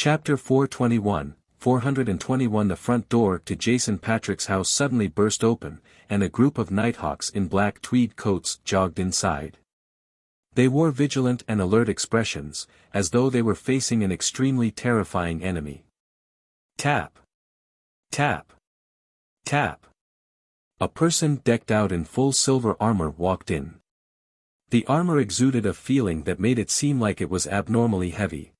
Chapter 421, 421. The front door to Jason Patrick's house suddenly burst open, and a group of nighthawks in black tweed coats jogged inside. They wore vigilant and alert expressions, as though they were facing an extremely terrifying enemy. Tap. Tap. Tap. A person decked out in full silver armor walked in. The armor exuded a feeling that made it seem like it was abnormally heavy.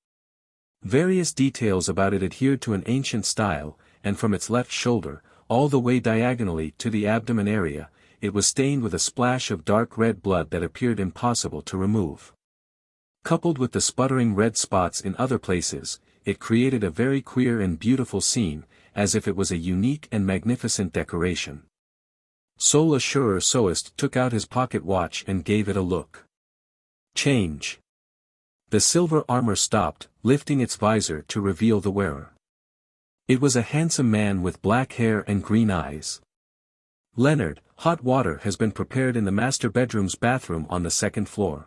Various details about it adhered to an ancient style, and from its left shoulder, all the way diagonally to the abdomen area, it was stained with a splash of dark red blood that appeared impossible to remove. Coupled with the sputtering red spots in other places, it created a very queer and beautiful scene, as if it was a unique and magnificent decoration. Sol Assurer Soist took out his pocket watch and gave it a look. Change. The silver armor stopped, lifting its visor to reveal the wearer. It was a handsome man with black hair and green eyes. Leonard, hot water has been prepared in the master bedroom's bathroom on the second floor.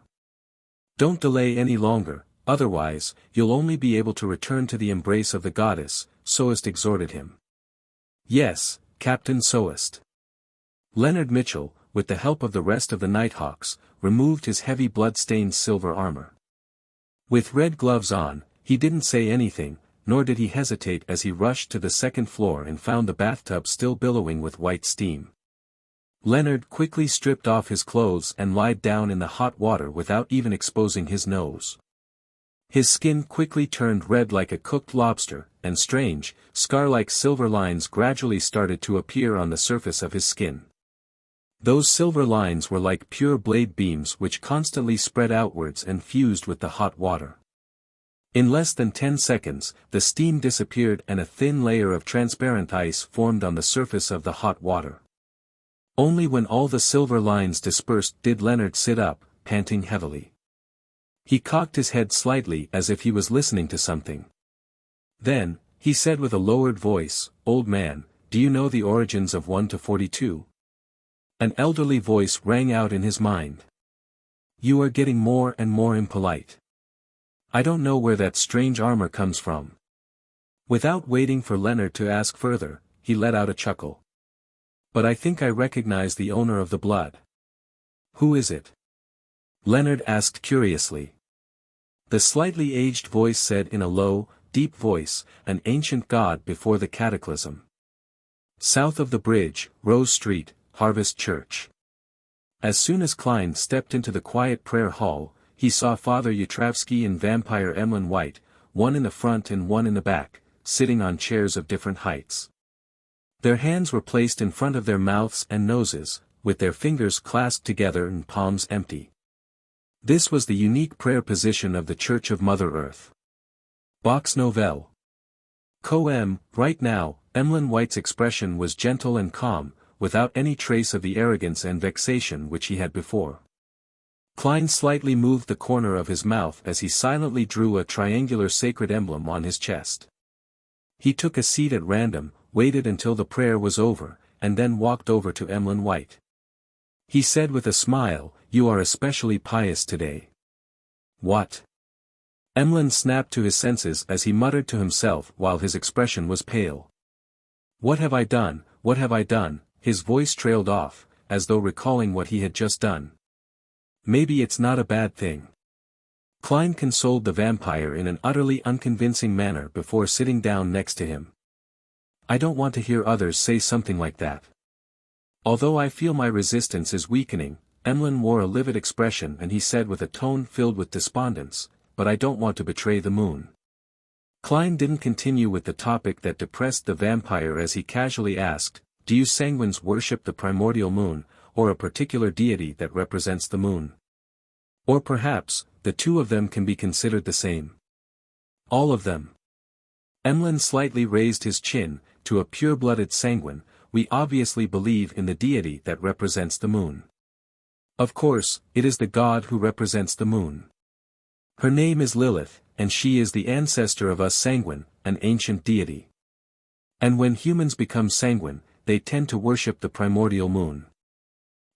Don't delay any longer, otherwise, you'll only be able to return to the embrace of the goddess, Soist exhorted him. Yes, Captain Soist. Leonard Mitchell, with the help of the rest of the Nighthawks, removed his heavy blood-stained silver armor. With red gloves on, he didn't say anything, nor did he hesitate as he rushed to the second floor and found the bathtub still billowing with white steam. Leonard quickly stripped off his clothes and lied down in the hot water without even exposing his nose. His skin quickly turned red like a cooked lobster, and strange, scar-like silver lines gradually started to appear on the surface of his skin. Those silver lines were like pure blade beams which constantly spread outwards and fused with the hot water. In less than 10 seconds, the steam disappeared and a thin layer of transparent ice formed on the surface of the hot water. Only when all the silver lines dispersed did Leonard sit up, panting heavily. He cocked his head slightly as if he was listening to something. Then, he said with a lowered voice, "Old man, do you know the origins of 1 to 42? An elderly voice rang out in his mind. You are getting more and more impolite. I don't know where that strange armor comes from. Without waiting for Leonard to ask further, he let out a chuckle. But I think I recognize the owner of the blood. Who is it? Leonard asked curiously. The slightly aged voice said in a low, deep voice, an ancient god before the cataclysm. South of the bridge, Rose Street, Harvest Church. As soon as Klein stepped into the quiet prayer hall, he saw Father Yutravsky and Vampire Emlyn White, one in the front and one in the back, sitting on chairs of different heights. Their hands were placed in front of their mouths and noses, with their fingers clasped together and palms empty. This was the unique prayer position of the Church of Mother Earth. Box Nouvelle. Coem, right now, Emlyn White's expression was gentle and calm, without any trace of the arrogance and vexation which he had before. Klein slightly moved the corner of his mouth as he silently drew a triangular sacred emblem on his chest. He took a seat at random, waited until the prayer was over, and then walked over to Emlyn White. He said with a smile, "You are especially pious today." What? Emlyn snapped to his senses as he muttered to himself while his expression was pale. What have I done, what have I done? His voice trailed off, as though recalling what he had just done. Maybe it's not a bad thing. Klein consoled the vampire in an utterly unconvincing manner before sitting down next to him. I don't want to hear others say something like that. Although I feel my resistance is weakening, Emlyn wore a livid expression and he said with a tone filled with despondence, but I don't want to betray the moon. Klein didn't continue with the topic that depressed the vampire as he casually asked, do you sanguines worship the primordial moon, or a particular deity that represents the moon? Or perhaps, the two of them can be considered the same. All of them. Emlyn slightly raised his chin, to a pure-blooded sanguine, we obviously believe in the deity that represents the moon. Of course, it is the god who represents the moon. Her name is Lilith, and she is the ancestor of us sanguine, an ancient deity. And when humans become sanguine, they tend to worship the primordial moon.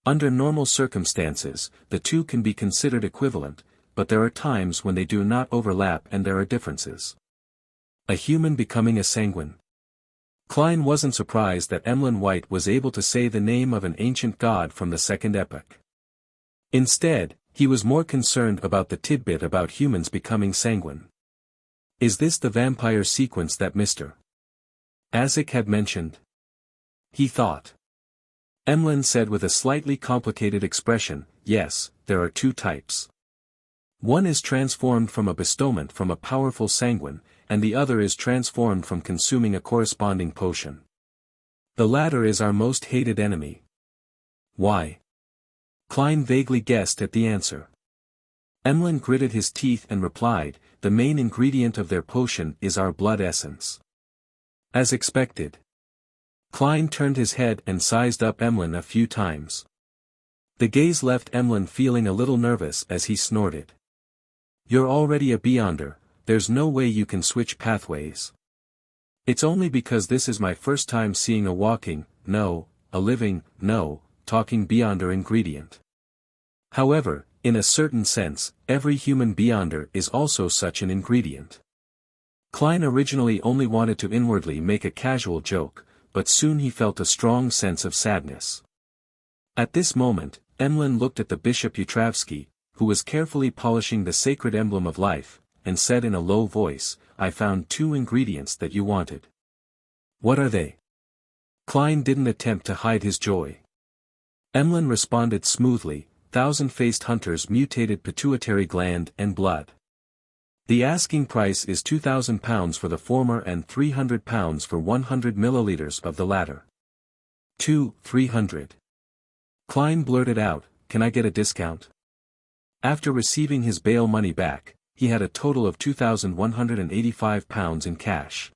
Under normal circumstances, the two can be considered equivalent, but there are times when they do not overlap and there are differences. A human becoming a sanguine. Klein wasn't surprised that Emlyn White was able to say the name of an ancient god from the Second Epoch. Instead, he was more concerned about the tidbit about humans becoming sanguine. Is this the vampire sequence that Mr. Azek had mentioned? He thought. Emlyn said with a slightly complicated expression, yes, there are two types. One is transformed from a bestowment from a powerful sanguine, and the other is transformed from consuming a corresponding potion. The latter is our most hated enemy. Why? Klein vaguely guessed at the answer. Emlyn gritted his teeth and replied, the main ingredient of their potion is our blood essence. As expected. Klein turned his head and sized up Emlyn a few times. The gaze left Emlyn feeling a little nervous as he snorted. You're already a Beyonder, there's no way you can switch pathways. It's only because this is my first time seeing a walking, no, a living, no, talking Beyonder ingredient. However, in a certain sense, every human Beyonder is also such an ingredient. Klein originally only wanted to inwardly make a casual joke, but soon he felt a strong sense of sadness. At this moment, Emlyn looked at the Bishop Yutravsky, who was carefully polishing the sacred emblem of life, and said in a low voice, I found two ingredients that you wanted. What are they? Klein didn't attempt to hide his joy. Emlyn responded smoothly, thousand-faced hunter's mutated pituitary gland and blood. The asking price is £2,000 for the former and £300 for 100 milliliters of the latter. 300. Klein blurted out, can I get a discount? After receiving his bail money back, he had a total of £2,185 in cash.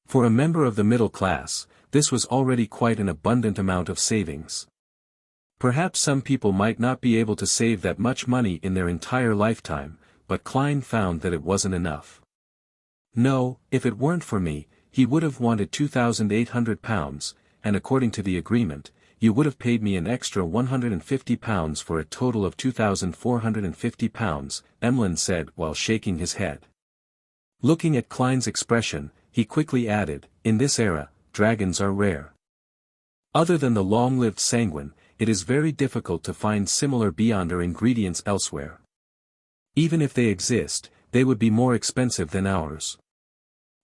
For a member of the middle class, this was already quite an abundant amount of savings. Perhaps some people might not be able to save that much money in their entire lifetime, but Klein found that it wasn't enough. No, if it weren't for me, he would have wanted £2,800, and according to the agreement, you would have paid me an extra £150 for a total of £2,450, Emlyn said while shaking his head. Looking at Klein's expression, he quickly added, in this era, dragons are rare. Other than the long-lived sanguine, it is very difficult to find similar Beyonder ingredients elsewhere. Even if they exist, they would be more expensive than ours.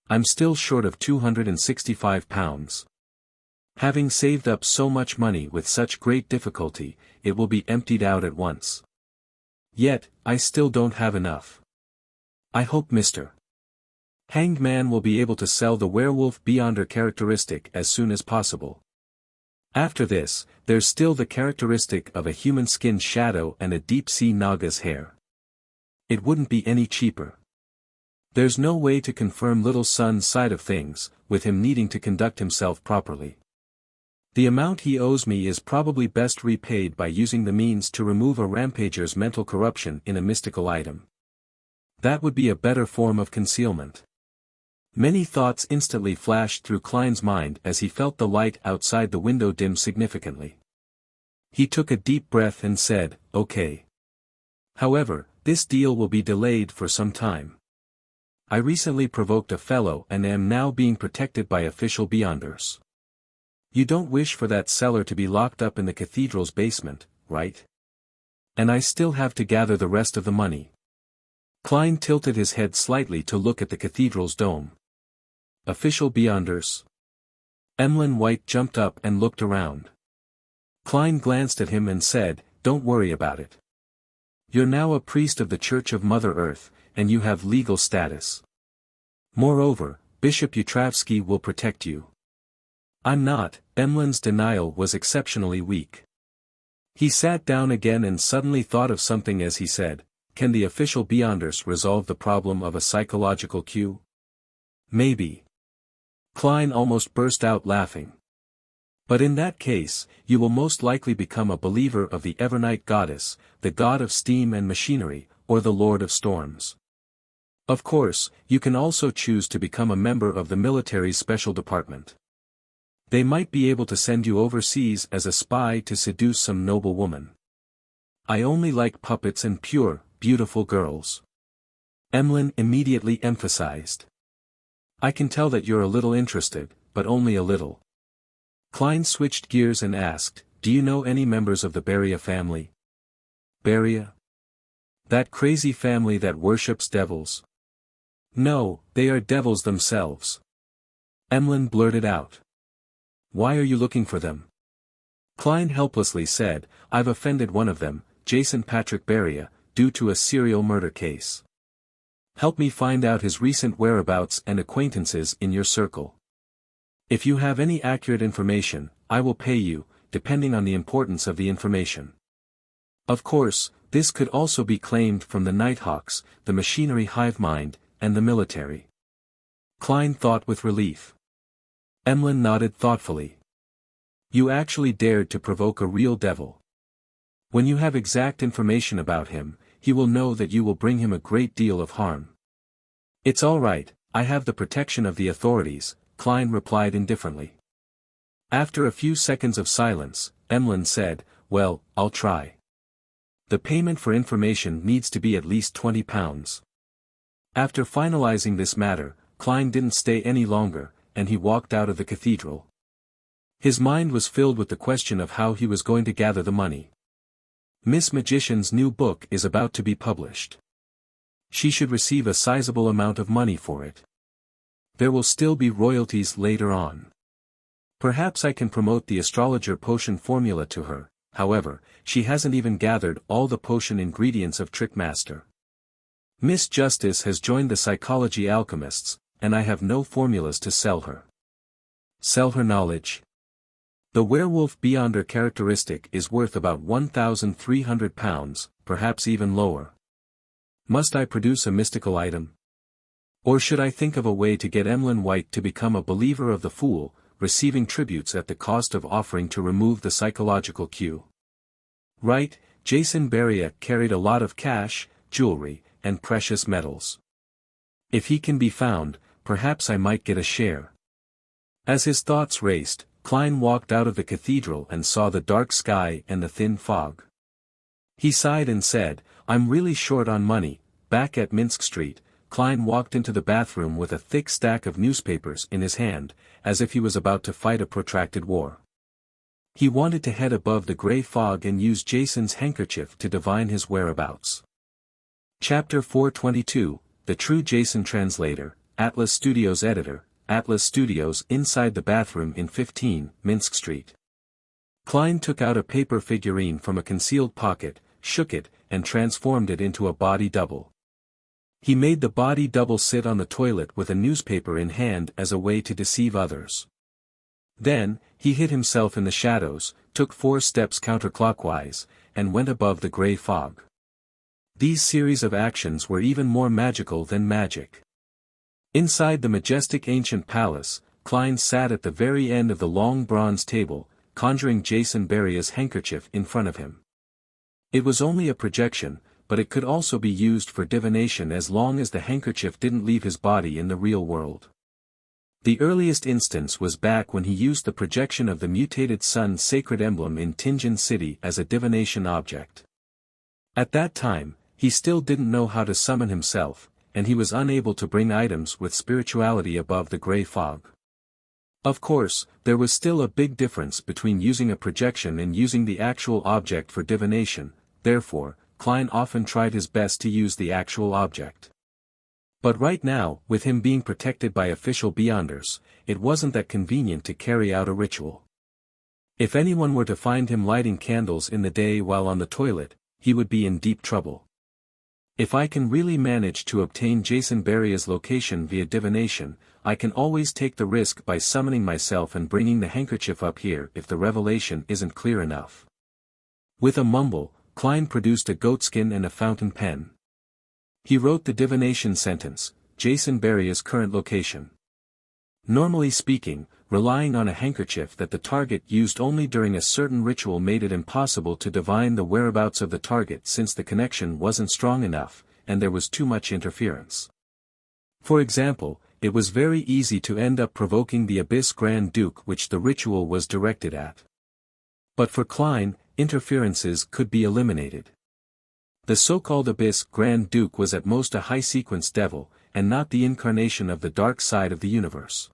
I'm still short of £265. Having saved up so much money with such great difficulty, it will be emptied out at once. Yet, I still don't have enough. I hope Mr. Hangman will be able to sell the werewolf Beyonder characteristic as soon as possible. After this, there's still the characteristic of a human-skinned shadow and a deep-sea Naga's hair. It wouldn't be any cheaper. There's no way to confirm Little Sun's side of things, with him needing to conduct himself properly. The amount he owes me is probably best repaid by using the means to remove a rampager's mental corruption in a mystical item. That would be a better form of concealment. Many thoughts instantly flashed through Klein's mind as he felt the light outside the window dim significantly. He took a deep breath and said, okay. However, this deal will be delayed for some time. I recently provoked a fellow and am now being protected by official Beyonders. You don't wish for that cellar to be locked up in the cathedral's basement, right? And I still have to gather the rest of the money. Klein tilted his head slightly to look at the cathedral's dome. Official Beyonders. Emlyn White jumped up and looked around. Klein glanced at him and said, don't worry about it. You're now a priest of the Church of Mother Earth, and you have legal status. Moreover, Bishop Yutravsky will protect you. I'm not. Emlyn's denial was exceptionally weak. He sat down again and suddenly thought of something as he said, can the official Beyonders resolve the problem of a psychological cue? Maybe. Klein almost burst out laughing. But in that case, you will most likely become a believer of the Evernight Goddess, the god of steam and machinery, or the Lord of Storms. Of course, you can also choose to become a member of the military's special department. They might be able to send you overseas as a spy to seduce some noble woman. I only like puppets and pure, beautiful girls. Emlyn immediately emphasized. I can tell that you're a little interested, but only a little. Klein switched gears and asked, do you know any members of the Beria family? Beria? That crazy family that worships devils? No, they are devils themselves. Emlyn blurted out. Why are you looking for them? Klein helplessly said, I've offended one of them, Jason Patrick Beria, due to a serial murder case. Help me find out his recent whereabouts and acquaintances in your circle. If you have any accurate information, I will pay you, depending on the importance of the information. Of course, this could also be claimed from the Nighthawks, the machinery hive mind, and the military. Klein thought with relief. Emlyn nodded thoughtfully. You actually dared to provoke a real devil. When you have exact information about him, he will know that you will bring him a great deal of harm. It's all right, I have the protection of the authorities, Klein replied indifferently. After a few seconds of silence, Emlyn said, well, I'll try. The payment for information needs to be at least £20. After finalizing this matter, Klein didn't stay any longer, and he walked out of the cathedral. His mind was filled with the question of how he was going to gather the money. Miss Magician's new book is about to be published. She should receive a sizable amount of money for it. There will still be royalties later on. Perhaps I can promote the astrologer potion formula to her, however, she hasn't even gathered all the potion ingredients of Trickmaster. Miss Justice has joined the psychology alchemists, and I have no formulas to sell her. Sell her knowledge? The werewolf beyonder characteristic is worth about £1,300, perhaps even lower. Must I produce a mystical item? Or should I think of a way to get Emlyn White to become a believer of the Fool, receiving tributes at the cost of offering to remove the psychological cue? Right, Jason Beria carried a lot of cash, jewelry, and precious metals. If he can be found, perhaps I might get a share. As his thoughts raced, Klein walked out of the cathedral and saw the dark sky and the thin fog. He sighed and said, I'm really short on money. Back at Minsk Street, Klein walked into the bathroom with a thick stack of newspapers in his hand, as if he was about to fight a protracted war. He wanted to head above the gray fog and use Jason's handkerchief to divine his whereabouts. Chapter 422, The True Jason Translator, Atlas Studios Editor, Atlas Studios inside the bathroom in 15, Minsk Street. Klein took out a paper figurine from a concealed pocket, shook it, and transformed it into a body double. He made the body double sit on the toilet with a newspaper in hand as a way to deceive others. Then, he hid himself in the shadows, took 4 steps counterclockwise, and went above the gray fog. These series of actions were even more magical than magic. Inside the majestic ancient palace, Klein sat at the very end of the long bronze table, conjuring Jason Beria's handkerchief in front of him. It was only a projection, but it could also be used for divination as long as the handkerchief didn't leave his body in the real world. The earliest instance was back when he used the projection of the mutated sun's sacred emblem in Tinjin City as a divination object. At that time, he still didn't know how to summon himself, and he was unable to bring items with spirituality above the gray fog. Of course, there was still a big difference between using a projection and using the actual object for divination, therefore, Klein often tried his best to use the actual object. But right now, with him being protected by official beyonders, it wasn't that convenient to carry out a ritual. If anyone were to find him lighting candles in the day while on the toilet, he would be in deep trouble. If I can really manage to obtain Jason Beria's location via divination, I can always take the risk by summoning myself and bringing the handkerchief up here if the revelation isn't clear enough. With a mumble, Klein produced a goatskin and a fountain pen. He wrote the divination sentence, Jason Beria's current location. Normally speaking, relying on a handkerchief that the target used only during a certain ritual made it impossible to divine the whereabouts of the target since the connection wasn't strong enough, and there was too much interference. For example, it was very easy to end up provoking the Abyss Grand Duke which the ritual was directed at. But for Klein, interferences could be eliminated. The so-called Abyss Grand Duke was at most a high-sequence devil, and not the incarnation of the dark side of the universe.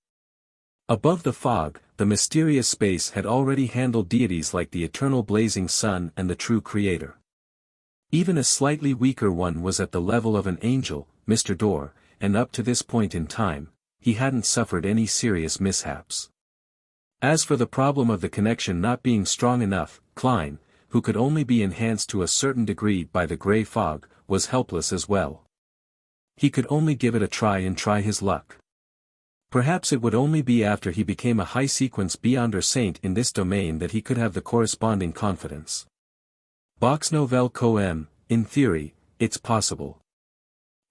Above the fog, the mysterious space had already handled deities like the eternal blazing sun and the true creator. Even a slightly weaker one was at the level of an angel, Mr. Door, and up to this point in time, he hadn't suffered any serious mishaps. As for the problem of the connection not being strong enough, Klein, who could only be enhanced to a certain degree by the gray fog, was helpless as well. He could only give it a try and try his luck. Perhaps it would only be after he became a high-sequence Beyonder saint in this domain that he could have the corresponding confidence. Vox novel coem, in theory, it's possible.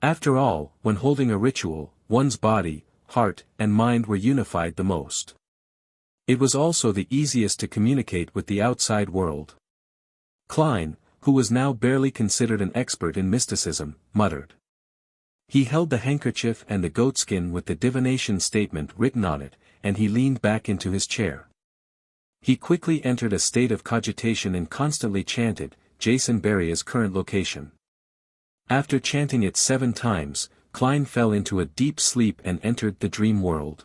After all, when holding a ritual, one's body, heart, and mind were unified the most. It was also the easiest to communicate with the outside world. Klein, who was now barely considered an expert in mysticism, muttered. He held the handkerchief and the goatskin with the divination statement written on it, and he leaned back into his chair. He quickly entered a state of cogitation and constantly chanted, Jason Beria's current location. After chanting it 7 times, Klein fell into a deep sleep and entered the dream world.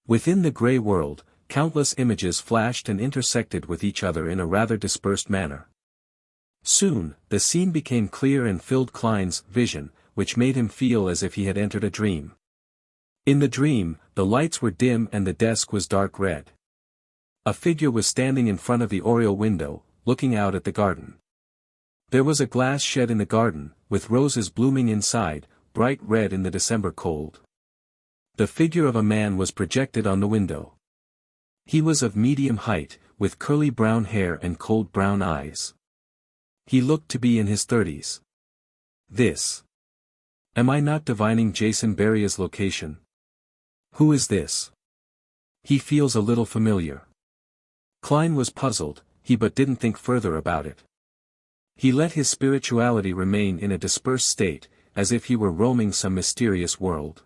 Within the gray world, countless images flashed and intersected with each other in a rather dispersed manner. Soon, the scene became clear and filled Klein's vision, which made him feel as if he had entered a dream. In the dream, the lights were dim and the desk was dark red. A figure was standing in front of the oriel window, looking out at the garden. There was a glass shed in the garden, with roses blooming inside, bright red in the December cold. The figure of a man was projected on the window. He was of medium height, with curly brown hair and cold brown eyes. He looked to be in his 30s. This. Am I not divining Jason Beria's location? Who is this? He feels a little familiar. Klein was puzzled, but didn't think further about it. He let his spirituality remain in a dispersed state, as if he were roaming some mysterious world.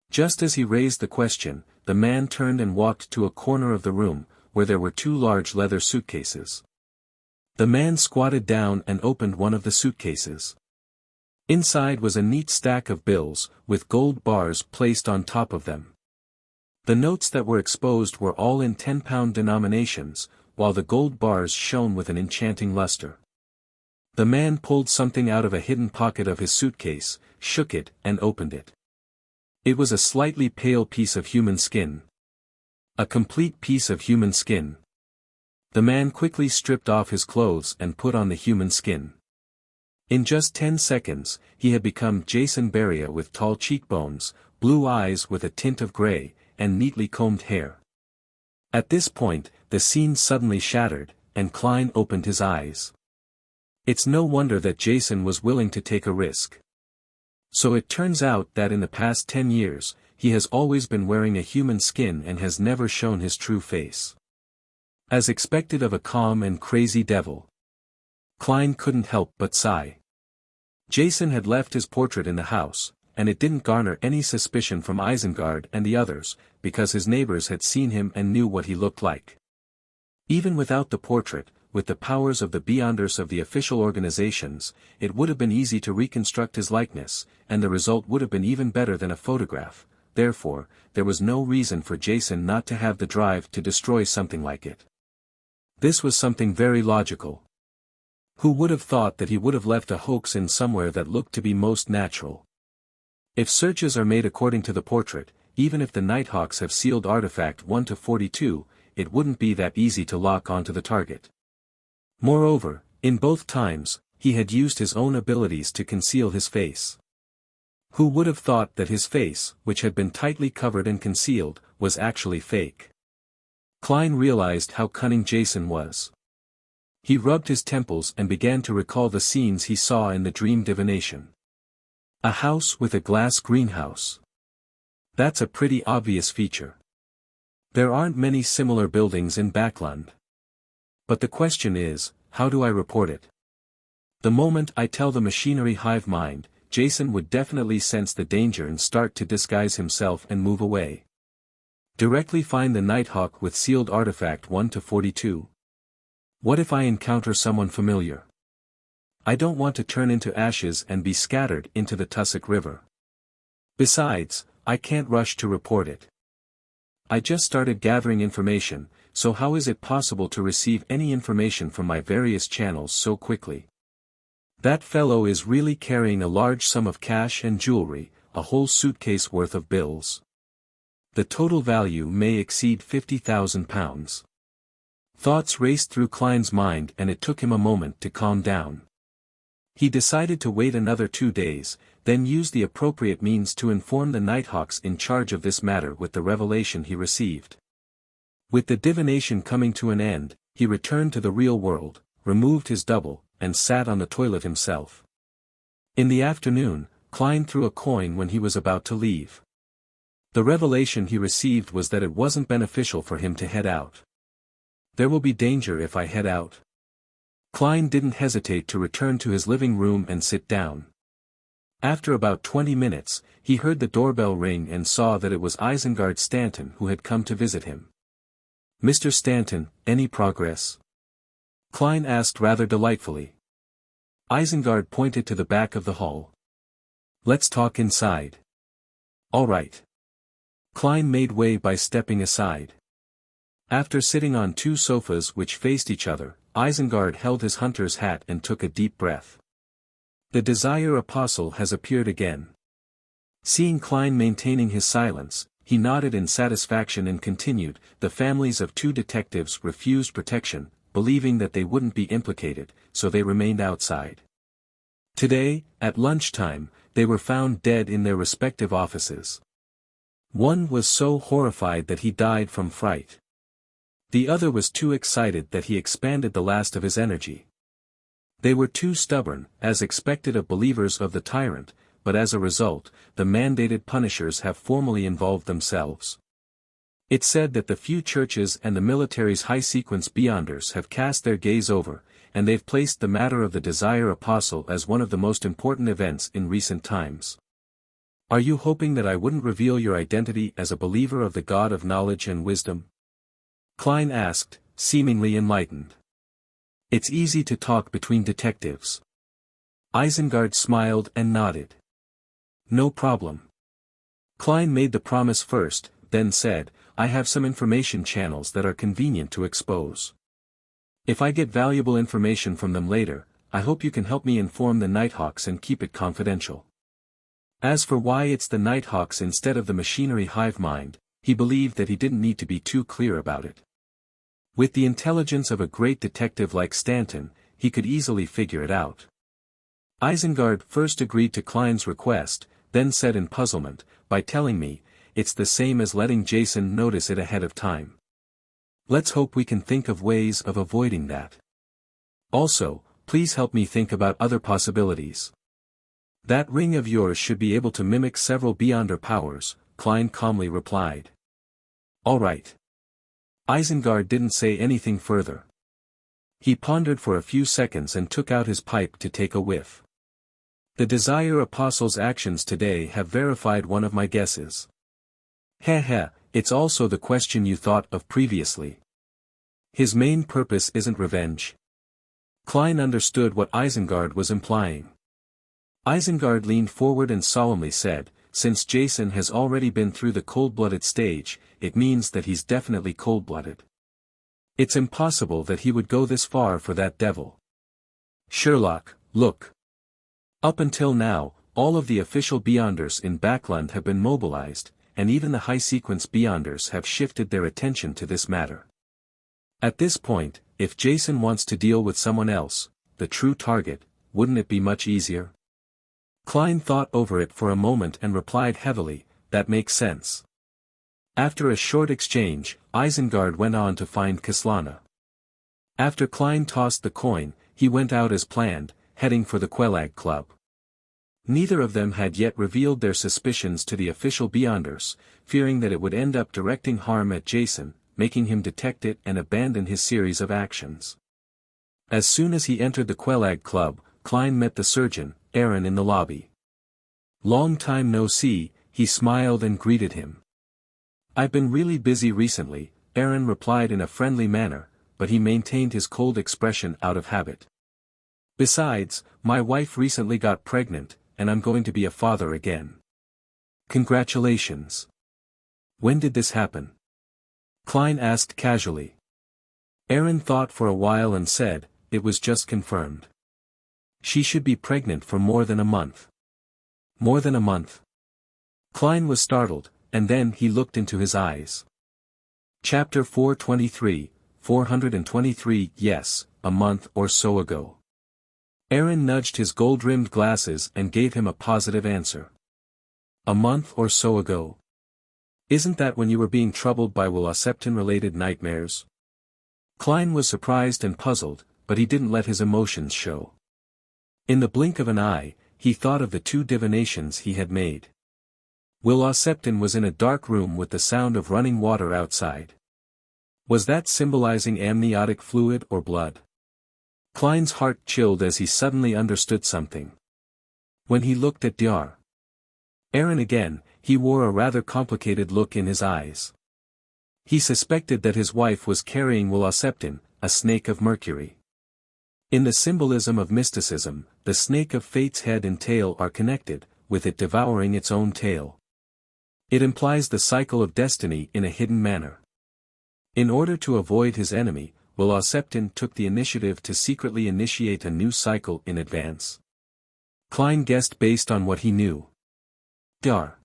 Just as he raised the question, the man turned and walked to a corner of the room, where there were 2 large leather suitcases. The man squatted down and opened one of the suitcases. Inside was a neat stack of bills, with gold bars placed on top of them. The notes that were exposed were all in 10-pound denominations, while the gold bars shone with an enchanting luster. The man pulled something out of a hidden pocket of his suitcase, shook it, and opened it. It was a slightly pale piece of human skin. A complete piece of human skin. The man quickly stripped off his clothes and put on the human skin. In just 10 seconds, he had become Jason Beria with tall cheekbones, blue eyes with a tint of gray, and neatly combed hair. At this point, the scene suddenly shattered, and Klein opened his eyes. It's no wonder that Jason was willing to take a risk. So it turns out that in the past 10 years, he has always been wearing a human skin and has never shown his true face. As expected of a calm and crazy devil. Klein couldn't help but sigh. Jason had left his portrait in the house, and it didn't garner any suspicion from Isengard and the others, because his neighbors had seen him and knew what he looked like. Even without the portrait, with the powers of the Beyonders of the official organizations, it would have been easy to reconstruct his likeness, and the result would have been even better than a photograph. Therefore, there was no reason for Jason not to have the drive to destroy something like it. This was something very logical. Who would have thought that he would have left a hoax in somewhere that looked to be most natural? If searches are made according to the portrait, even if the Nighthawks have sealed artifact 1 to 42, it wouldn't be that easy to lock onto the target. Moreover, in both times, he had used his own abilities to conceal his face. Who would have thought that his face, which had been tightly covered and concealed, was actually fake? Klein realized how cunning Jason was. He rubbed his temples and began to recall the scenes he saw in the dream divination. A house with a glass greenhouse. That's a pretty obvious feature. There aren't many similar buildings in Backland. But the question is, how do I report it? The moment I tell the machinery hive mind, Jason would definitely sense the danger and start to disguise himself and move away. Directly find the Nighthawk with sealed artifact 1 to 42. What if I encounter someone familiar? I don't want to turn into ashes and be scattered into the Tussock River. Besides, I can't rush to report it. I just started gathering information, so how is it possible to receive any information from my various channels so quickly? That fellow is really carrying a large sum of cash and jewelry, a whole suitcase worth of bills. The total value may exceed £50,000. Thoughts raced through Klein's mind and it took him a moment to calm down. He decided to wait another 2 days, then use the appropriate means to inform the Nighthawks in charge of this matter with the revelation he received. With the divination coming to an end, he returned to the real world, removed his double, and sat on the toilet himself. In the afternoon, Klein threw a coin when he was about to leave. The revelation he received was that it wasn't beneficial for him to head out. There will be danger if I head out. Klein didn't hesitate to return to his living room and sit down. After about 20 minutes, he heard the doorbell ring and saw that it was Isengard Stanton who had come to visit him. "Mr. Stanton, any progress?" Klein asked rather delightfully. Isengard pointed to the back of the hall. "Let's talk inside." "All right." Klein made way by stepping aside. After sitting on 2 sofas which faced each other, Isengard held his hunter's hat and took a deep breath. "The Desire Apostle has appeared again." Seeing Klein maintaining his silence, he nodded in satisfaction and continued, "The families of 2 detectives refused protection, believing that they wouldn't be implicated, so they remained outside. Today, at lunchtime, they were found dead in their respective offices. One was so horrified that he died from fright. The other was too excited that he expended the last of his energy. They were too stubborn, as expected of believers of the tyrant, but as a result, the mandated punishers have formally involved themselves. It's said that the few churches and the military's high-sequence beyonders have cast their gaze over, and they've placed the matter of the Desire Apostle as one of the most important events in recent times. Are you hoping that I wouldn't reveal your identity as a believer of the God of knowledge and wisdom?" Klein asked, seemingly enlightened. "It's easy to talk between detectives." Isengard smiled and nodded. "No problem." Klein made the promise first, then said, "I have some information channels that are convenient to expose. If I get valuable information from them later, I hope you can help me inform the Nighthawks and keep it confidential." As for why it's the Nighthawks instead of the machinery hive mind, he believed that he didn't need to be too clear about it. With the intelligence of a great detective like Stanton, he could easily figure it out. Isengard first agreed to Klein's request, then said in puzzlement, "By telling me, it's the same as letting Jason notice it ahead of time. Let's hope we can think of ways of avoiding that. Also, please help me think about other possibilities." "That ring of yours should be able to mimic several Beyonder powers," Klein calmly replied. "All right." Isengard didn't say anything further. He pondered for a few seconds and took out his pipe to take a whiff. "The Desire Apostle's actions today have verified one of my guesses. Heh, it's also the question you thought of previously. His main purpose isn't revenge." Klein understood what Isengard was implying. Isengard leaned forward and solemnly said, "Since Jason has already been through the cold-blooded stage, it means that he's definitely cold-blooded. It's impossible that he would go this far for that devil. Sherlock, look. Up until now, all of the official Beyonders in Backland have been mobilized, and even the high-sequence Beyonders have shifted their attention to this matter. At this point, if Jason wants to deal with someone else, the true target, wouldn't it be much easier?" Klein thought over it for a moment and replied heavily, "That makes sense." After a short exchange, Isengard went on to find Kislana. After Klein tossed the coin, he went out as planned, heading for the Quelag Club. Neither of them had yet revealed their suspicions to the official Beyonders, fearing that it would end up directing harm at Jason, making him detect it and abandon his series of actions. As soon as he entered the Quelag Club, Klein met the surgeon, Aaron, in the lobby. "Long time no see," he smiled and greeted him. "I've been really busy recently," Aaron replied in a friendly manner, but he maintained his cold expression out of habit. "Besides, my wife recently got pregnant, and I'm going to be a father again." Congratulations. When did this happen? Klein asked casually. Aaron thought for a while and said, it was just confirmed. She should be pregnant for more than a month. More than a month? Klein was startled, and then he looked into his eyes. Chapter 423, 423 Yes, a month or so ago. Aaron nudged his gold-rimmed glasses and gave him a positive answer. A month or so ago? Isn't that when you were being troubled by Wuxia-related nightmares? Klein was surprised and puzzled, but he didn't let his emotions show. In the blink of an eye, he thought of the 2 divinations he had made. Wuxia was in a dark room with the sound of running water outside. Was that symbolizing amniotic fluid or blood? Klein's heart chilled as he suddenly understood something. When he looked at Dr. Aaron again, he wore a rather complicated look in his eyes. He suspected that his wife was carrying Wuxia, a snake of Mercury. In the symbolism of mysticism, the snake of fate's head and tail are connected, with it devouring its own tail. It implies the cycle of destiny in a hidden manner. In order to avoid his enemy, Wuxia took the initiative to secretly initiate a new cycle in advance. Klein guessed based on what he knew. Dr.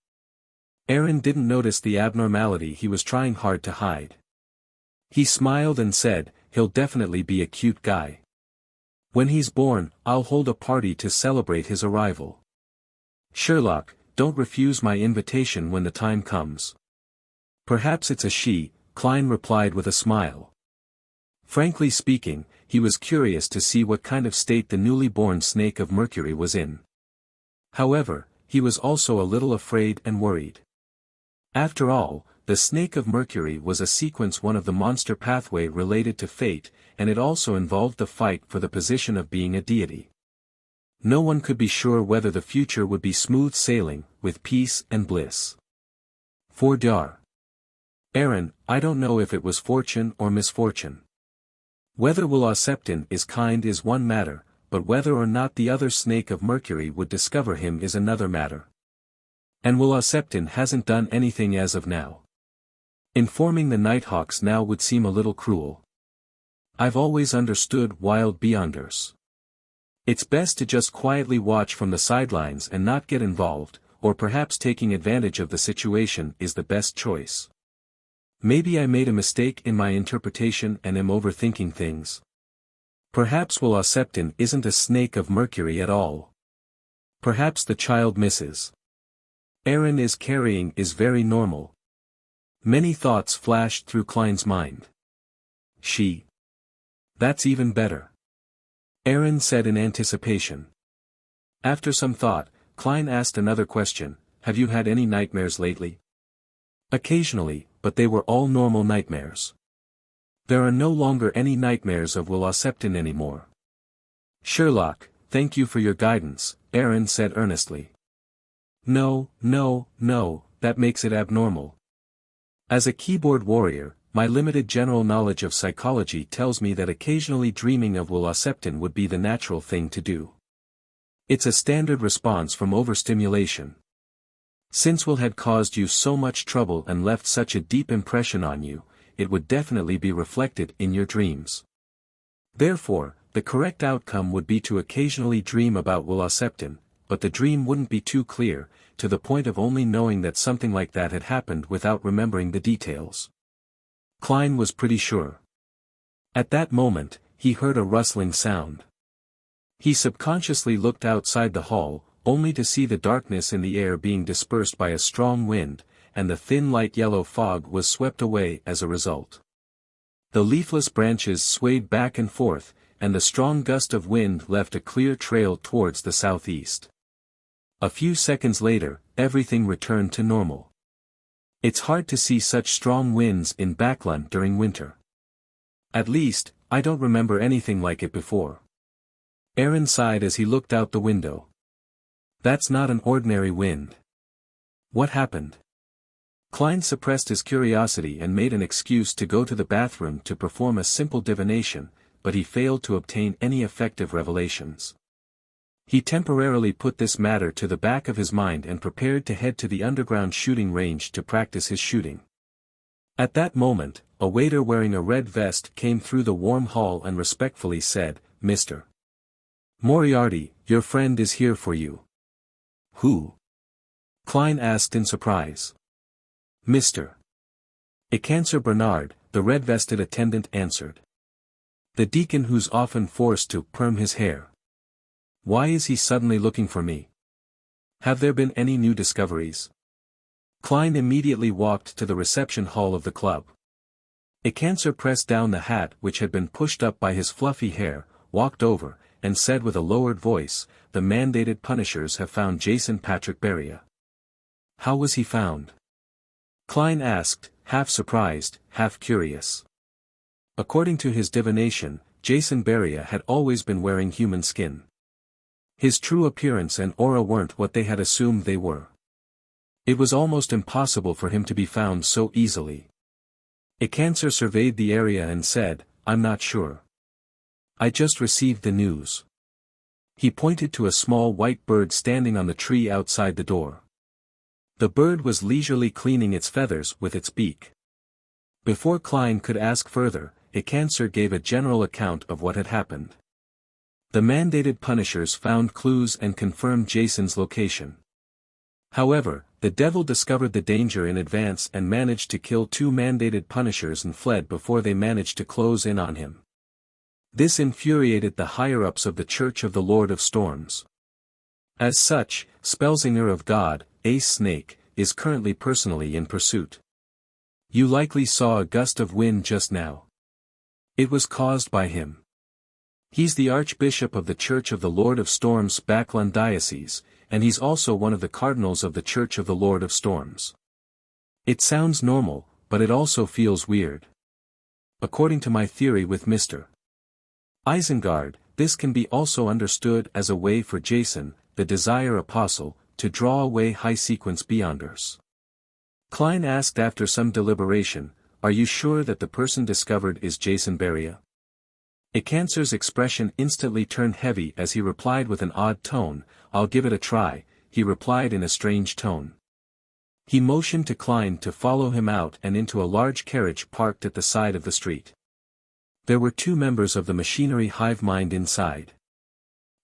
Aaron didn't notice the abnormality he was trying hard to hide. He smiled and said, he'll definitely be a cute guy. When he's born, I'll hold a party to celebrate his arrival. Sherlock, don't refuse my invitation when the time comes. Perhaps it's a she, Klein replied with a smile. Frankly speaking, he was curious to see what kind of state the newly born snake of Mercury was in. However, he was also a little afraid and worried. After all, the snake of Mercury was a sequence one of the monster pathway related to fate, and it also involved the fight for the position of being a deity. No one could be sure whether the future would be smooth sailing, with peace and bliss. For Dr. Aaron, I don't know if it was fortune or misfortune. Whether Wuxia is kind is one matter, but whether or not the other snake of Mercury would discover him is another matter. And Wuxia hasn't done anything as of now. Informing the Nighthawks now would seem a little cruel. I've always understood wild beyonders. It's best to just quietly watch from the sidelines and not get involved, or perhaps taking advantage of the situation is the best choice. Maybe I made a mistake in my interpretation and am overthinking things. Perhaps Wuxia isn't a snake of Mercury at all. Perhaps the child Mrs. Aaron is carrying is very normal. Many thoughts flashed through Klein's mind. She. That's even better. Aaron said in anticipation. After some thought, Klein asked another question, have you had any nightmares lately? Occasionally, but they were all normal nightmares. There are no longer any nightmares of Wuxia anymore. Sherlock, thank you for your guidance, Aaron said earnestly. No, that makes it abnormal. As a keyboard warrior, my limited general knowledge of psychology tells me that occasionally dreaming of Wuxia would be the natural thing to do. It's a standard response from overstimulation. Since Will had caused you so much trouble and left such a deep impression on you, it would definitely be reflected in your dreams. Therefore, the correct outcome would be to occasionally dream about Wuxia, but the dream wouldn't be too clear, to the point of only knowing that something like that had happened without remembering the details. Klein was pretty sure. At that moment, he heard a rustling sound. He subconsciously looked outside the hall, only to see the darkness in the air being dispersed by a strong wind, and the thin light yellow fog was swept away as a result. The leafless branches swayed back and forth, and the strong gust of wind left a clear trail towards the southeast. A few seconds later, everything returned to normal. It's hard to see such strong winds in Backlund during winter. At least, I don't remember anything like it before. Aaron sighed as he looked out the window. That's not an ordinary wind. What happened? Klein suppressed his curiosity and made an excuse to go to the bathroom to perform a simple divination, but he failed to obtain any effective revelations. He temporarily put this matter to the back of his mind and prepared to head to the underground shooting range to practice his shooting. At that moment, a waiter wearing a red vest came through the warm hall and respectfully said, "Mr. Moriarty, your friend is here for you." "Who?" Klein asked in surprise. "Mr. Ecancer Bernard," the red-vested attendant answered. "The deacon who's often forced to perm his hair. Why is he suddenly looking for me? Have there been any new discoveries?" Klein immediately walked to the reception hall of the club. Ecancer pressed down the hat which had been pushed up by his fluffy hair, walked over, and said with a lowered voice, "The mandated punishers have found Jason Patrick Beria." "How was he found?" Klein asked, half surprised, half curious. According to his divination, Jason Beria had always been wearing human skin. His true appearance and aura weren't what they had assumed they were. It was almost impossible for him to be found so easily. Ecancer surveyed the area and said, "I'm not sure. I just received the news." He pointed to a small white bird standing on the tree outside the door. The bird was leisurely cleaning its feathers with its beak. Before Klein could ask further, Ecancer gave a general account of what had happened. The mandated punishers found clues and confirmed Jason's location. However, the devil discovered the danger in advance and managed to kill 2 mandated punishers and fled before they managed to close in on him. This infuriated the higher-ups of the Church of the Lord of Storms. As such, Spellsinger of God, Ace Snake, is currently personally in pursuit. You likely saw a gust of wind just now. It was caused by him. He's the Archbishop of the Church of the Lord of Storms Backlund Diocese, and he's also one of the cardinals of the Church of the Lord of Storms. It sounds normal, but it also feels weird. According to my theory with Mr. Isengard, this can be also understood as a way for Jason, the Desire Apostle, to draw away high-sequence Beyonders. Klein asked after some deliberation, "Are you sure that the person discovered is Jason Beria?" Ecancer's expression instantly turned heavy as he replied with an odd tone, "I'll give it a try," he replied in a strange tone. He motioned to Klein to follow him out and into a large carriage parked at the side of the street. There were 2 members of the machinery hive mind inside.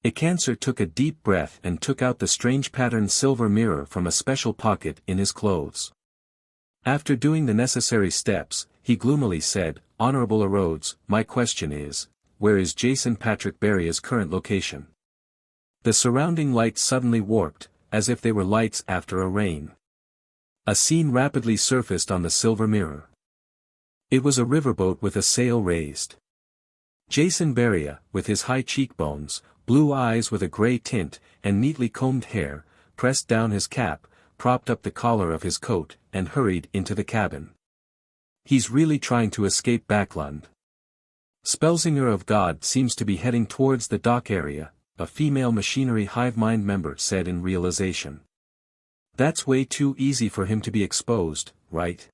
Ecancer took a deep breath and took out the strange patterned silver mirror from a special pocket in his clothes. After doing the necessary steps, he gloomily said, "Honorable Erodes, my question is, where is Jason Patrick Beria's current location?" The surrounding lights suddenly warped, as if they were lights after a rain. A scene rapidly surfaced on the silver mirror. It was a riverboat with a sail raised. Jason Beria, with his high cheekbones, blue eyes with a gray tint, and neatly combed hair, pressed down his cap, propped up the collar of his coat, and hurried into the cabin. He's really trying to escape Backlund. Spellsinger of God seems to be heading towards the dock area, a female machinery hive mind member said in realization. That's way too easy for him to be exposed, right?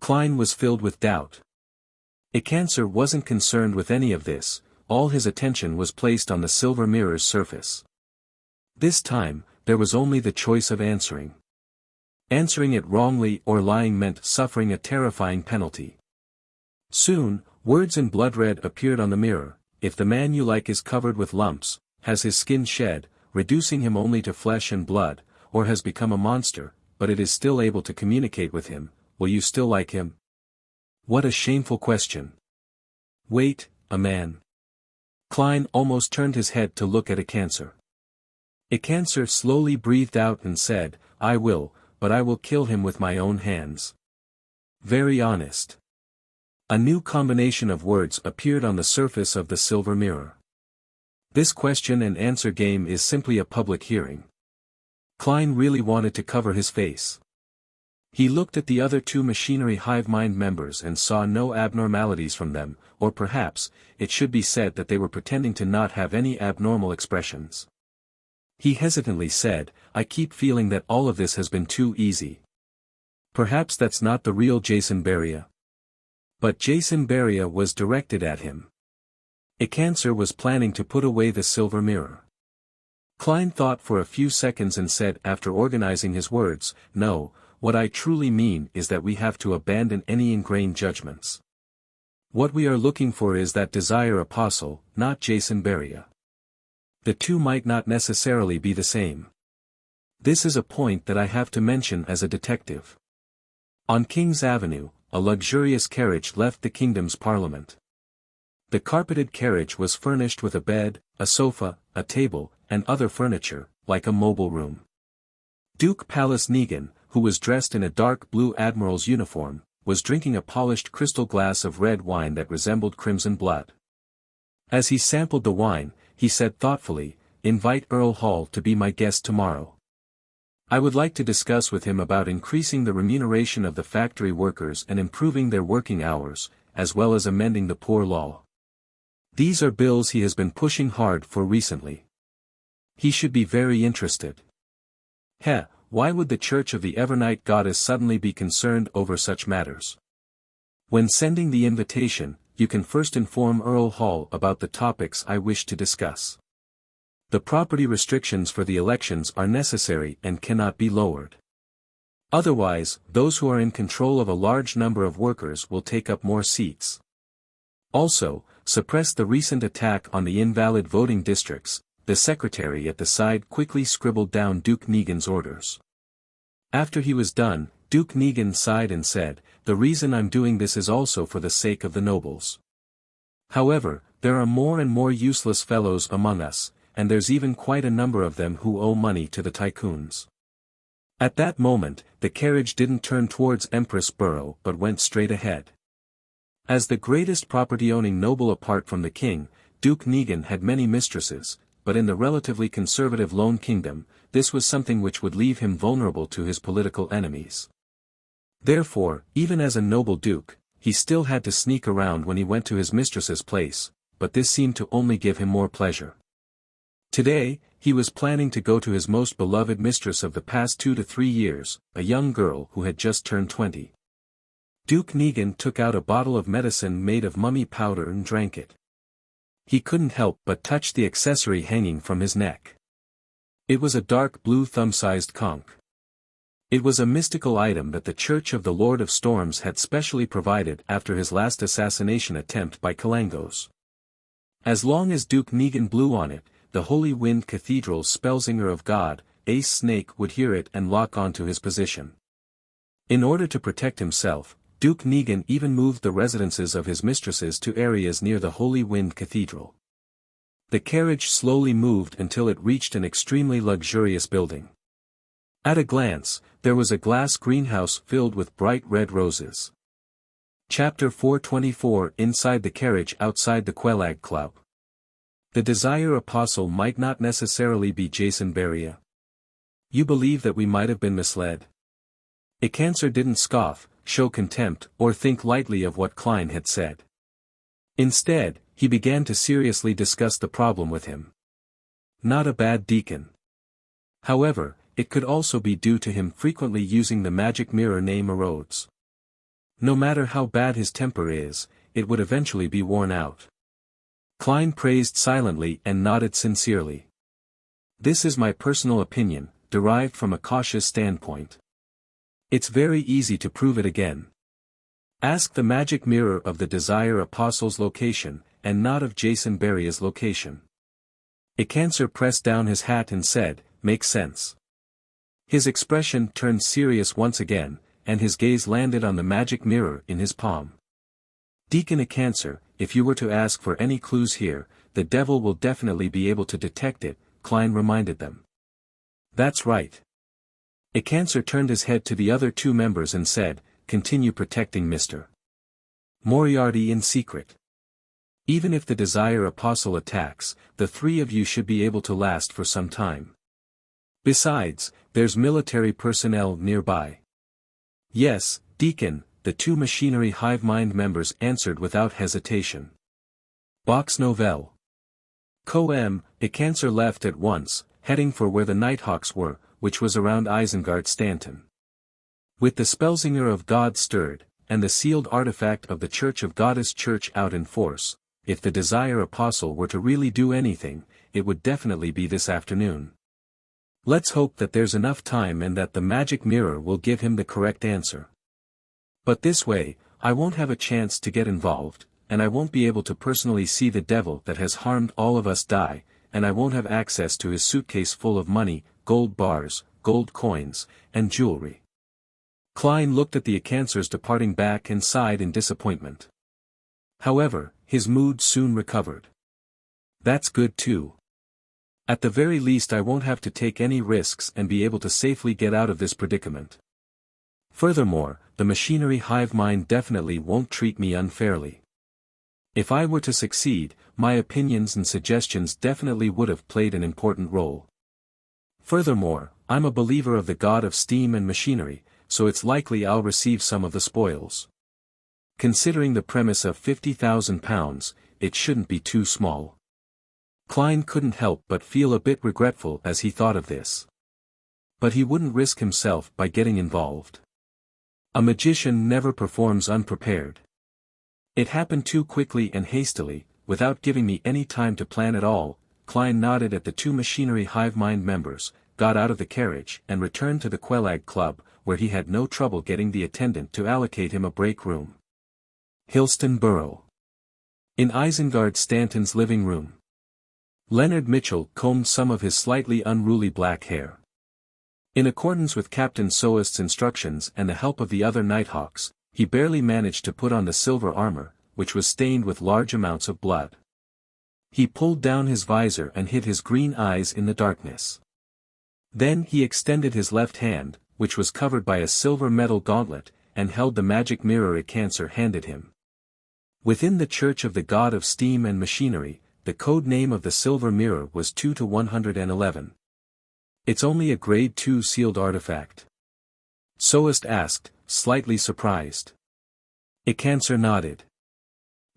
Klein was filled with doubt. Ecancer wasn't concerned with any of this, all his attention was placed on the silver mirror's surface. This time, there was only the choice of answering. Answering it wrongly or lying meant suffering a terrifying penalty. Soon, words in blood red appeared on the mirror, "If the man you like is covered with lumps, has his skin shed, reducing him only to flesh and blood, or has become a monster, but it is still able to communicate with him, will you still like him?" What a shameful question. Wait, a man. Klein almost turned his head to look at Ecancer. Ecancer slowly breathed out and said, "I will, but I will kill him with my own hands." Very honest. A new combination of words appeared on the surface of the silver mirror. This question and answer game is simply a public hearing. Klein really wanted to cover his face. He looked at the other 2 machinery hive mind members and saw no abnormalities from them, or perhaps, it should be said that they were pretending to not have any abnormal expressions. He hesitantly said, "I keep feeling that all of this has been too easy. Perhaps that's not the real Jason Beria." But Jason Beria was directed at him. Ecancer was planning to put away the silver mirror. Klein thought for a few seconds and said after organizing his words, "No, what I truly mean is that we have to abandon any ingrained judgments. What we are looking for is that desire apostle, not Jason Beria. The two might not necessarily be the same. This is a point that I have to mention as a detective." On King's Avenue, a luxurious carriage left the kingdom's parliament. The carpeted carriage was furnished with a bed, a sofa, a table, and other furniture, like a mobile room. Duke Pallas Negan, who was dressed in a dark blue admiral's uniform, was drinking a polished crystal glass of red wine that resembled crimson blood. As he sampled the wine, he said thoughtfully, "Invite Earl Hall to be my guest tomorrow. I would like to discuss with him about increasing the remuneration of the factory workers and improving their working hours, as well as amending the poor law. These are bills he has been pushing hard for recently. He should be very interested." Why would the Church of the Evernight Goddess suddenly be concerned over such matters? When sending the invitation, you can first inform Earl Hall about the topics I wish to discuss. The property restrictions for the elections are necessary and cannot be lowered. Otherwise, those who are in control of a large number of workers will take up more seats. Also, suppress the recent attack on the invalid voting districts. The secretary at the side quickly scribbled down Duke Negan's orders. After he was done, Duke Negan sighed and said, "The reason I'm doing this is also for the sake of the nobles. However, there are more and more useless fellows among us, and there's even quite a number of them who owe money to the tycoons." At that moment, the carriage didn't turn towards Empress Borough but went straight ahead. As the greatest property-owning noble apart from the king, Duke Negan had many mistresses, but in the relatively conservative Lone Kingdom, this was something which would leave him vulnerable to his political enemies. Therefore, even as a noble duke, he still had to sneak around when he went to his mistress's place, but this seemed to only give him more pleasure. Today, he was planning to go to his most beloved mistress of the past 2 to 3 years, a young girl who had just turned 20. Duke Negan took out a bottle of medicine made of mummy powder and drank it. He couldn't help but touch the accessory hanging from his neck. It was a dark blue thumb-sized conch. It was a mystical item that the Church of the Lord of Storms had specially provided after his last assassination attempt by Kalangos. As long as Duke Negan blew on it, the Holy Wind Cathedral's Spellsinger of God, Ace Snake would hear it and lock onto his position. In order to protect himself, Duke Negan even moved the residences of his mistresses to areas near the Holy Wind Cathedral. The carriage slowly moved until it reached an extremely luxurious building. At a glance, there was a glass greenhouse filled with bright red roses. Chapter 424 Inside the carriage outside the Quelag Club. The Desire Apostle might not necessarily be Jason Beria. You believe that we might have been misled? Icancer didn't scoff, show contempt, or think lightly of what Klein had said. Instead, he began to seriously discuss the problem with him. Not a bad deacon. However, it could also be due to him frequently using the magic mirror name Erodes. No matter how bad his temper is, it would eventually be worn out. Klein praised silently and nodded sincerely. This is my personal opinion, derived from a cautious standpoint. It's very easy to prove it again. Ask the magic mirror of the Desire Apostle's location, and not of Jason Beria's location. Icancer pressed down his hat and said, "Makes sense." His expression turned serious once again, and his gaze landed on the magic mirror in his palm. Deacon Icancer, if you were to ask for any clues here, the devil will definitely be able to detect it, Klein reminded them. That's right. Icancer turned his head to the other 2 members and said, "Continue protecting Mr. Moriarty in secret. Even if the Desire Apostle attacks, the 3 of you should be able to last for some time. Besides, there's military personnel nearby." "Yes, Deacon," the 2 Machinery Hive Mind members answered without hesitation. Box Novelle. Co-M, Icancer left at once, heading for where the Nighthawks were, which was around Isengard Stanton. With the Spellsinger of God stirred, and the sealed artifact of the Church of Goddess Church out in force, if the Desire Apostle were to really do anything, it would definitely be this afternoon. Let's hope that there's enough time and that the magic mirror will give him the correct answer. But this way, I won't have a chance to get involved, and I won't be able to personally see the devil that has harmed all of us die, and I won't have access to his suitcase full of money, gold bars, gold coins, and jewelry. Klein looked at the Acancers departing back and sighed in disappointment. However, his mood soon recovered. That's good too. At the very least I won't have to take any risks and be able to safely get out of this predicament. Furthermore, the machinery hive mind definitely won't treat me unfairly. If I were to succeed, my opinions and suggestions definitely would have played an important role. Furthermore, I'm a believer of the god of steam and machinery, so it's likely I'll receive some of the spoils. Considering the premise of £50,000, it shouldn't be too small. Klein couldn't help but feel a bit regretful as he thought of this. But he wouldn't risk himself by getting involved. A magician never performs unprepared. It happened too quickly and hastily, without giving me any time to plan at all. Klein nodded at the two machinery hive mind members, got out of the carriage and returned to the Quelag Club, where he had no trouble getting the attendant to allocate him a break room. Hillston Borough. In Isengard Stanton's living room. Leonard Mitchell combed some of his slightly unruly black hair. In accordance with Captain Soest's instructions and the help of the other Nighthawks, he barely managed to put on the silver armor, which was stained with large amounts of blood. He pulled down his visor and hid his green eyes in the darkness. Then he extended his left hand, which was covered by a silver metal gauntlet, and held the magic mirror Acancer handed him. Within the Church of the God of Steam and Machinery, the code name of the silver mirror was 2-111. It's only a grade 2 sealed artifact. Soest asked, slightly surprised. Acancer nodded.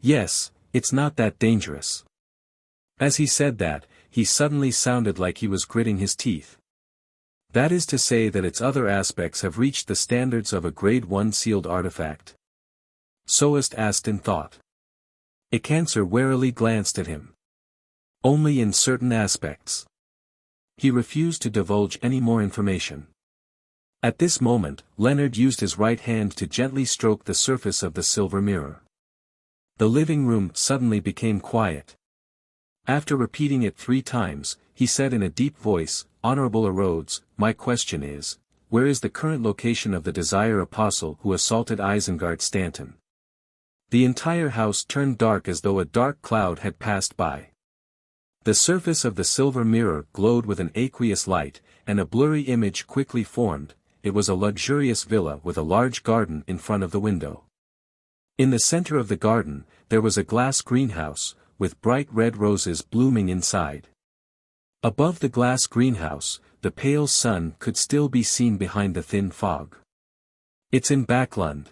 Yes, it's not that dangerous. As he said that, he suddenly sounded like he was gritting his teeth. That is to say that its other aspects have reached the standards of a grade 1 sealed artifact. Soest asked in thought. Acancer warily glanced at him. Only in certain aspects. He refused to divulge any more information. At this moment, Leonard used his right hand to gently stroke the surface of the silver mirror. The living room suddenly became quiet. After repeating it 3 times, he said in a deep voice, Honorable Rhodes, my question is, where is the current location of the Desire Apostle who assaulted Isengard Stanton? The entire house turned dark as though a dark cloud had passed by. The surface of the silver mirror glowed with an aqueous light, and a blurry image quickly formed. It was a luxurious villa with a large garden in front of the window. In the center of the garden, there was a glass greenhouse, with bright red roses blooming inside. Above the glass greenhouse, the pale sun could still be seen behind the thin fog. It's in Backlund.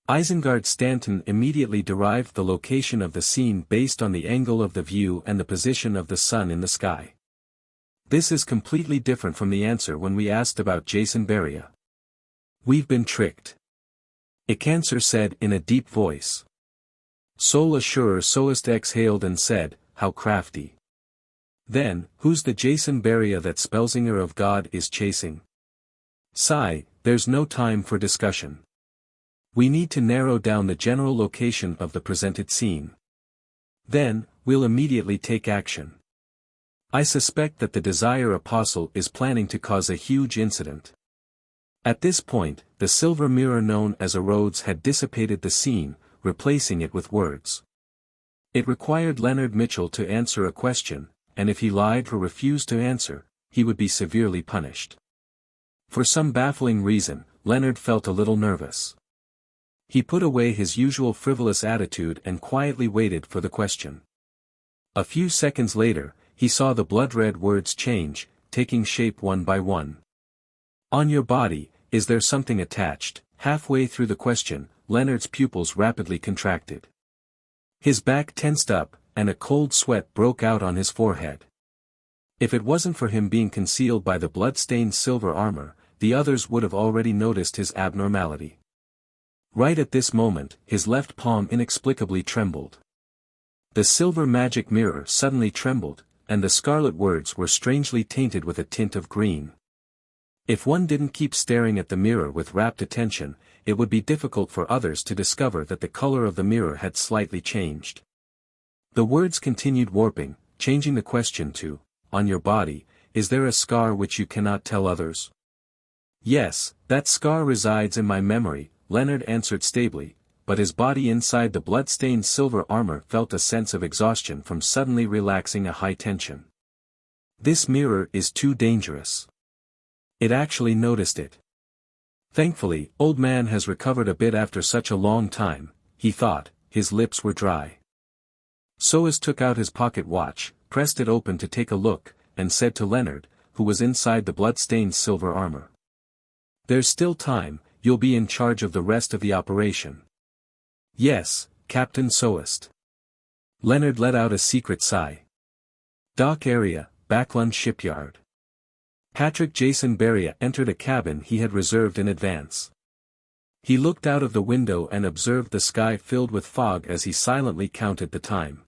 Isengard Stanton immediately derived the location of the scene based on the angle of the view and the position of the sun in the sky. This is completely different from the answer when we asked about Jason Beria. We've been tricked. Acancer said in a deep voice. Soul Assurer Soest exhaled and said, how crafty. Then, who's the Jason Beria that Spellsinger of God is chasing? Sigh, there's no time for discussion. We need to narrow down the general location of the presented scene. Then, we'll immediately take action. I suspect that the Desire Apostle is planning to cause a huge incident. At this point, the silver mirror known as a Rhodes had dissipated the scene, replacing it with words. It required Leonard Mitchell to answer a question, and if he lied or refused to answer, he would be severely punished. For some baffling reason, Leonard felt a little nervous. He put away his usual frivolous attitude and quietly waited for the question. A few seconds later, he saw the blood-red words change, taking shape one by one. On your body, is there something attached? Halfway through the question, Leonard's pupils rapidly contracted. His back tensed up, and a cold sweat broke out on his forehead. If it wasn't for him being concealed by the blood-stained silver armor, the others would have already noticed his abnormality. Right at this moment, his left palm inexplicably trembled. The silver magic mirror suddenly trembled, and the scarlet words were strangely tainted with a tint of green. If one didn't keep staring at the mirror with rapt attention, it would be difficult for others to discover that the color of the mirror had slightly changed. The words continued warping, changing the question to, "On your body, is there a scar which you cannot tell others?" "Yes, that scar resides in my memory," Leonard answered stably, but his body inside the blood-stained silver armor felt a sense of exhaustion from suddenly relaxing a high tension. "This mirror is too dangerous." It actually noticed it. Thankfully, old man has recovered a bit after such a long time, he thought. His lips were dry. Soas took out his pocket watch, pressed it open to take a look, and said to Leonard, who was inside the blood-stained silver armor. "There's still time, you'll be in charge of the rest of the operation." "Yes, Captain Soast." Leonard let out a secret sigh. Dock area, Backlund shipyard. Patrick Jason Beria entered a cabin he had reserved in advance. He looked out of the window and observed the sky filled with fog as he silently counted the time.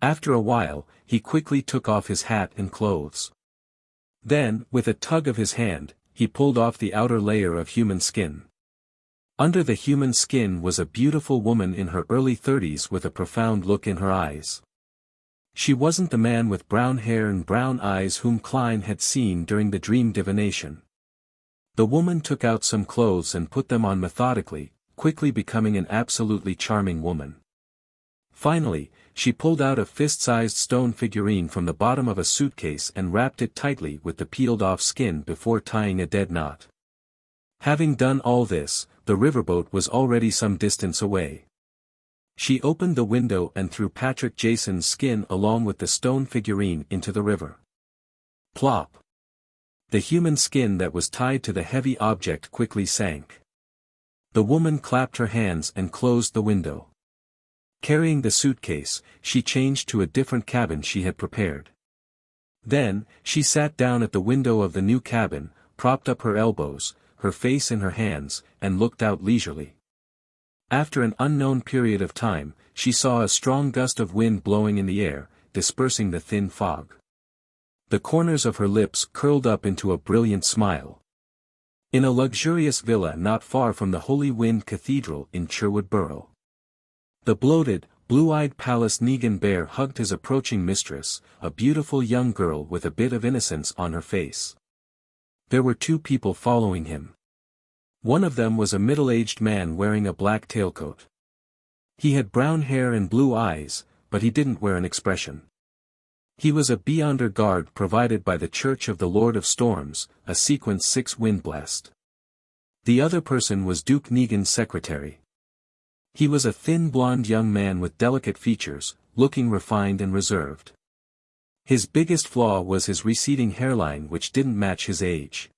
After a while, he quickly took off his hat and clothes. Then, with a tug of his hand, he pulled off the outer layer of human skin. Under the human skin was a beautiful woman in her early 30s with a profound look in her eyes. She wasn't the man with brown hair and brown eyes whom Klein had seen during the dream divination. The woman took out some clothes and put them on methodically, quickly becoming an absolutely charming woman. Finally, she pulled out a fist-sized stone figurine from the bottom of a suitcase and wrapped it tightly with the peeled-off skin before tying a dead knot. Having done all this, the riverboat was already some distance away. She opened the window and threw Patrick Jason's skin along with the stone figurine into the river. Plop! The human skin that was tied to the heavy object quickly sank. The woman clapped her hands and closed the window. Carrying the suitcase, she changed to a different cabin she had prepared. Then, she sat down at the window of the new cabin, propped up her elbows, her face in her hands, and looked out leisurely. After an unknown period of time, she saw a strong gust of wind blowing in the air, dispersing the thin fog. The corners of her lips curled up into a brilliant smile. In a luxurious villa not far from the Holy Wind Cathedral in Sherwood Borough. The bloated, blue-eyed Palace Negan bear hugged his approaching mistress, a beautiful young girl with a bit of innocence on her face. There were two people following him. One of them was a middle-aged man wearing a black tailcoat. He had brown hair and blue eyes, but he didn't wear an expression. He was a Beyonder guard provided by the Church of the Lord of Storms, a Sequence 6 wind-blessed. The other person was Duke Negan's secretary. He was a thin blonde young man with delicate features, looking refined and reserved. His biggest flaw was his receding hairline which didn't match his age.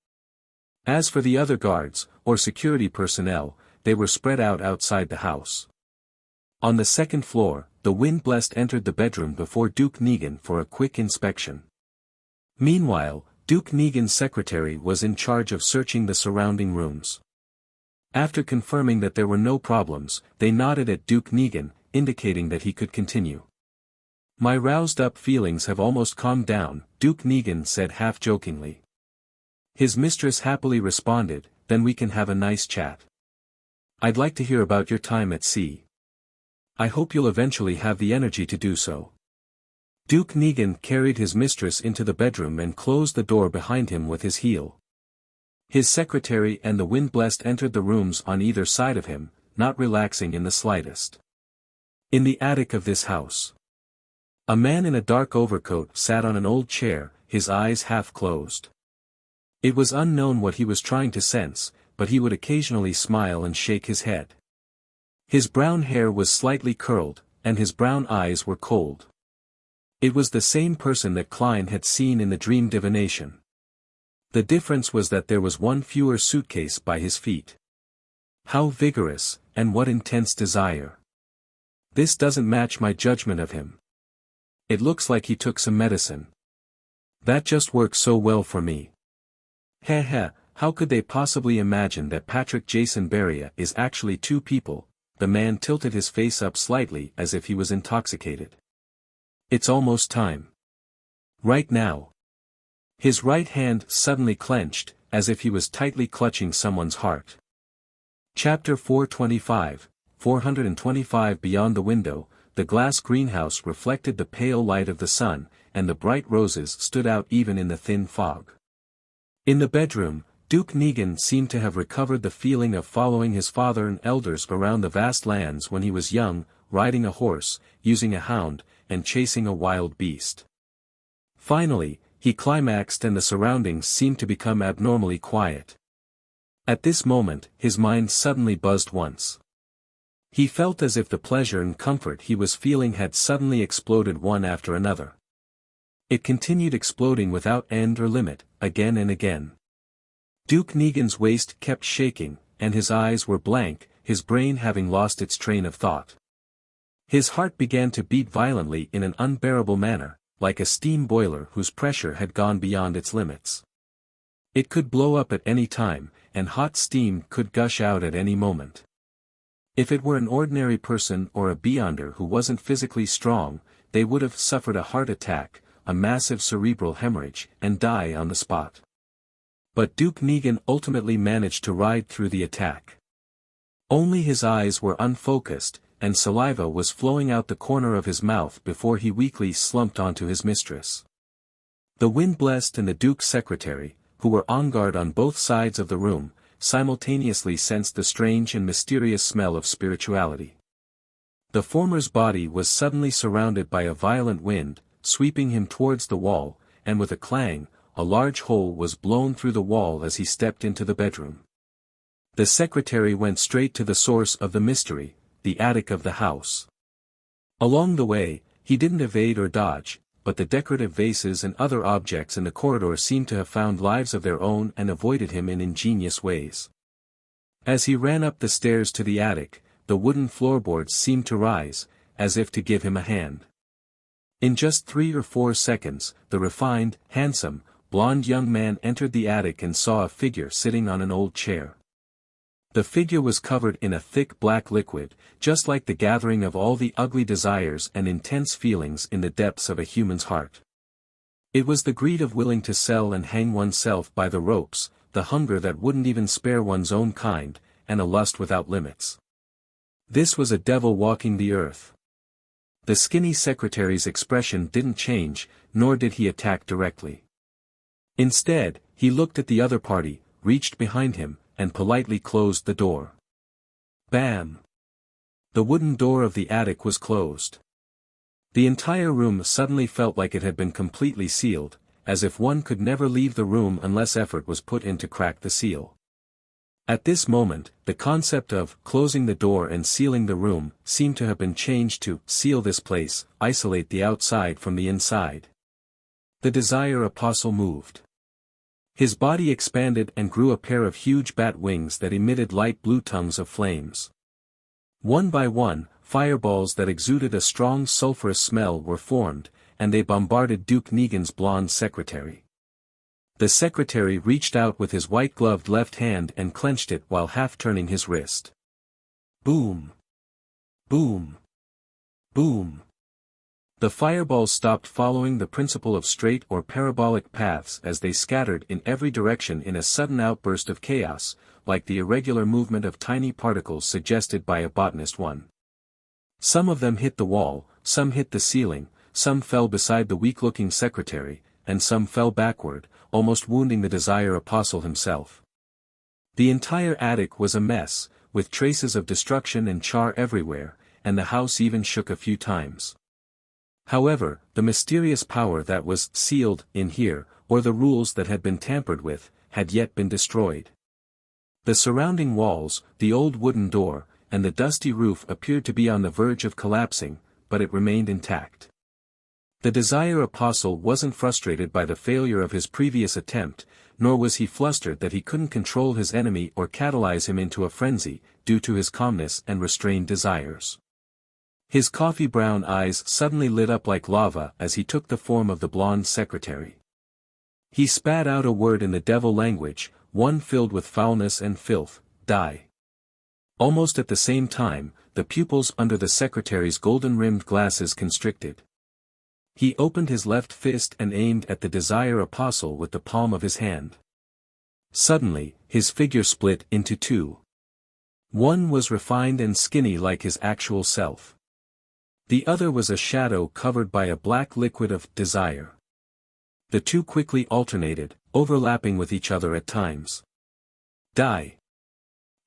As for the other guards, or security personnel, they were spread out outside the house. On the second floor, the wind-blessed entered the bedroom before Duke Negan for a quick inspection. Meanwhile, Duke Negan's secretary was in charge of searching the surrounding rooms. After confirming that there were no problems, they nodded at Duke Negan, indicating that he could continue. "My roused-up feelings have almost calmed down," Duke Negan said half-jokingly. His mistress happily responded, "Then we can have a nice chat. I'd like to hear about your time at sea. I hope you'll eventually have the energy to do so." Duke Negan carried his mistress into the bedroom and closed the door behind him with his heel. His secretary and the wind-blessed entered the rooms on either side of him, not relaxing in the slightest. In the attic of this house, a man in a dark overcoat sat on an old chair, his eyes half closed. It was unknown what he was trying to sense, but he would occasionally smile and shake his head. His brown hair was slightly curled, and his brown eyes were cold. It was the same person that Klein had seen in the dream divination. The difference was that there was one fewer suitcase by his feet. How vigorous, and what intense desire. This doesn't match my judgment of him. It looks like he took some medicine. That just works so well for me. Heh, how could they possibly imagine that Patrick Jason Beria is actually two people? The man tilted his face up slightly as if he was intoxicated. It's almost time. Right now. His right hand suddenly clenched, as if he was tightly clutching someone's heart. Chapter 425, 425 Beyond the window, the glass greenhouse reflected the pale light of the sun, and the bright roses stood out even in the thin fog. In the bedroom, Duke Negan seemed to have recovered the feeling of following his father and elders around the vast lands when he was young, riding a horse, using a hound, and chasing a wild beast. Finally, he climaxed and the surroundings seemed to become abnormally quiet. At this moment, his mind suddenly buzzed once. He felt as if the pleasure and comfort he was feeling had suddenly exploded one after another. It continued exploding without end or limit, again and again. Duke Negan's waist kept shaking, and his eyes were blank, his brain having lost its train of thought. His heart began to beat violently in an unbearable manner, like a steam boiler whose pressure had gone beyond its limits. It could blow up at any time, and hot steam could gush out at any moment. If it were an ordinary person or a beyonder who wasn't physically strong, they would have suffered a heart attack, a massive cerebral hemorrhage, and die on the spot. But Duke Negan ultimately managed to ride through the attack. Only his eyes were unfocused, and saliva was flowing out the corner of his mouth before he weakly slumped onto his mistress. The wind blessed and the Duke's secretary, who were on guard on both sides of the room, simultaneously sensed the strange and mysterious smell of spirituality. The former's body was suddenly surrounded by a violent wind, sweeping him towards the wall, and with a clang, a large hole was blown through the wall as he stepped into the bedroom. The secretary went straight to the source of the mystery, the attic of the house. Along the way, he didn't evade or dodge, but the decorative vases and other objects in the corridor seemed to have found lives of their own and avoided him in ingenious ways. As he ran up the stairs to the attic, the wooden floorboards seemed to rise, as if to give him a hand. In just 3 or 4 seconds, the refined, handsome, blond young man entered the attic and saw a figure sitting on an old chair. The figure was covered in a thick black liquid, just like the gathering of all the ugly desires and intense feelings in the depths of a human's heart. It was the greed of willing to sell and hang oneself by the ropes, the hunger that wouldn't even spare one's own kind, and a lust without limits. This was a devil walking the earth. The skinny secretary's expression didn't change, nor did he attack directly. Instead, he looked at the other party, reached behind him, and politely closed the door. Bam! The wooden door of the attic was closed. The entire room suddenly felt like it had been completely sealed, as if one could never leave the room unless effort was put in to crack the seal. At this moment, the concept of closing the door and sealing the room seemed to have been changed to seal this place, isolate the outside from the inside. The Desire Apostle moved. His body expanded and grew a pair of huge bat wings that emitted light blue tongues of flames. One by one, fireballs that exuded a strong sulfurous smell were formed, and they bombarded Duke Negan's blonde secretary. The secretary reached out with his white-gloved left hand and clenched it while half-turning his wrist. Boom! Boom! Boom! The fireballs stopped following the principle of straight or parabolic paths as they scattered in every direction in a sudden outburst of chaos, like the irregular movement of tiny particles suggested by a botanist one. Some of them hit the wall, some hit the ceiling, some fell beside the weak-looking secretary, and some fell backward, almost wounding the Desire Apostle himself. The entire attic was a mess, with traces of destruction and char everywhere, and the house even shook a few times. However, the mysterious power that was sealed in here, or the rules that had been tampered with, had yet been destroyed. The surrounding walls, the old wooden door, and the dusty roof appeared to be on the verge of collapsing, but it remained intact. The Desire Apostle wasn't frustrated by the failure of his previous attempt, nor was he flustered that he couldn't control his enemy or catalyze him into a frenzy, due to his calmness and restrained desires. His coffee-brown eyes suddenly lit up like lava as he took the form of the blonde secretary. He spat out a word in the devil language, one filled with foulness and filth, die. Almost at the same time, the pupils under the secretary's golden-rimmed glasses constricted. He opened his left fist and aimed at the Desire Apostle with the palm of his hand. Suddenly, his figure split into two. One was refined and skinny like his actual self. The other was a shadow covered by a black liquid of desire. The two quickly alternated, overlapping with each other at times. Die.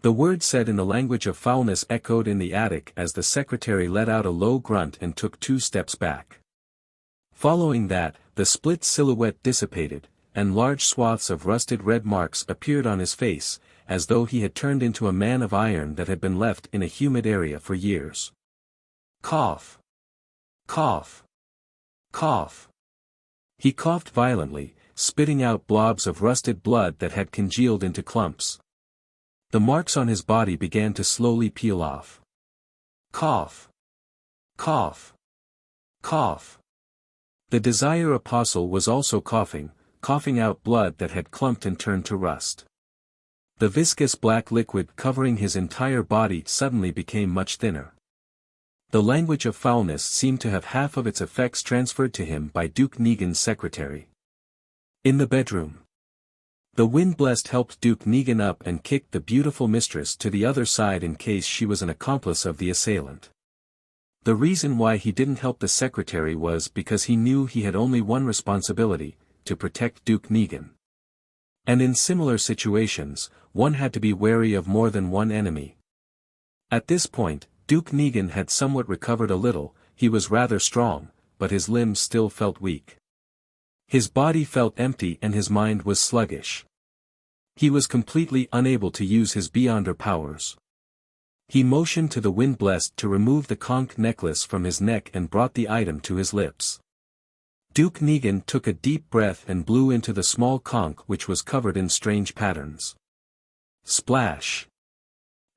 The word said in the language of foulness echoed in the attic as the secretary let out a low grunt and took 2 steps back. Following that, the split silhouette dissipated, and large swaths of rusted red marks appeared on his face, as though he had turned into a man of iron that had been left in a humid area for years. Cough. Cough. Cough. He coughed violently, spitting out blobs of rusted blood that had congealed into clumps. The marks on his body began to slowly peel off. Cough. Cough. Cough. The Desire Apostle was also coughing out blood that had clumped and turned to rust. The viscous black liquid covering his entire body suddenly became much thinner. The language of foulness seemed to have half of its effects transferred to him by Duke Negan's secretary. In the bedroom. The wind-blessed helped Duke Negan up and kicked the beautiful mistress to the other side in case she was an accomplice of the assailant. The reason why he didn't help the secretary was because he knew he had only one responsibility, to protect Duke Negan. And in similar situations, one had to be wary of more than one enemy. At this point, Duke Negan had somewhat recovered a little, he was rather strong, but his limbs still felt weak. His body felt empty and his mind was sluggish. He was completely unable to use his Beyonder powers. He motioned to the wind-blessed to remove the conch necklace from his neck and brought the item to his lips. Duke Negan took a deep breath and blew into the small conch which was covered in strange patterns. Splash!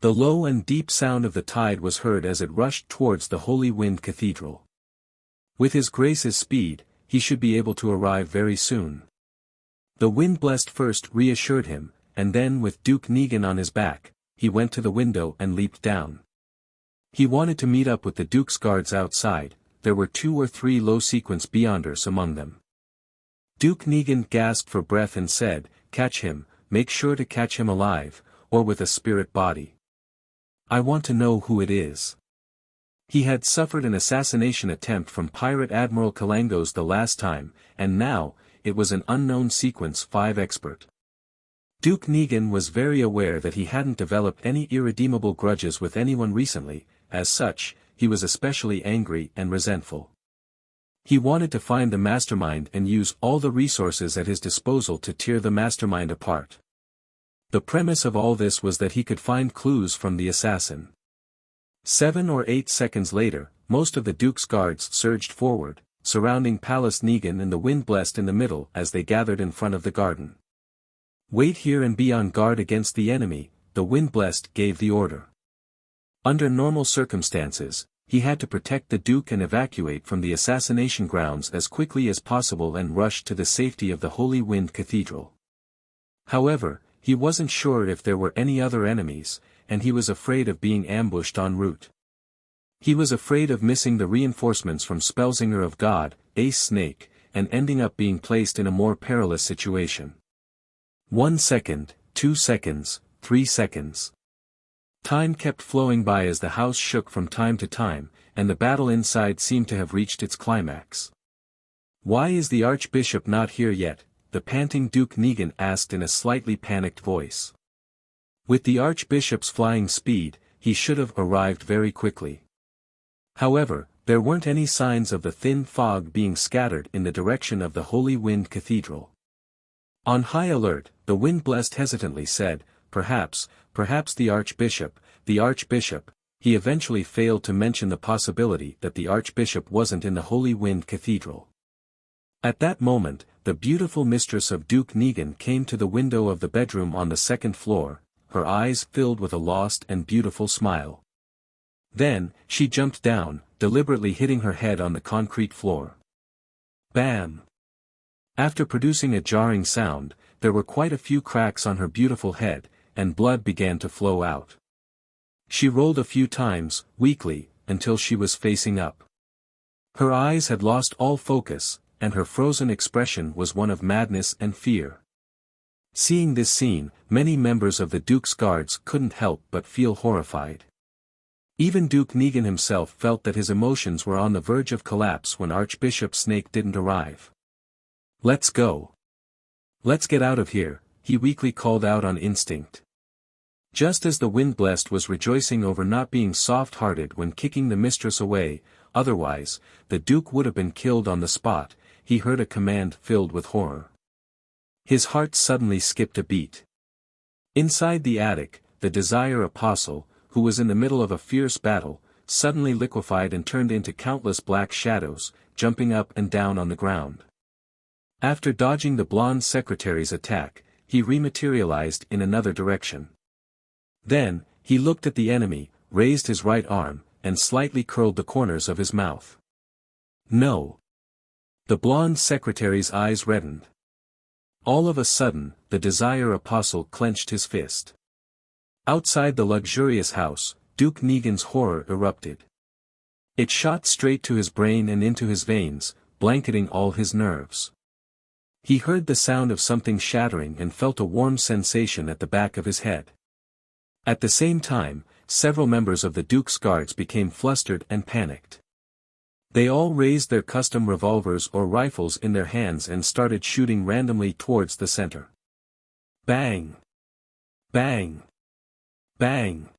The low and deep sound of the tide was heard as it rushed towards the Holy Wind Cathedral. With his grace's speed, he should be able to arrive very soon. The wind-blessed first reassured him, and then with Duke Negan on his back, he went to the window and leaped down. He wanted to meet up with the Duke's guards outside. There were 2 or 3 low-sequence Beyonders among them. Duke Negan gasped for breath and said, "Catch him, make sure to catch him alive, or with a spirit body. I want to know who it is." He had suffered an assassination attempt from Pirate Admiral Kalangos the last time, and now, it was an unknown Sequence 5 expert. Duke Negan was very aware that he hadn't developed any irredeemable grudges with anyone recently, as such, he was especially angry and resentful. He wanted to find the mastermind and use all the resources at his disposal to tear the mastermind apart. The premise of all this was that he could find clues from the assassin. 7 or 8 seconds later, most of the Duke's guards surged forward, surrounding Palace Negan and the wind-blessed in the middle as they gathered in front of the garden. "Wait here and be on guard against the enemy," the wind-blessed gave the order. Under normal circumstances, he had to protect the Duke and evacuate from the assassination grounds as quickly as possible and rush to the safety of the Holy Wind Cathedral. However, he wasn't sure if there were any other enemies, and he was afraid of being ambushed en route. He was afraid of missing the reinforcements from Spellsinger of God, Ace Snake, and ending up being placed in a more perilous situation. 1 second, 2 seconds, 3 seconds. Time kept flowing by as the house shook from time to time, and the battle inside seemed to have reached its climax. "Why is the Archbishop not here yet?" the panting Duke Negan asked in a slightly panicked voice. With the Archbishop's flying speed, he should have arrived very quickly. However, there weren't any signs of the thin fog being scattered in the direction of the Holy Wind Cathedral. On high alert, the wind-blessed hesitantly said, perhaps the Archbishop, he eventually failed to mention the possibility that the Archbishop wasn't in the Holy Wind Cathedral. At that moment, the beautiful mistress of Duke Negan came to the window of the bedroom on the 2nd floor, her eyes filled with a lost and beautiful smile. Then, she jumped down, deliberately hitting her head on the concrete floor. Bam! After producing a jarring sound, there were quite a few cracks on her beautiful head, and blood began to flow out. She rolled a few times, weakly, until she was facing up. Her eyes had lost all focus, and her frozen expression was one of madness and fear. Seeing this scene, many members of the Duke's guards couldn't help but feel horrified. Even Duke Negan himself felt that his emotions were on the verge of collapse when Archbishop Snake didn't arrive. "Let's go. Let's get out of here," he weakly called out on instinct. Just as the Wind-Blessed was rejoicing over not being soft-hearted when kicking the mistress away, otherwise, the Duke would have been killed on the spot, he heard a command filled with horror. His heart suddenly skipped a beat. Inside the attic, the Desire Apostle, who was in the middle of a fierce battle, suddenly liquefied and turned into countless black shadows, jumping up and down on the ground. After dodging the blonde secretary's attack, he rematerialized in another direction. Then, he looked at the enemy, raised his right arm, and slightly curled the corners of his mouth. "No!" The blonde secretary's eyes reddened. All of a sudden, the Desire Apostle clenched his fist. Outside the luxurious house, Duke Negan's horror erupted. It shot straight to his brain and into his veins, blanketing all his nerves. He heard the sound of something shattering and felt a warm sensation at the back of his head. At the same time, several members of the Duke's guards became flustered and panicked. They all raised their custom revolvers or rifles in their hands and started shooting randomly towards the center. Bang! Bang! Bang!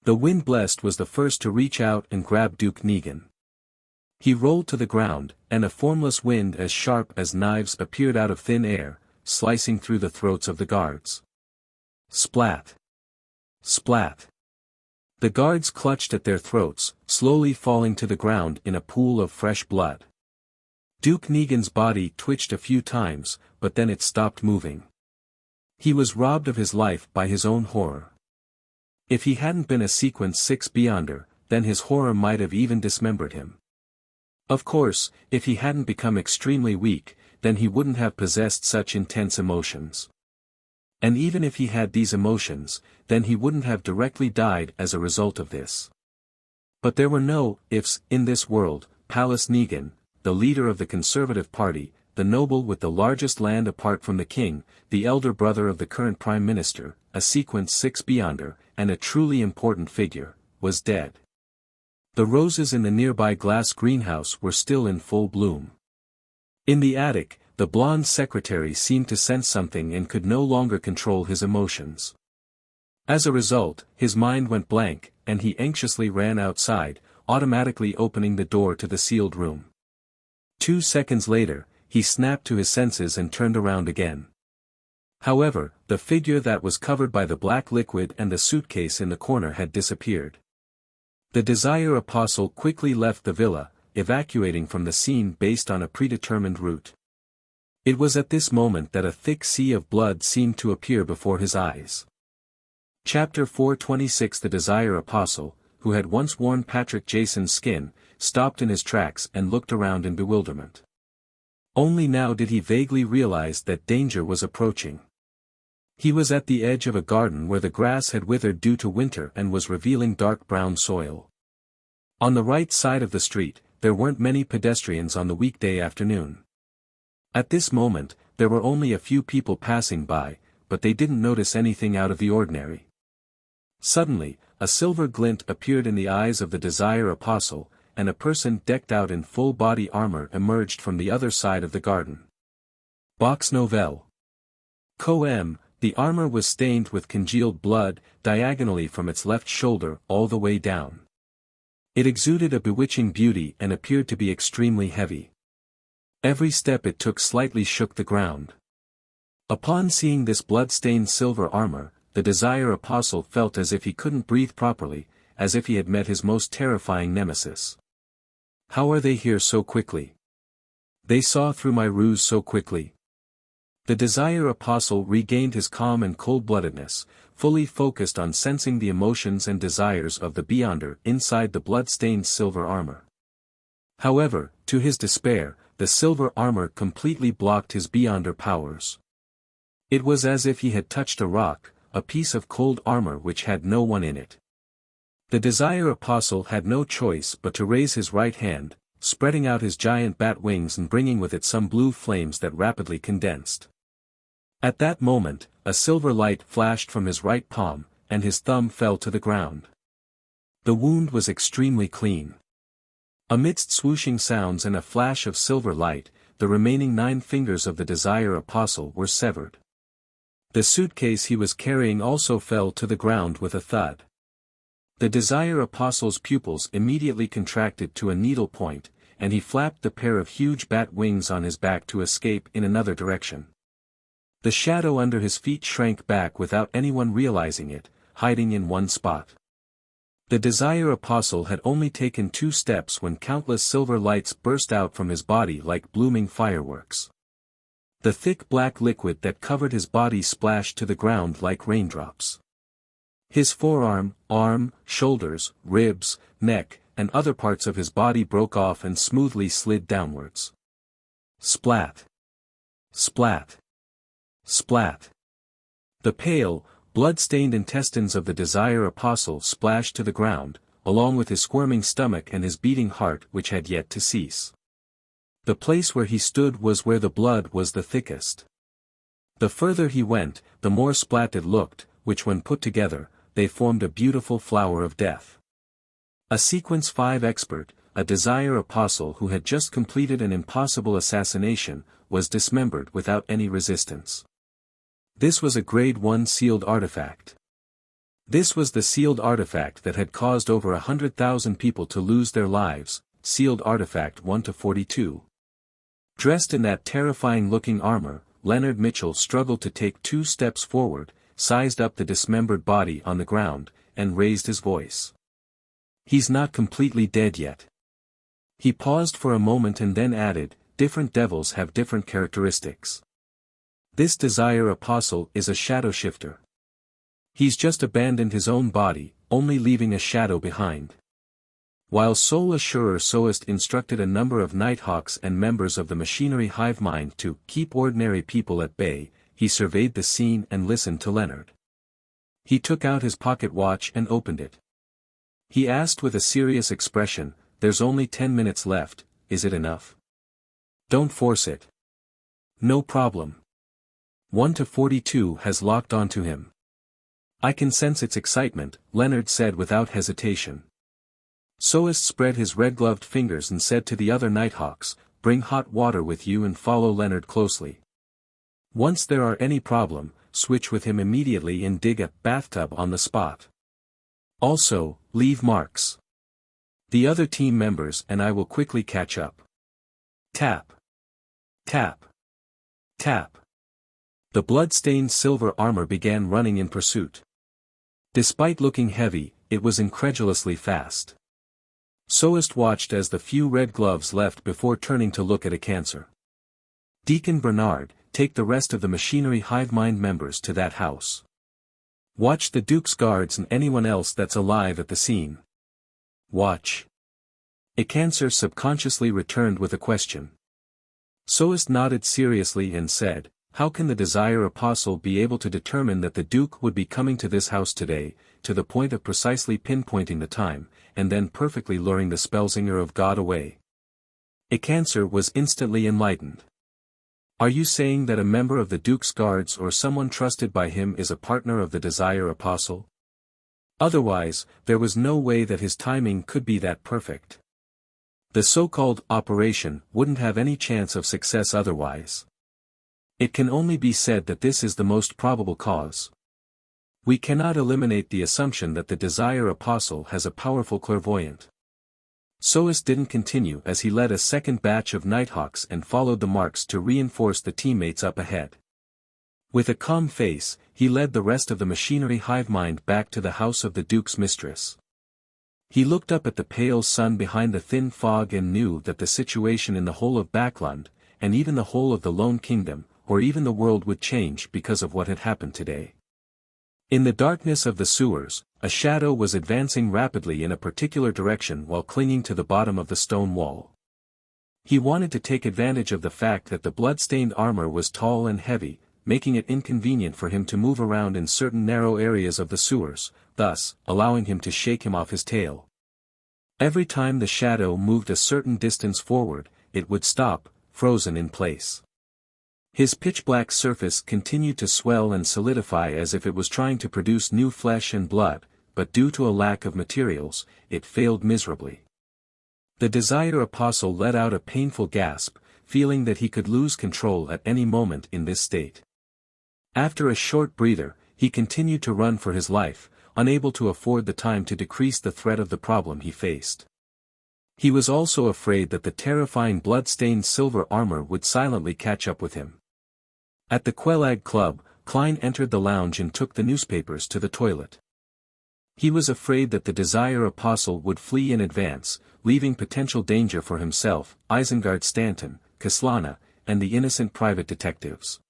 The Wind-Blessed was the first to reach out and grab Duke Negan. He rolled to the ground, and a formless wind as sharp as knives appeared out of thin air, slicing through the throats of the guards. Splat! Splat! The guards clutched at their throats, slowly falling to the ground in a pool of fresh blood. Duke Negan's body twitched a few times, but then it stopped moving. He was robbed of his life by his own horror. If he hadn't been a Sequence 6 Beyonder, then his horror might have even dismembered him. Of course, if he hadn't become extremely weak, then he wouldn't have possessed such intense emotions. And even if he had these emotions, then he wouldn't have directly died as a result of this. But there were no ifs in this world. Palace Negan, the leader of the Conservative Party, the noble with the largest land apart from the king, the elder brother of the current prime minister, a Sequence 6 Beyonder, and a truly important figure, was dead. The roses in the nearby glass greenhouse were still in full bloom. In the attic, the blonde secretary seemed to sense something and could no longer control his emotions. As a result, his mind went blank, and he anxiously ran outside, automatically opening the door to the sealed room. 2 seconds later, he snapped to his senses and turned around again. However, the figure that was covered by the black liquid and the suitcase in the corner had disappeared. The Desire Apostle quickly left the villa, evacuating from the scene based on a predetermined route. It was at this moment that a thick sea of blood seemed to appear before his eyes. Chapter 426 The Desire Apostle, who had once worn Patrick Jason's skin, stopped in his tracks and looked around in bewilderment. Only now did he vaguely realize that danger was approaching. He was at the edge of a garden where the grass had withered due to winter and was revealing dark brown soil. On the right side of the street, there weren't many pedestrians on the weekday afternoon. At this moment, there were only a few people passing by, but they didn't notice anything out of the ordinary. Suddenly, a silver glint appeared in the eyes of the Desire Apostle, and a person decked out in full-body armor emerged from the other side of the garden. Box Nouvelle. Coem, the armor was stained with congealed blood, diagonally from its left shoulder all the way down. It exuded a bewitching beauty and appeared to be extremely heavy. Every step it took slightly shook the ground. Upon seeing this blood-stained silver armor, the Desire Apostle felt as if he couldn't breathe properly, as if he had met his most terrifying nemesis. How are they here so quickly? They saw through my ruse so quickly. The Desire Apostle regained his calm and cold-bloodedness, fully focused on sensing the emotions and desires of the Beyonder inside the blood-stained silver armor. However, to his despair, the silver armor completely blocked his Beyonder powers. It was as if he had touched a rock, a piece of cold armor which had no one in it. The Desire Apostle had no choice but to raise his right hand, spreading out his giant bat wings and bringing with it some blue flames that rapidly condensed. At that moment, a silver light flashed from his right palm, and his thumb fell to the ground. The wound was extremely clean. Amidst swooshing sounds and a flash of silver light, the remaining 9 fingers of the Desire Apostle were severed. The suitcase he was carrying also fell to the ground with a thud. The Desire Apostle's pupils immediately contracted to a needle point, and he flapped the pair of huge bat wings on his back to escape in another direction. The shadow under his feet shrank back without anyone realizing it, hiding in one spot. The Desire Apostle had only taken 2 steps when countless silver lights burst out from his body like blooming fireworks. The thick black liquid that covered his body splashed to the ground like raindrops. His forearm, arm, shoulders, ribs, neck, and other parts of his body broke off and smoothly slid downwards. Splat! Splat! Splat! The pale, blood-stained intestines of the Desire Apostle splashed to the ground, along with his squirming stomach and his beating heart which had yet to cease. The place where he stood was where the blood was the thickest. The further he went, the more splat it looked, which when put together, they formed a beautiful flower of death. A Sequence 5 expert, a Desire Apostle who had just completed an impossible assassination, was dismembered without any resistance. This was a Grade 1 sealed artifact. This was the sealed artifact that had caused over 100,000 people to lose their lives, sealed artifact 1-42. Dressed in that terrifying-looking armor, Leonard Mitchell struggled to take 2 steps forward, sized up the dismembered body on the ground, and raised his voice. "He's not completely dead yet." He paused for a moment and then added, "Different devils have different characteristics. This Desire Apostle is a shadow shifter. He's just abandoned his own body, only leaving a shadow behind." While Soul Assurer Soest instructed a number of Nighthawks and members of the machinery hive mind to keep ordinary people at bay, he surveyed the scene and listened to Leonard. He took out his pocket watch and opened it. He asked with a serious expression, "There's only 10 minutes left, is it enough? Don't force it." "No problem. 1-42 has locked onto him." "I can sense its excitement," Leonard said without hesitation. Soest spread his red-gloved fingers and said to the other Nighthawks, "Bring hot water with you and follow Leonard closely. Once there are any problem, switch with him immediately and dig a bathtub on the spot. Also, leave marks. The other team members and I will quickly catch up." Tap. Tap. Tap. The blood-stained silver armor began running in pursuit. Despite looking heavy, it was incredulously fast. Soest watched as the few red gloves left before turning to look at a cancer. "Deacon Bernard, take the rest of the machinery hive mind members to that house. Watch the Duke's guards and anyone else that's alive at the scene. Watch." A cancer subconsciously returned with a question. Soest nodded seriously and said, "How can the Desire Apostle be able to determine that the Duke would be coming to this house today, to the point of precisely pinpointing the time, and then perfectly luring the Spellsinger of God away?" A cancer was instantly enlightened. "Are you saying that a member of the Duke's guards or someone trusted by him is a partner of the Desire Apostle? Otherwise, there was no way that his timing could be that perfect. The so-called operation wouldn't have any chance of success otherwise. It can only be said that this is the most probable cause. We cannot eliminate the assumption that the Desire Apostle has a powerful clairvoyant." Soest didn't continue as he led a second batch of Nighthawks and followed the marks to reinforce the teammates up ahead. With a calm face, he led the rest of the machinery hive mind back to the house of the Duke's mistress. He looked up at the pale sun behind the thin fog and knew that the situation in the whole of Backland, and even the whole of the Lone Kingdom, or even the world would change because of what had happened today. In the darkness of the sewers, a shadow was advancing rapidly in a particular direction while clinging to the bottom of the stone wall. He wanted to take advantage of the fact that the blood-stained armor was tall and heavy, making it inconvenient for him to move around in certain narrow areas of the sewers, thus, allowing him to shake him off his tail. Every time the shadow moved a certain distance forward, it would stop, frozen in place. His pitch-black surface continued to swell and solidify as if it was trying to produce new flesh and blood, but due to a lack of materials, it failed miserably. The Desire Apostle let out a painful gasp, feeling that he could lose control at any moment in this state. After a short breather, he continued to run for his life, unable to afford the time to decrease the threat of the problem he faced. He was also afraid that the terrifying blood-stained silver armor would silently catch up with him. At the Quelag Club, Klein entered the lounge and took the newspapers to the toilet. He was afraid that the Desire Apostle would flee in advance, leaving potential danger for himself, Isengard Stanton, Kaslana, and the innocent private detectives.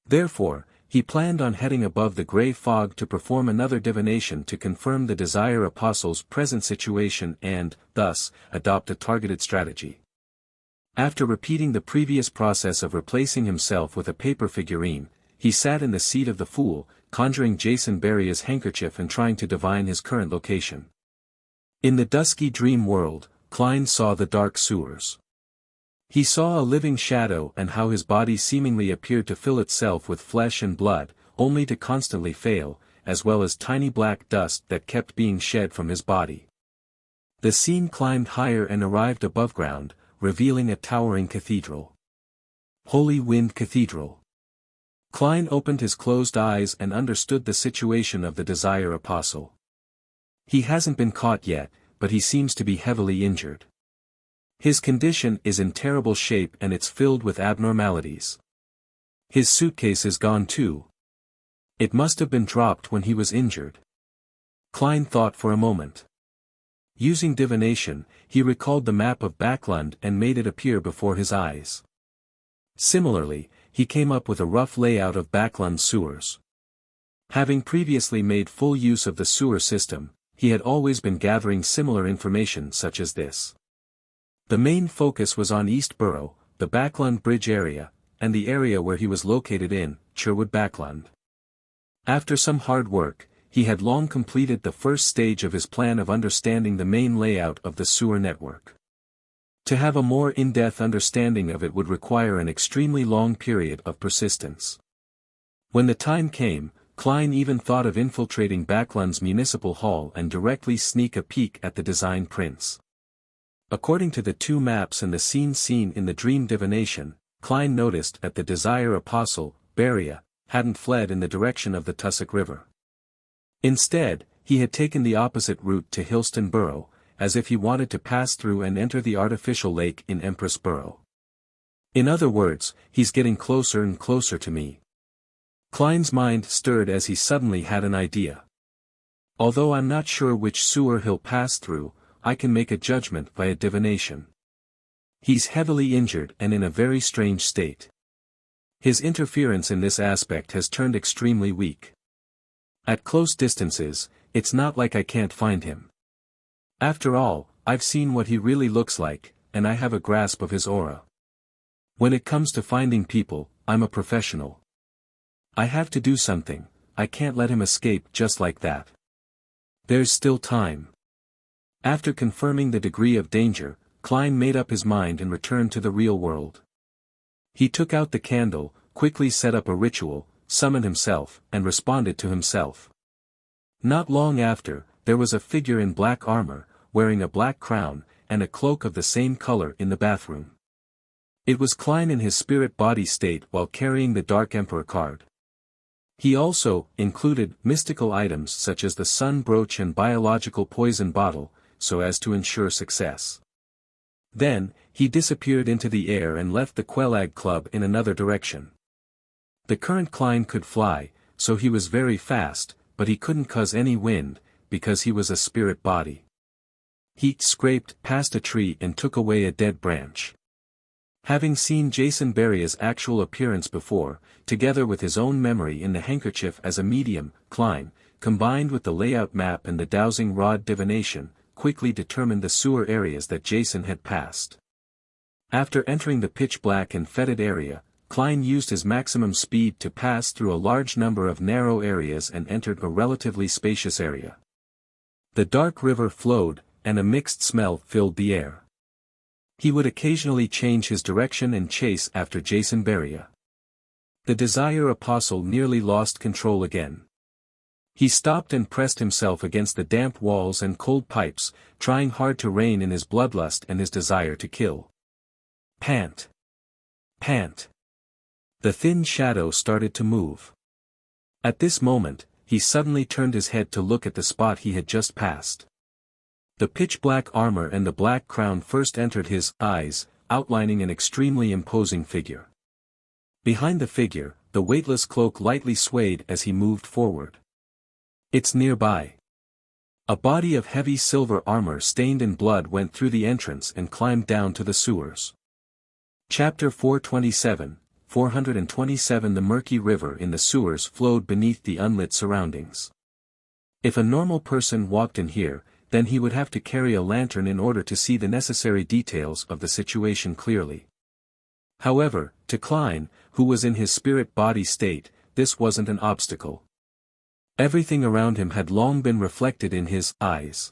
Therefore, he planned on heading above the grey fog to perform another divination to confirm the Desire Apostle's present situation and, thus, adopt a targeted strategy. After repeating the previous process of replacing himself with a paper figurine, he sat in the seat of the fool, conjuring Jason Beria's handkerchief and trying to divine his current location. In the dusky dream world, Klein saw the dark sewers. He saw a living shadow and how his body seemingly appeared to fill itself with flesh and blood, only to constantly fail, as well as tiny black dust that kept being shed from his body. The scene climbed higher and arrived above ground, revealing a towering cathedral. Holy Wind Cathedral. Klein opened his closed eyes and understood the situation of the Desire Apostle. He hasn't been caught yet, but he seems to be heavily injured. His condition is in terrible shape and it's filled with abnormalities. His suitcase is gone too. It must have been dropped when he was injured. Klein thought for a moment. Using divination, he recalled the map of Backlund and made it appear before his eyes. Similarly, he came up with a rough layout of Backlund's sewers. Having previously made full use of the sewer system, he had always been gathering similar information such as this. The main focus was on East Borough, the Backlund Bridge area, and the area where he was located in, Sherwood Backlund. After some hard work, he had long completed the first stage of his plan of understanding the main layout of the sewer network. To have a more in-depth understanding of it would require an extremely long period of persistence. When the time came, Klein even thought of infiltrating Backlund's municipal hall and directly sneak a peek at the design prints. According to the two maps and the scene seen in the dream divination, Klein noticed that the Desire Apostle, Beria, hadn't fled in the direction of the Tussock River. Instead, he had taken the opposite route to Hillston Borough, as if he wanted to pass through and enter the artificial lake in Empress Borough. In other words, he's getting closer and closer to me. Klein's mind stirred as he suddenly had an idea. Although I'm not sure which sewer he'll pass through, I can make a judgment via divination. He's heavily injured and in a very strange state. His interference in this aspect has turned extremely weak. At close distances, it's not like I can't find him. After all, I've seen what he really looks like, and I have a grasp of his aura. When it comes to finding people, I'm a professional. I have to do something, I can't let him escape just like that. There's still time. After confirming the degree of danger, Klein made up his mind and returned to the real world. He took out the candle, quickly set up a ritual, summoned himself, and responded to himself. Not long after, there was a figure in black armor, wearing a black crown, and a cloak of the same color in the bathroom. It was Klein in his spirit-body state while carrying the Dark Emperor card. He also included mystical items such as the sun brooch and biological poison bottle, so as to ensure success. Then, he disappeared into the air and left the Quelag Club in another direction. The current Klein could fly, so he was very fast, but he couldn't cause any wind, because he was a spirit body. He scraped past a tree and took away a dead branch. Having seen Jason Beria's actual appearance before, together with his own memory in the handkerchief as a medium, Klein, combined with the layout map and the dowsing rod divination, quickly determined the sewer areas that Jason had passed. After entering the pitch-black and fetid area, Klein used his maximum speed to pass through a large number of narrow areas and entered a relatively spacious area. The dark river flowed, and a mixed smell filled the air. He would occasionally change his direction and chase after Jason Beria. The Desire Apostle nearly lost control again. He stopped and pressed himself against the damp walls and cold pipes, trying hard to rein in his bloodlust and his desire to kill. Pant. Pant. The thin shadow started to move. At this moment, he suddenly turned his head to look at the spot he had just passed. The pitch-black armor and the black crown first entered his eyes, outlining an extremely imposing figure. Behind the figure, the weightless cloak lightly swayed as he moved forward. It's nearby. A body of heavy silver armor stained in blood went through the entrance and climbed down to the sewers. Chapter 427, 427 The murky river in the sewers flowed beneath the unlit surroundings. If a normal person walked in here, then he would have to carry a lantern in order to see the necessary details of the situation clearly. However, to Klein, who was in his spirit-body state, this wasn't an obstacle. Everything around him had long been reflected in his eyes.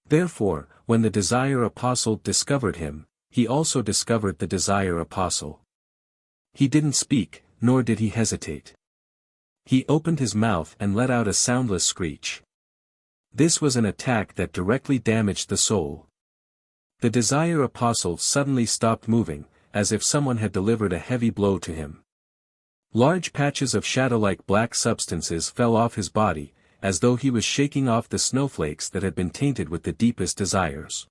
Therefore, when the Desire Apostle discovered him, he also discovered the Desire Apostle. He didn't speak, nor did he hesitate. He opened his mouth and let out a soundless screech. This was an attack that directly damaged the soul. The Desire Apostle suddenly stopped moving, as if someone had delivered a heavy blow to him. Large patches of shadow-like black substances fell off his body, as though he was shaking off the snowflakes that had been tainted with the deepest desires.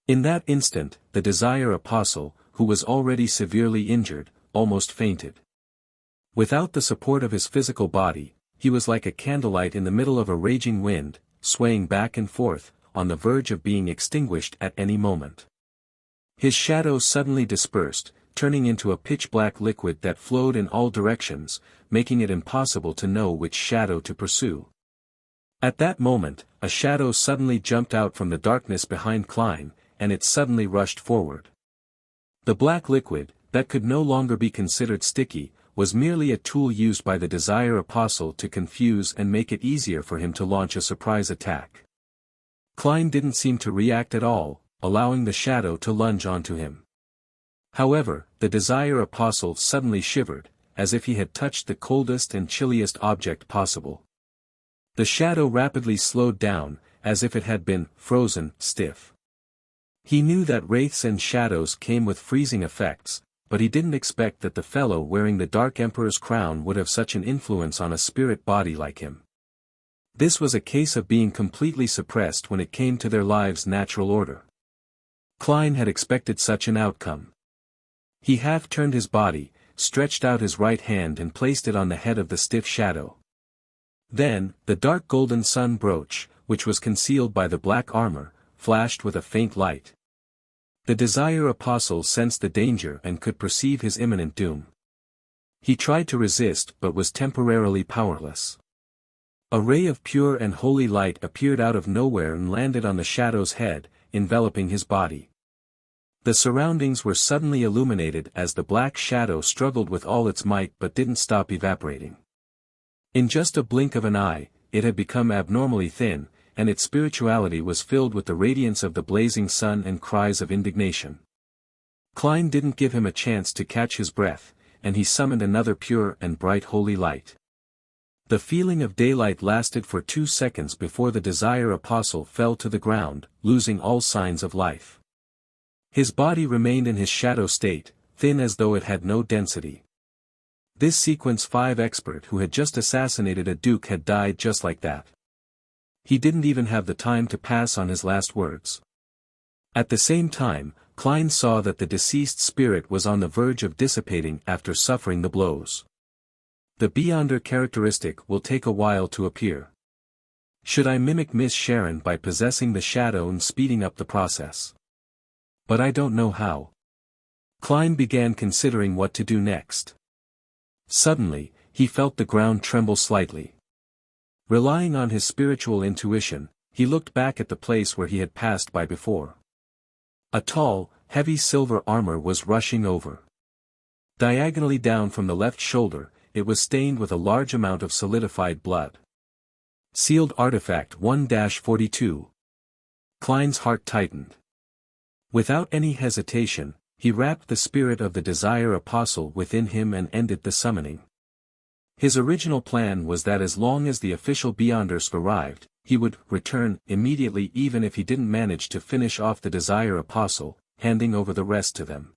In that instant, the Desire Apostle, who was already severely injured, almost fainted. Without the support of his physical body, he was like a candlelight in the middle of a raging wind, swaying back and forth, on the verge of being extinguished at any moment. His shadow suddenly dispersed, turning into a pitch-black liquid that flowed in all directions, making it impossible to know which shadow to pursue. At that moment, a shadow suddenly jumped out from the darkness behind Klein, and it suddenly rushed forward. The black liquid, that could no longer be considered sticky, was merely a tool used by the Desire Apostle to confuse and make it easier for him to launch a surprise attack. Klein didn't seem to react at all, allowing the shadow to lunge onto him. However, the Desire Apostle suddenly shivered, as if he had touched the coldest and chilliest object possible. The shadow rapidly slowed down, as if it had been frozen stiff. He knew that wraiths and shadows came with freezing effects, but he didn't expect that the fellow wearing the Dark Emperor's crown would have such an influence on a spirit body like him. This was a case of being completely suppressed when it came to their lives' natural order. Klein had expected such an outcome. He half turned his body, stretched out his right hand and placed it on the head of the stiff shadow. Then, the dark golden sun brooch, which was concealed by the black armor, flashed with a faint light. The Desire Apostle sensed the danger and could perceive his imminent doom. He tried to resist but was temporarily powerless. A ray of pure and holy light appeared out of nowhere and landed on the shadow's head, enveloping his body. The surroundings were suddenly illuminated as the black shadow struggled with all its might but didn't stop evaporating. In just a blink of an eye, it had become abnormally thin, and its spirituality was filled with the radiance of the blazing sun and cries of indignation. Klein didn't give him a chance to catch his breath, and he summoned another pure and bright holy light. The feeling of daylight lasted for 2 seconds before the Desire Apostle fell to the ground, losing all signs of life. His body remained in his shadow state, thin as though it had no density. This Sequence 5 expert who had just assassinated a duke had died just like that. He didn't even have the time to pass on his last words. At the same time, Klein saw that the deceased spirit was on the verge of dissipating after suffering the blows. The Beyonder characteristic will take a while to appear. Should I mimic Miss Sharon by possessing the shadow and speeding up the process? But I don't know how. Klein began considering what to do next. Suddenly, he felt the ground tremble slightly. Relying on his spiritual intuition, he looked back at the place where he had passed by before. A tall, heavy silver armor was rushing over. Diagonally down from the left shoulder, it was stained with a large amount of solidified blood. Sealed Artifact 1-42. Klein's heart tightened. Without any hesitation, he wrapped the spirit of the Desire Apostle within him and ended the summoning. His original plan was that as long as the official Beyonders arrived, he would return immediately even if he didn't manage to finish off the Desire Apostle, handing over the rest to them.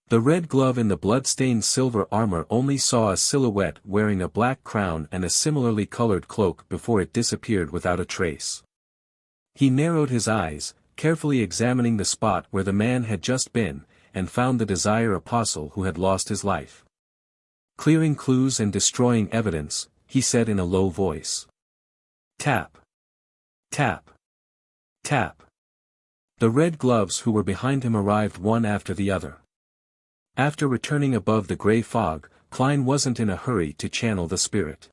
The red glove in the blood-stained silver armor only saw a silhouette wearing a black crown and a similarly colored cloak before it disappeared without a trace. He narrowed his eyes, carefully examining the spot where the man had just been, and found the Desire Apostle who had lost his life. Clearing clues and destroying evidence, he said in a low voice. Tap. Tap. Tap. The red gloves who were behind him arrived one after the other. After returning above the gray fog, Klein wasn't in a hurry to channel the spirit.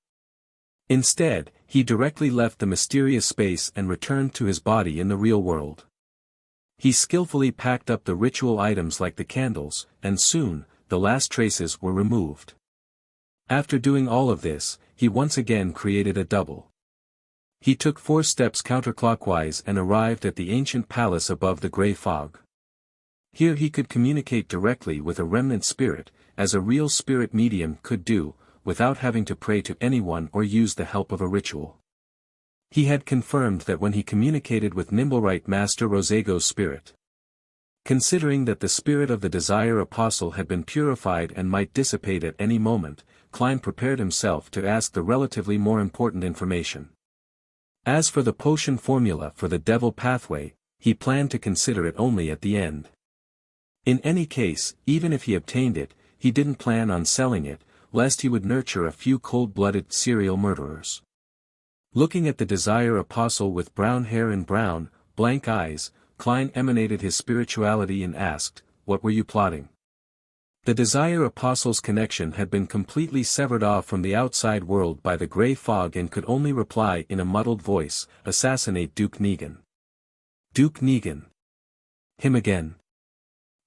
Instead, he directly left the mysterious space and returned to his body in the real world. He skillfully packed up the ritual items like the candles, and soon, the last traces were removed. After doing all of this, he once again created a double. He took 4 steps counterclockwise and arrived at the ancient palace above the gray fog. Here he could communicate directly with a remnant spirit, as a real spirit medium could do, without having to pray to anyone or use the help of a ritual. He had confirmed that when he communicated with Nimblewright Master Rosego's spirit. Considering that the spirit of the Desire Apostle had been purified and might dissipate at any moment, Klein prepared himself to ask the relatively more important information. As for the potion formula for the Devil Pathway, he planned to consider it only at the end. In any case, even if he obtained it, he didn't plan on selling it, lest he would nurture a few cold-blooded serial murderers. Looking at the Desire Apostle with brown hair and brown, blank eyes, Klein emanated his spirituality and asked, "What were you plotting?" The Desire Apostle's connection had been completely severed off from the outside world by the gray fog and could only reply in a muddled voice, "Assassinate Duke Negan." Duke Negan. Him again.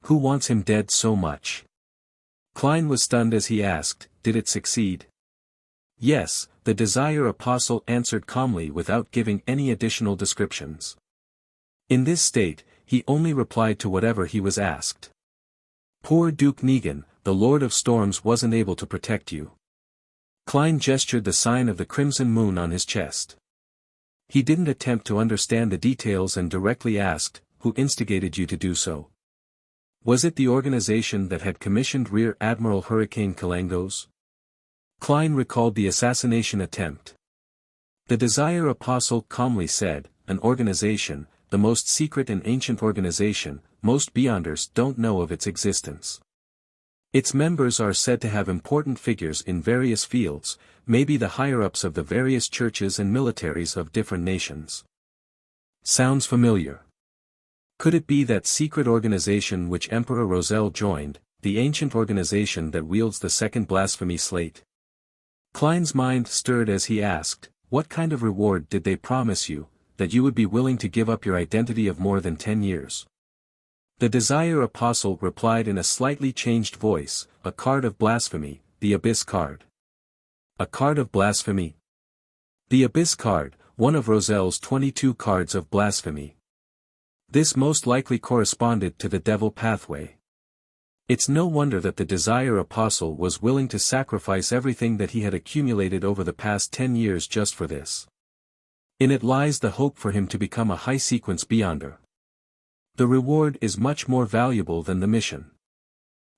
Who wants him dead so much? Klein was stunned as he asked, "Did it succeed?" "Yes," the Desire Apostle answered calmly without giving any additional descriptions. In this state, he only replied to whatever he was asked. "Poor Duke Negan, the Lord of Storms wasn't able to protect you." Klein gestured the sign of the crimson moon on his chest. He didn't attempt to understand the details and directly asked, "Who instigated you to do so?" Was it the organization that had commissioned Rear Admiral Hurricane Kalangos? Klein recalled the assassination attempt. The Desire Apostle calmly said, "An organization, the most secret and ancient organization, most Beyonders don't know of its existence. Its members are said to have important figures in various fields, maybe the higher-ups of the various churches and militaries of different nations." Sounds familiar. Could it be that secret organization which Emperor Roselle joined, the ancient organization that wields the second blasphemy slate? Klein's mind stirred as he asked, "What kind of reward did they promise you, that you would be willing to give up your identity of more than 10 years? The Desire Apostle replied in a slightly changed voice, "A card of blasphemy, the Abyss card." A card of blasphemy? The Abyss card, one of Roselle's 22 cards of blasphemy. This most likely corresponded to the Devil Pathway. It's no wonder that the Desire Apostle was willing to sacrifice everything that he had accumulated over the past 10 years just for this. In it lies the hope for him to become a high-sequence Beyonder. The reward is much more valuable than the mission.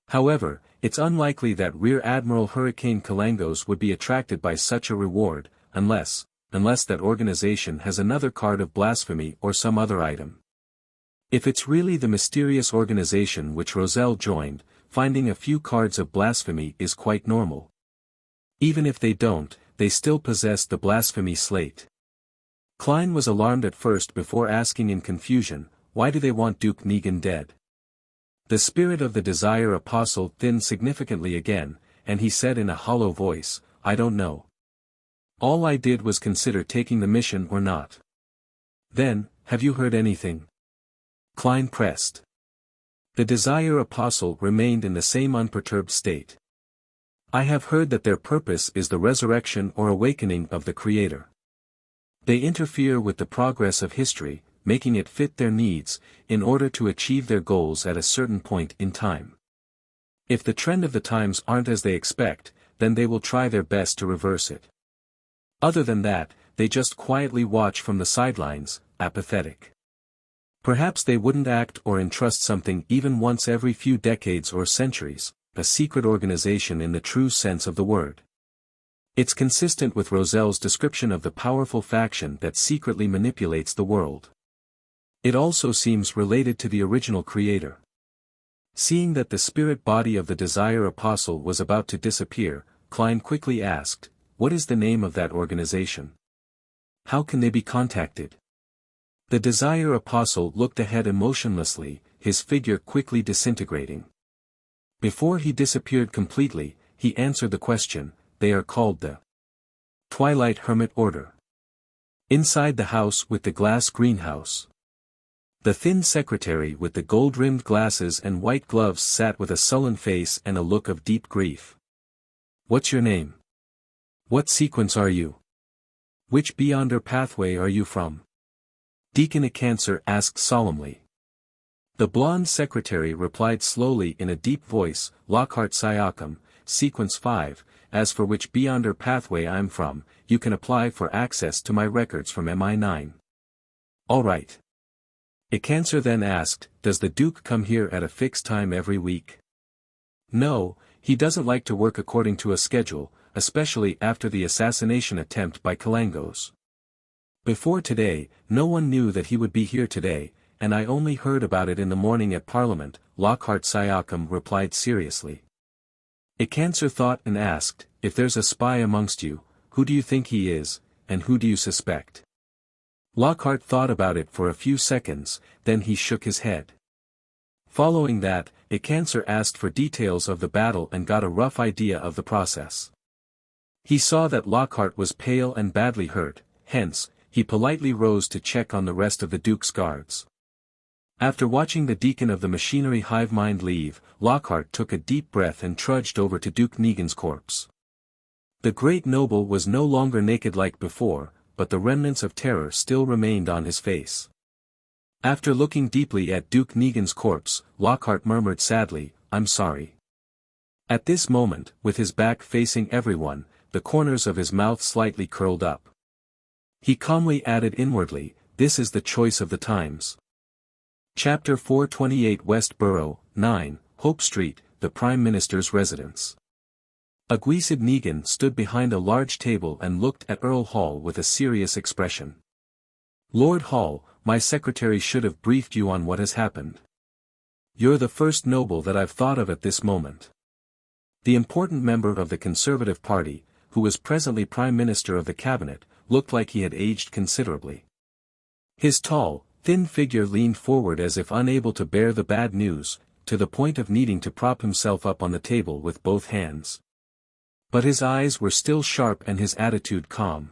However, it's unlikely that Rear Admiral Hurricane Kalangos would be attracted by such a reward, unless that organization has another card of blasphemy or some other item. If it's really the mysterious organization which Roselle joined, finding a few cards of blasphemy is quite normal. Even if they don't, they still possess the blasphemy slate. Klein was alarmed at first before asking in confusion, "Why do they want Duke Negan dead?" The spirit of the Desire Apostle thinned significantly again, and he said in a hollow voice, "I don't know. All I did was consider taking the mission or not." "Then, have you heard anything?" Klein pressed. The Desire Apostle remained in the same unperturbed state. "I have heard that their purpose is the resurrection or awakening of the Creator. They interfere with the progress of history, making it fit their needs, in order to achieve their goals at a certain point in time. If the trend of the times aren't as they expect, then they will try their best to reverse it. Other than that, they just quietly watch from the sidelines, apathetic. Perhaps they wouldn't act or entrust something even once every few decades or centuries, a secret organization in the true sense of the word. It's consistent with Roselle's description of the powerful faction that secretly manipulates the world. It also seems related to the original creator. Seeing that the spirit body of the Desire Apostle was about to disappear, Klein quickly asked, "What is the name of that organization? How can they be contacted?" The Desire Apostle looked ahead emotionlessly, his figure quickly disintegrating. Before he disappeared completely, he answered the question, "They are called the Twilight Hermit Order." Inside the house with the glass greenhouse, the thin secretary with the gold-rimmed glasses and white gloves sat with a sullen face and a look of deep grief. "What's your name? What sequence are you? Which Beyonder pathway are you from?" Deacon Acancer asked solemnly. The blonde secretary replied slowly in a deep voice, "Lockhart Siakam, Sequence 5, as for which Beyonder pathway I'm from, you can apply for access to my records from MI9. "All right." Acancer then asked, "Does the Duke come here at a fixed time every week?" "No, he doesn't like to work according to a schedule, especially after the assassination attempt by Kalangos. Before today, no one knew that he would be here today, and I only heard about it in the morning at Parliament," Lockhart Siakam replied seriously. Acancer thought and asked, "If there's a spy amongst you, who do you think he is, and who do you suspect?" Lockhart thought about it for a few seconds, then he shook his head. Following that, Acancer asked for details of the battle and got a rough idea of the process. He saw that Lockhart was pale and badly hurt, hence, he politely rose to check on the rest of the Duke's guards. After watching the deacon of the machinery hive mind leave, Lockhart took a deep breath and trudged over to Duke Negan's corpse. The great noble was no longer naked like before, but the remnants of terror still remained on his face. After looking deeply at Duke Negan's corpse, Lockhart murmured sadly, "I'm sorry." At this moment, with his back facing everyone, the corners of his mouth slightly curled up. He calmly added inwardly, "This is the choice of the times." Chapter 428 West Borough, 9, Hope Street, the Prime Minister's residence. Aguisid Negan stood behind a large table and looked at Earl Hall with a serious expression. "Lord Hall, my secretary should have briefed you on what has happened. You're the first noble that I've thought of at this moment." The important member of the Conservative Party, who was presently Prime Minister of the Cabinet, looked like he had aged considerably. His tall, thin figure leaned forward as if unable to bear the bad news, to the point of needing to prop himself up on the table with both hands. But his eyes were still sharp and his attitude calm.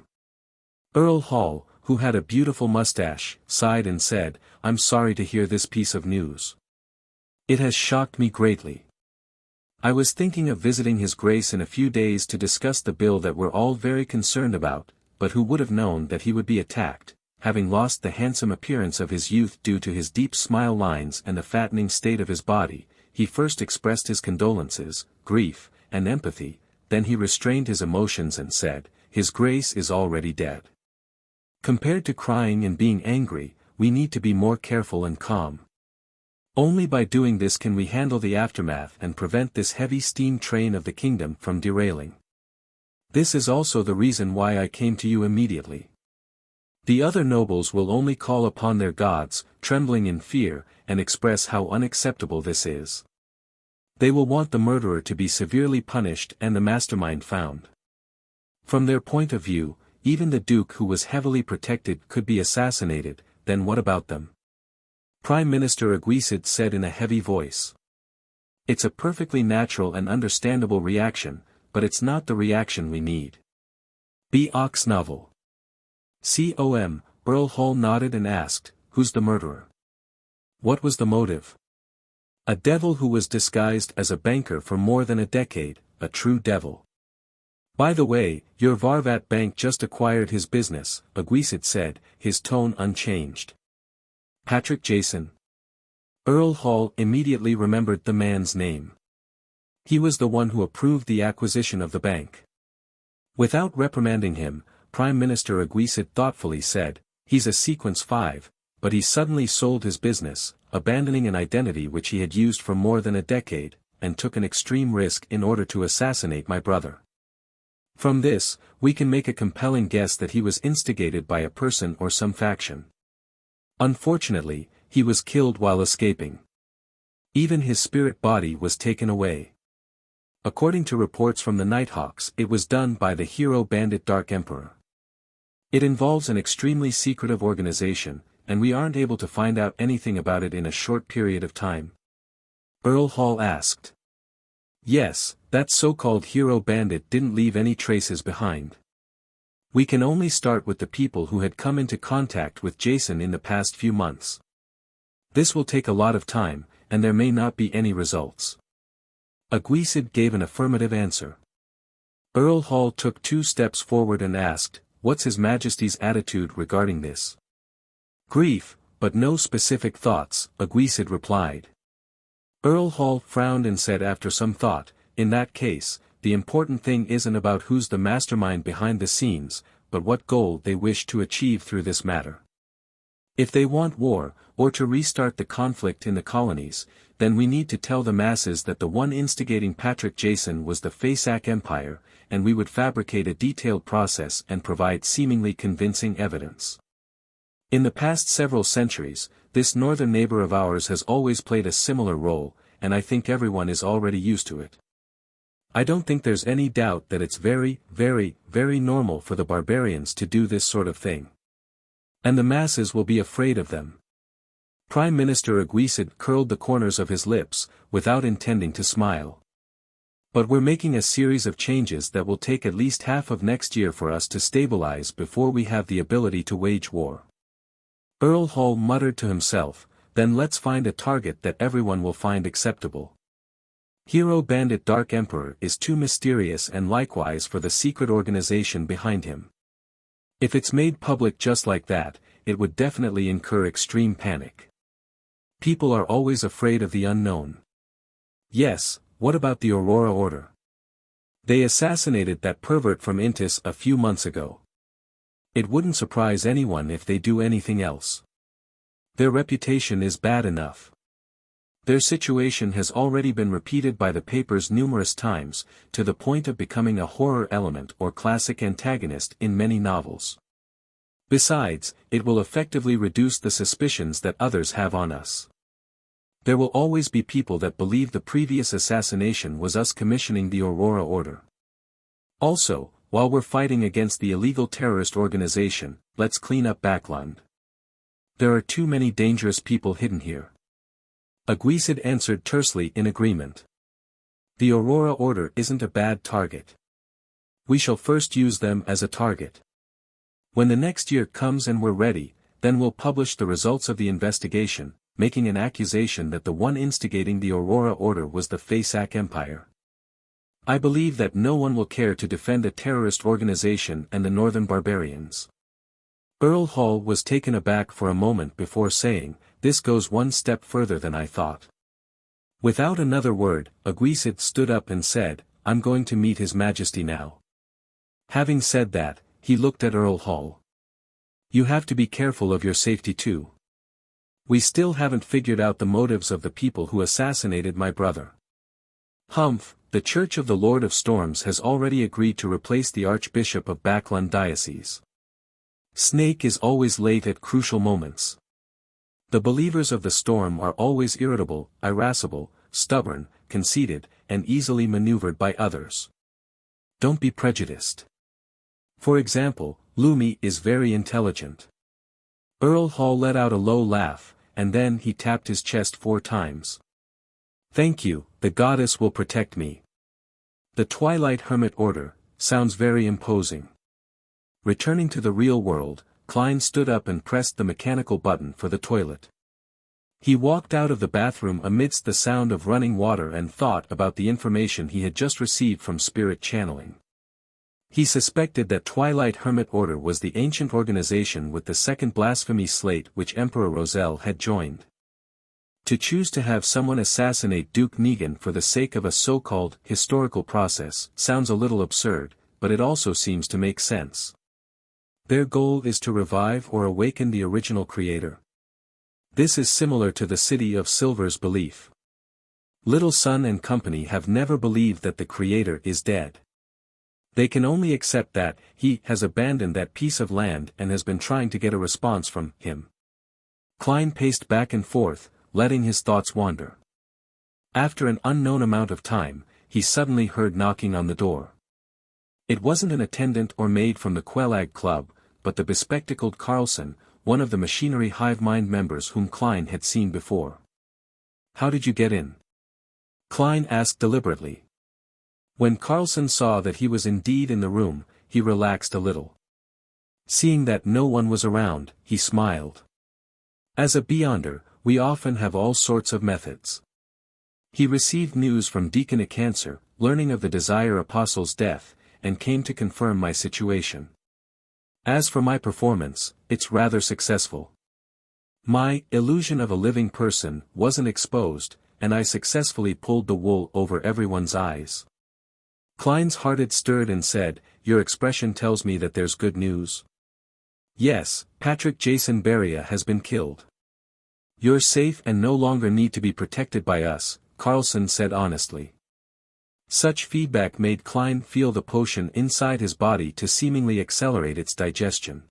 Earl Hall, who had a beautiful mustache, sighed and said, "I'm sorry to hear this piece of news. It has shocked me greatly. I was thinking of visiting His Grace in a few days to discuss the bill that we're all very concerned about, but who would have known that he would be attacked, having lost the handsome appearance of his youth due to his deep smile lines and the fattening state of his body. He first expressed his condolences, grief, and empathy, then he restrained his emotions and said, 'His Grace is already dead.' Compared to crying and being angry, we need to be more careful and calm. Only by doing this can we handle the aftermath and prevent this heavy steam train of the kingdom from derailing. This is also the reason why I came to you immediately. The other nobles will only call upon their gods, trembling in fear, and express how unacceptable this is. They will want the murderer to be severely punished and the mastermind found. From their point of view, even the Duke who was heavily protected could be assassinated, then what about them?" Prime Minister Aguisid said in a heavy voice. "It's a perfectly natural and understandable reaction, but it's not the reaction we need." B. Ox Novel. Com, Earl Hall nodded and asked, "Who's the murderer? What was the motive?" "A devil who was disguised as a banker for more than a decade, a true devil. By the way, your Varvat Bank just acquired his business," Aguisid said, his tone unchanged. Patrick Jason. Earl Hall immediately remembered the man's name. He was the one who approved the acquisition of the bank. Without reprimanding him, Prime Minister Aguisid thoughtfully said, "He's a Sequence 5, but he suddenly sold his business, abandoning an identity which he had used for more than a decade, and took an extreme risk in order to assassinate my brother. From this, we can make a compelling guess that he was instigated by a person or some faction. Unfortunately, he was killed while escaping. Even his spirit body was taken away. According to reports from the Nighthawks, it was done by the hero bandit Dark Emperor. It involves an extremely secretive organization, and we aren't able to find out anything about it in a short period of time." Earl Hall asked. "Yes, that so-called hero bandit didn't leave any traces behind. We can only start with the people who had come into contact with Jason in the past few months. This will take a lot of time, and there may not be any results." Aguisid gave an affirmative answer. Earl Hall took 2 steps forward and asked, "What's His Majesty's attitude regarding this?" "Grief, but no specific thoughts," Aguisid replied. Earl Hall frowned and said after some thought, "In that case, the important thing isn't about who's the mastermind behind the scenes, but what goal they wish to achieve through this matter. If they want war, or to restart the conflict in the colonies, then we need to tell the masses that the one instigating Patrick Jason was the Faceac Empire, and we would fabricate a detailed process and provide seemingly convincing evidence. In the past several centuries, this northern neighbor of ours has always played a similar role, and I think everyone is already used to it. I don't think there's any doubt that it's very, very, very normal for the barbarians to do this sort of thing. And the masses will be afraid of them." Prime Minister Aguisid curled the corners of his lips, without intending to smile. "But we're making a series of changes that will take at least half of next year for us to stabilize before we have the ability to wage war." Earl Hall muttered to himself, "Then let's find a target that everyone will find acceptable. Hero bandit Dark Emperor is too mysterious, and likewise for the secret organization behind him. If it's made public just like that, it would definitely incur extreme panic. People are always afraid of the unknown. Yes, what about the Aurora Order? They assassinated that pervert from Intis a few months ago. It wouldn't surprise anyone if they do anything else. Their reputation is bad enough. Their situation has already been repeated by the papers numerous times, to the point of becoming a horror element or classic antagonist in many novels. Besides, it will effectively reduce the suspicions that others have on us. There will always be people that believe the previous assassination was us commissioning the Aurora Order. Also, while we're fighting against the illegal terrorist organization, let's clean up Backland. There are too many dangerous people hidden here." Aguisid answered tersely in agreement. "The Aurora Order isn't a bad target. We shall first use them as a target. When the next year comes and we're ready, then we'll publish the results of the investigation, making an accusation that the one instigating the Aurora Order was the Faceac Empire. I believe that no one will care to defend a terrorist organization and the northern barbarians." Earl Hall was taken aback for a moment before saying, "This goes one step further than I thought." Without another word, Aguisid stood up and said, "I'm going to meet His Majesty now." Having said that, he looked at Earl Hall. "You have to be careful of your safety too. We still haven't figured out the motives of the people who assassinated my brother." "Humph, the Church of the Lord of Storms has already agreed to replace the Archbishop of Backland Diocese. Snake is always late at crucial moments. The believers of the Storm are always irritable, irascible, stubborn, conceited, and easily maneuvered by others. Don't be prejudiced. For example, Lumi is very intelligent." Earl Hall let out a low laugh, and then he tapped his chest 4 times. "Thank you, the goddess will protect me. The Twilight Hermit Order sounds very imposing." Returning to the real world, Klein stood up and pressed the mechanical button for the toilet. He walked out of the bathroom amidst the sound of running water and thought about the information he had just received from spirit channeling. He suspected that Twilight Hermit Order was the ancient organization with the second blasphemy slate which Emperor Roselle had joined. To choose to have someone assassinate Duke Negan for the sake of a so-called historical process sounds a little absurd, but it also seems to make sense. Their goal is to revive or awaken the original creator. This is similar to the City of Silver's belief. Little Sun and company have never believed that the creator is dead. They can only accept that he has abandoned that piece of land and has been trying to get a response from him. Klein paced back and forth, letting his thoughts wander. After an unknown amount of time, he suddenly heard knocking on the door. It wasn't an attendant or maid from the Quelag Club, but the bespectacled Carlson, one of the Machinery Hive Mind members whom Klein had seen before. "How did you get in?" Klein asked deliberately. When Carlson saw that he was indeed in the room, he relaxed a little. Seeing that no one was around, he smiled. "As a Beyonder, we often have all sorts of methods." He received news from Deacon Cancer, learning of the Desire Apostle's death, and came to confirm my situation. As for my performance, it's rather successful. My illusion of a living person wasn't exposed, and I successfully pulled the wool over everyone's eyes. Klein's heart stirred and said, "Your expression tells me that there's good news." "Yes, Patrick Jason Beria has been killed. You're safe and no longer need to be protected by us," Carlson said honestly. Such feedback made Klein feel the potion inside his body to seemingly accelerate its digestion.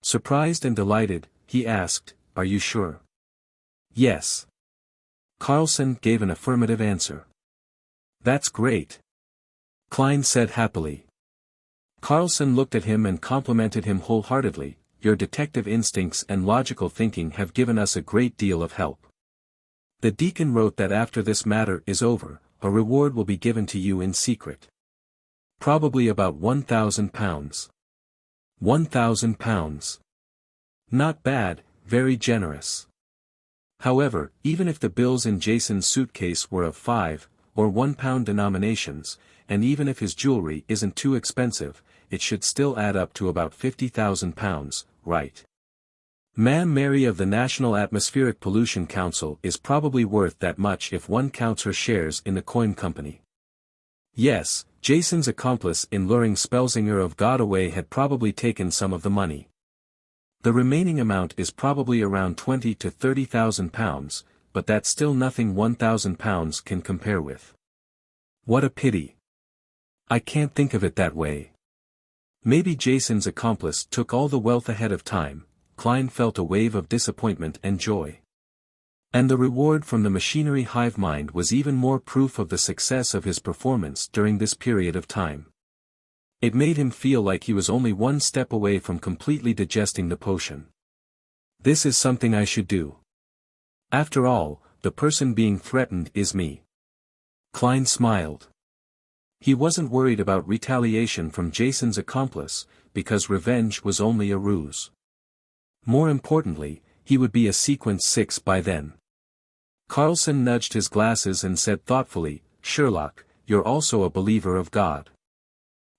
Surprised and delighted, he asked, "Are you sure?" "Yes." Carlson gave an affirmative answer. "That's great," Klein said happily. Carlson looked at him and complimented him wholeheartedly. "Your detective instincts and logical thinking have given us a great deal of help. The deacon wrote that after this matter is over, a reward will be given to you in secret. Probably about £1,000. £1,000. Not bad, very generous. However, even if the bills in Jason's suitcase were of £5 or £1 denominations, and even if his jewelry isn't too expensive, it should still add up to about £50,000, right? Ma'am Mary of the National Atmospheric Pollution Council is probably worth that much if one counts her shares in the coin company. Yes, Jason's accomplice in luring Spelsinger of God away had probably taken some of the money. The remaining amount is probably around £20,000 to £30,000, but that's still nothing £1,000 can compare with. What a pity. I can't think of it that way. Maybe Jason's accomplice took all the wealth ahead of time. Klein felt a wave of disappointment and joy. And the reward from the Machinery Hive Mind was even more proof of the success of his performance during this period of time. It made him feel like he was only one step away from completely digesting the potion. This is something I should do. After all, the person being threatened is me. Klein smiled. He wasn't worried about retaliation from Jason's accomplice, because revenge was only a ruse. More importantly, he would be a Sequence 6 by then. Carlson nudged his glasses and said thoughtfully, "Sherlock, you're also a believer of God.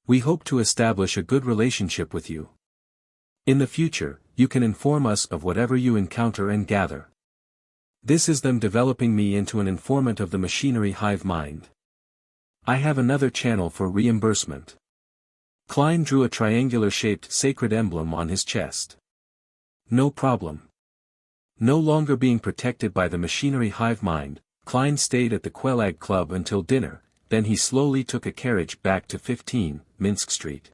We hope to establish a good relationship with you. In the future, you can inform us of whatever you encounter and gather. This is them developing me into an informant of the Machinery Hive Mind. I have another channel for reimbursement." Klein drew a triangular-shaped sacred emblem on his chest. "No problem." No longer being protected by the Machinery Hive Mind, Klein stayed at the Quelag Club until dinner, then he slowly took a carriage back to 15, Minsk Street.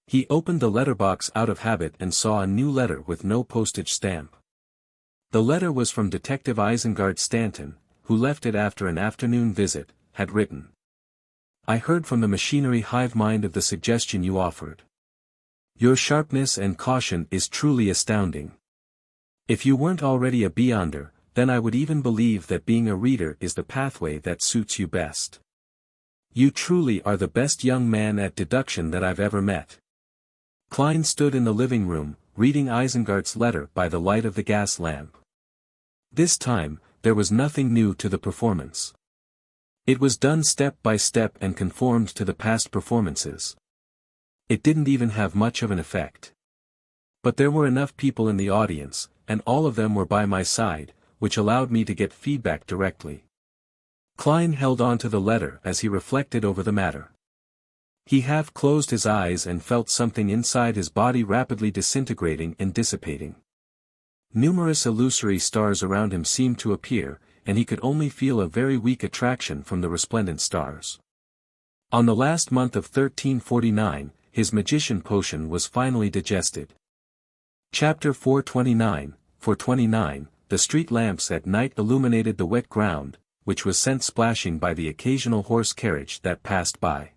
He opened the letterbox out of habit and saw a new letter with no postage stamp. The letter was from Detective Isengard Stanton, who left it after an afternoon visit, had written. "I heard from the Machinery Hive Mind of the suggestion you offered. Your sharpness and caution is truly astounding. If you weren't already a Beyonder, then I would even believe that being a reader is the pathway that suits you best. You truly are the best young man at deduction that I've ever met." Klein stood in the living room, reading Isengard's letter by the light of the gas lamp. This time, there was nothing new to the performance. It was done step by step and conformed to the past performances. It didn't even have much of an effect. But there were enough people in the audience, and all of them were by my side, which allowed me to get feedback directly. Klein held on to the letter as he reflected over the matter. He half closed his eyes and felt something inside his body rapidly disintegrating and dissipating. Numerous illusory stars around him seemed to appear, and he could only feel a very weak attraction from the resplendent stars. On the last month of 1349, his magician potion was finally digested. Chapter 429, 429, the street lamps at night illuminated the wet ground, which was sent splashing by the occasional horse carriage that passed by.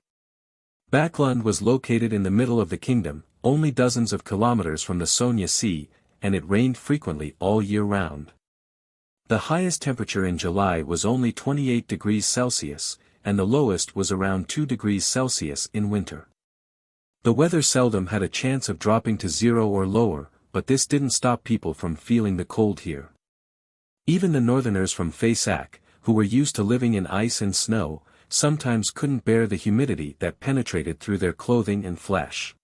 Backlund was located in the middle of the kingdom, only dozens of kilometers from the Sonia Sea, and it rained frequently all year round. The highest temperature in July was only 28 degrees Celsius, and the lowest was around 2 degrees Celsius in winter. The weather seldom had a chance of dropping to 0 or lower, but this didn't stop people from feeling the cold here. Even the northerners from Faisac, who were used to living in ice and snow, sometimes couldn't bear the humidity that penetrated through their clothing and flesh.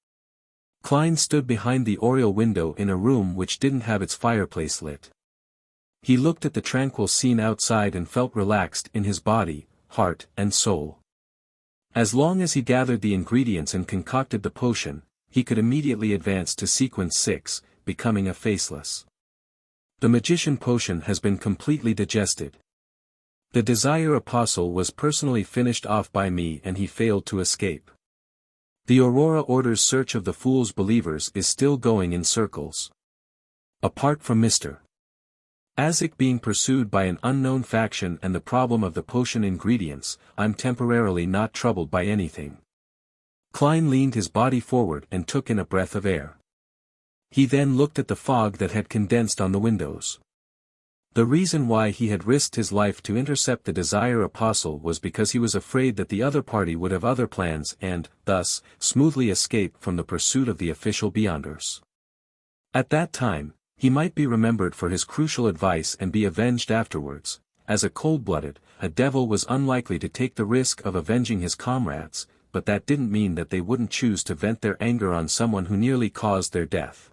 Klein stood behind the oriel window in a room which didn't have its fireplace lit. He looked at the tranquil scene outside and felt relaxed in his body, heart, and soul. As long as he gathered the ingredients and concocted the potion, he could immediately advance to sequence 6, becoming a faceless. The magician potion has been completely digested. The Desire Apostle was personally finished off by me and he failed to escape. The Aurora Order's search of the fool's believers is still going in circles. Apart from Mr. Azik being pursued by an unknown faction and the problem of the potion ingredients, I'm temporarily not troubled by anything. Klein leaned his body forward and took in a breath of air. He then looked at the fog that had condensed on the windows. The reason why he had risked his life to intercept the Desire Apostle was because he was afraid that the other party would have other plans and, thus, smoothly escape from the pursuit of the official Beyonders. At that time, he might be remembered for his crucial advice and be avenged afterwards. As a cold-blooded, a devil was unlikely to take the risk of avenging his comrades, but that didn't mean that they wouldn't choose to vent their anger on someone who nearly caused their death.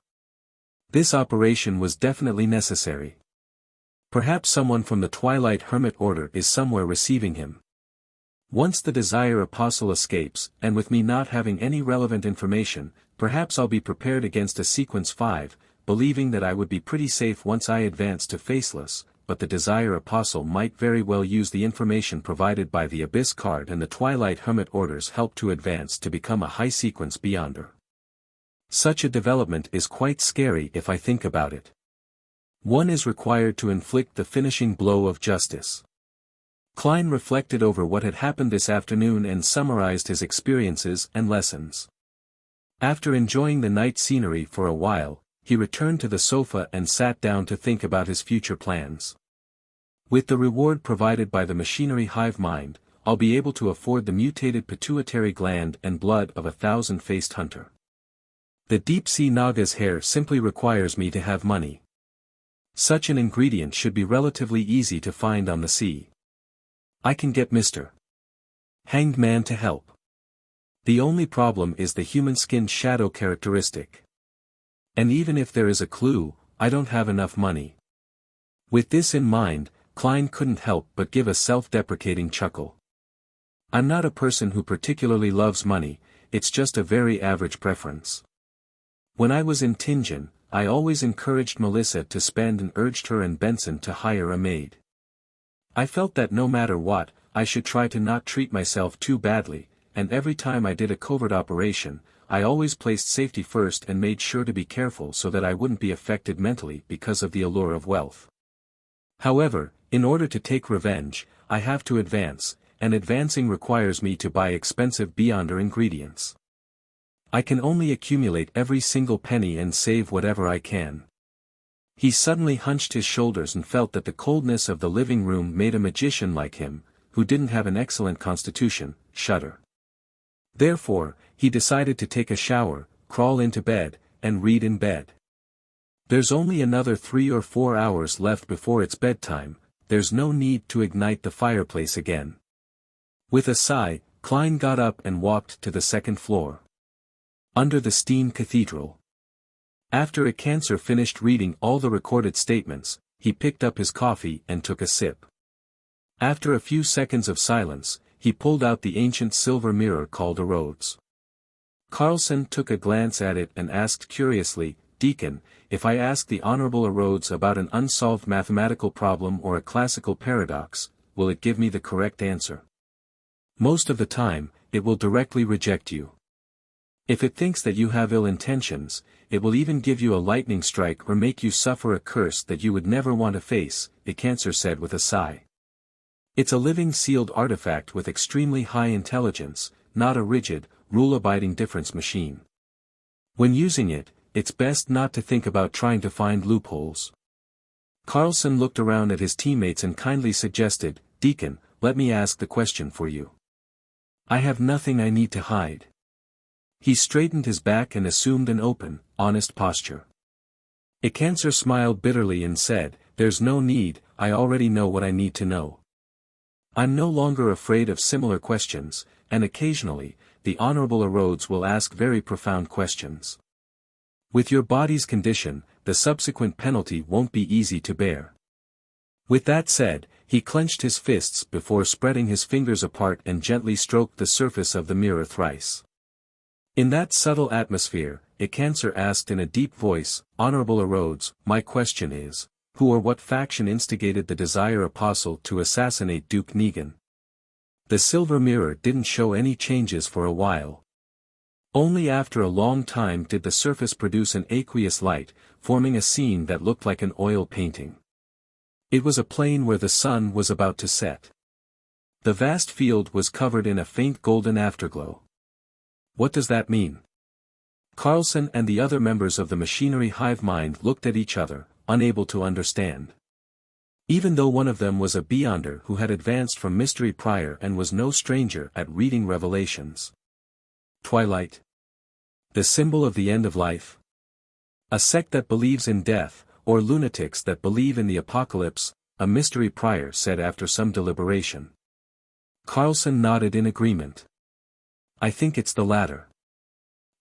This operation was definitely necessary. Perhaps someone from the Twilight Hermit Order is somewhere receiving him. Once the Desire Apostle escapes, and with me not having any relevant information, perhaps I'll be prepared against a sequence 5, believing that I would be pretty safe once I advance to Faceless, but the Desire Apostle might very well use the information provided by the Abyss card and the Twilight Hermit Order's help to advance to become a high-sequence Beyonder. Such a development is quite scary if I think about it. One is required to inflict the finishing blow of justice. Klein reflected over what had happened this afternoon and summarized his experiences and lessons. After enjoying the night scenery for a while, he returned to the sofa and sat down to think about his future plans. With the reward provided by the machinery hive mind, I'll be able to afford the mutated pituitary gland and blood of a 1,000-faced hunter. The deep-sea Naga's hair simply requires me to have money. Such an ingredient should be relatively easy to find on the sea. I can get Mr. Hanged Man to help. The only problem is the human skin shadow characteristic. And even if there is a clue, I don't have enough money. With this in mind, Klein couldn't help but give a self-deprecating chuckle. I'm not a person who particularly loves money, it's just a very average preference. When I was in Tianjin, I always encouraged Melissa to spend and urged her and Benson to hire a maid. I felt that no matter what, I should try to not treat myself too badly, and every time I did a covert operation, I always placed safety first and made sure to be careful so that I wouldn't be affected mentally because of the allure of wealth. However, in order to take revenge, I have to advance, and advancing requires me to buy expensive Beyonder ingredients. I can only accumulate every single penny and save whatever I can. He suddenly hunched his shoulders and felt that the coldness of the living room made a magician like him, who didn't have an excellent constitution, shudder. Therefore, he decided to take a shower, crawl into bed, and read in bed. There's only another 3 or 4 hours left before it's bedtime, there's no need to ignite the fireplace again. With a sigh, Klein got up and walked to the second floor. Under the Steam Cathedral. After a cancer finished reading all the recorded statements, he picked up his coffee and took a sip. After a few seconds of silence, he pulled out the ancient silver mirror called a Rhodes. Carlson took a glance at it and asked curiously, "Deacon, if I ask the Honorable Rhodes about an unsolved mathematical problem or a classical paradox, will it give me the correct answer?" "Most of the time, it will directly reject you. If it thinks that you have ill intentions, it will even give you a lightning strike or make you suffer a curse that you would never want to face," the cancer said with a sigh. "It's a living sealed artifact with extremely high intelligence, not a rigid, rule-abiding difference machine. When using it, it's best not to think about trying to find loopholes." Carlson looked around at his teammates and kindly suggested, "Deacon, let me ask the question for you. I have nothing I need to hide." He straightened his back and assumed an open, honest posture. A cancer smiled bitterly and said, "There's no need, I already know what I need to know. I'm no longer afraid of similar questions, and occasionally, the Honorable Rhodes will ask very profound questions. With your body's condition, the subsequent penalty won't be easy to bear." With that said, he clenched his fists before spreading his fingers apart and gently stroked the surface of the mirror thrice. In that subtle atmosphere, a cancer asked in a deep voice, "Honorable Rhodes, my question is, who or what faction instigated the Desire Apostle to assassinate Duke Negan?" The silver mirror didn't show any changes for a while. Only after a long time did the surface produce an aqueous light, forming a scene that looked like an oil painting. It was a plain where the sun was about to set. The vast field was covered in a faint golden afterglow. "What does that mean?" Carlson and the other members of the machinery hive mind looked at each other, unable to understand. Even though one of them was a Beyonder who had advanced from mystery prior and was no stranger at reading revelations. Twilight? The symbol of the end of life? A sect that believes in death, or lunatics that believe in the apocalypse, a mystery prior said after some deliberation. Carlson nodded in agreement. "I think it's the latter."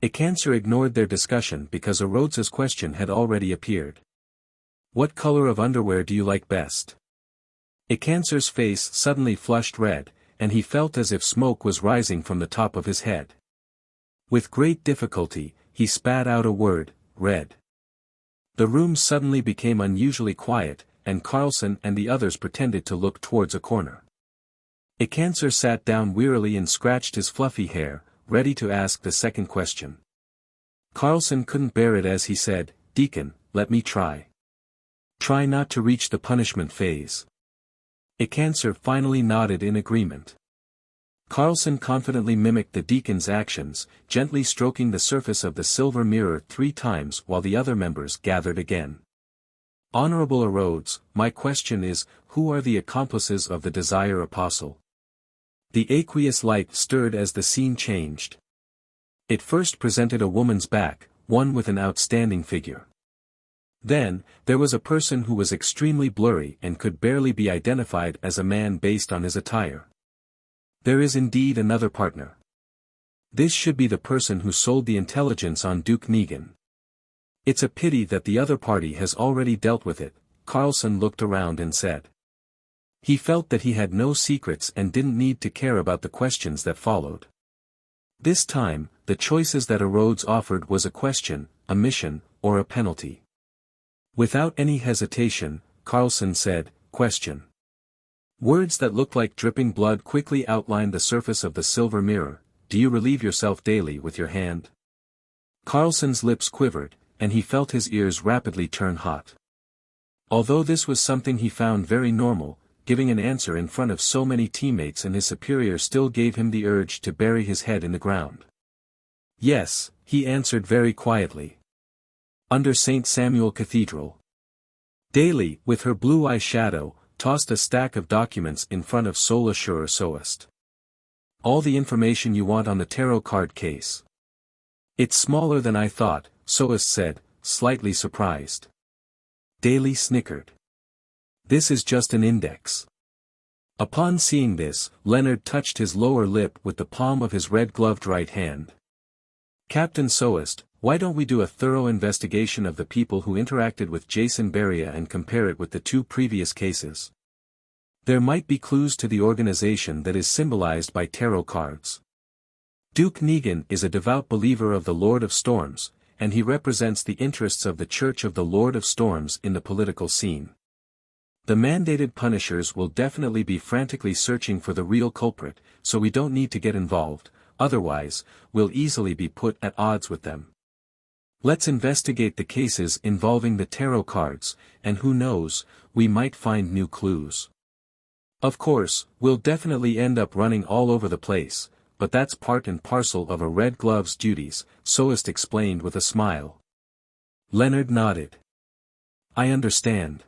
A cancer ignored their discussion because a Rhodes's question had already appeared. "What color of underwear do you like best?" A cancer's face suddenly flushed red, and he felt as if smoke was rising from the top of his head. With great difficulty, he spat out a word, "Red." The room suddenly became unusually quiet, and Carlson and the others pretended to look towards a corner. A cancer sat down wearily and scratched his fluffy hair, ready to ask the second question. Carlson couldn't bear it as he said, "Deacon, let me try. Try not to reach the punishment phase." A cancer finally nodded in agreement. Carlson confidently mimicked the deacon's actions, gently stroking the surface of the silver mirror 3 times while the other members gathered again. "Honorable Rhodes, my question is, who are the accomplices of the Desire Apostle?" The aqueous light stirred as the scene changed. It first presented a woman's back, one with an outstanding figure. Then, there was a person who was extremely blurry and could barely be identified as a man based on his attire. There is indeed another partner. This should be the person who sold the intelligence on Duke Negan. It's a pity that the other party has already dealt with it, Carlson looked around and said. He felt that he had no secrets and didn't need to care about the questions that followed. This time, the choices that Rhodes offered was a question, a mission, or a penalty. Without any hesitation, Carlson said, "Question." Words that looked like dripping blood quickly outlined the surface of the silver mirror. "Do you relieve yourself daily with your hand?" Carlson's lips quivered, and he felt his ears rapidly turn hot. Although this was something he found very normal, giving an answer in front of so many teammates and his superior still gave him the urge to bury his head in the ground. "Yes," he answered very quietly. "Under St. Samuel Cathedral." Daly, with her blue eye shadow, tossed a stack of documents in front of Sola Sure Soest. "All the information you want on the tarot card case." "It's smaller than I thought," Soest said, slightly surprised. Daly snickered. "This is just an index." Upon seeing this, Leonard touched his lower lip with the palm of his red-gloved right hand. Captain Soest, why don't we do a thorough investigation of the people who interacted with Jason Beria and compare it with the two previous cases? There might be clues to the organization that is symbolized by tarot cards. Duke Negan is a devout believer of the Lord of Storms, and he represents the interests of the Church of the Lord of Storms in the political scene. The mandated punishers will definitely be frantically searching for the real culprit, so we don't need to get involved, otherwise, we'll easily be put at odds with them. Let's investigate the cases involving the tarot cards, and who knows, we might find new clues. Of course, we'll definitely end up running all over the place, but that's part and parcel of a Red Glove's duties, Soest explained with a smile. Leonard nodded. I understand.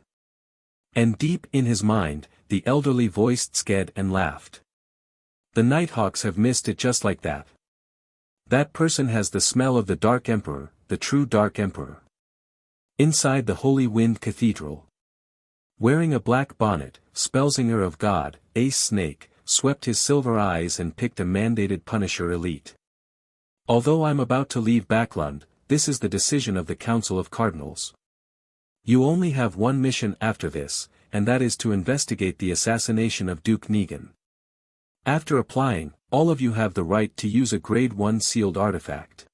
And deep in his mind, the elderly voiced Sked and laughed. The Nighthawks have missed it just like that. That person has the smell of the Dark Emperor, the true Dark Emperor. Inside the Holy Wind Cathedral. Wearing a black bonnet, Spellsinger of God, Ace Snake, swept his silver eyes and picked a mandated Punisher elite. Although I'm about to leave Backlund, this is the decision of the Council of Cardinals. You only have one mission after this, and that is to investigate the assassination of Duke Negan. After applying, all of you have the right to use a Grade 1 sealed artifact.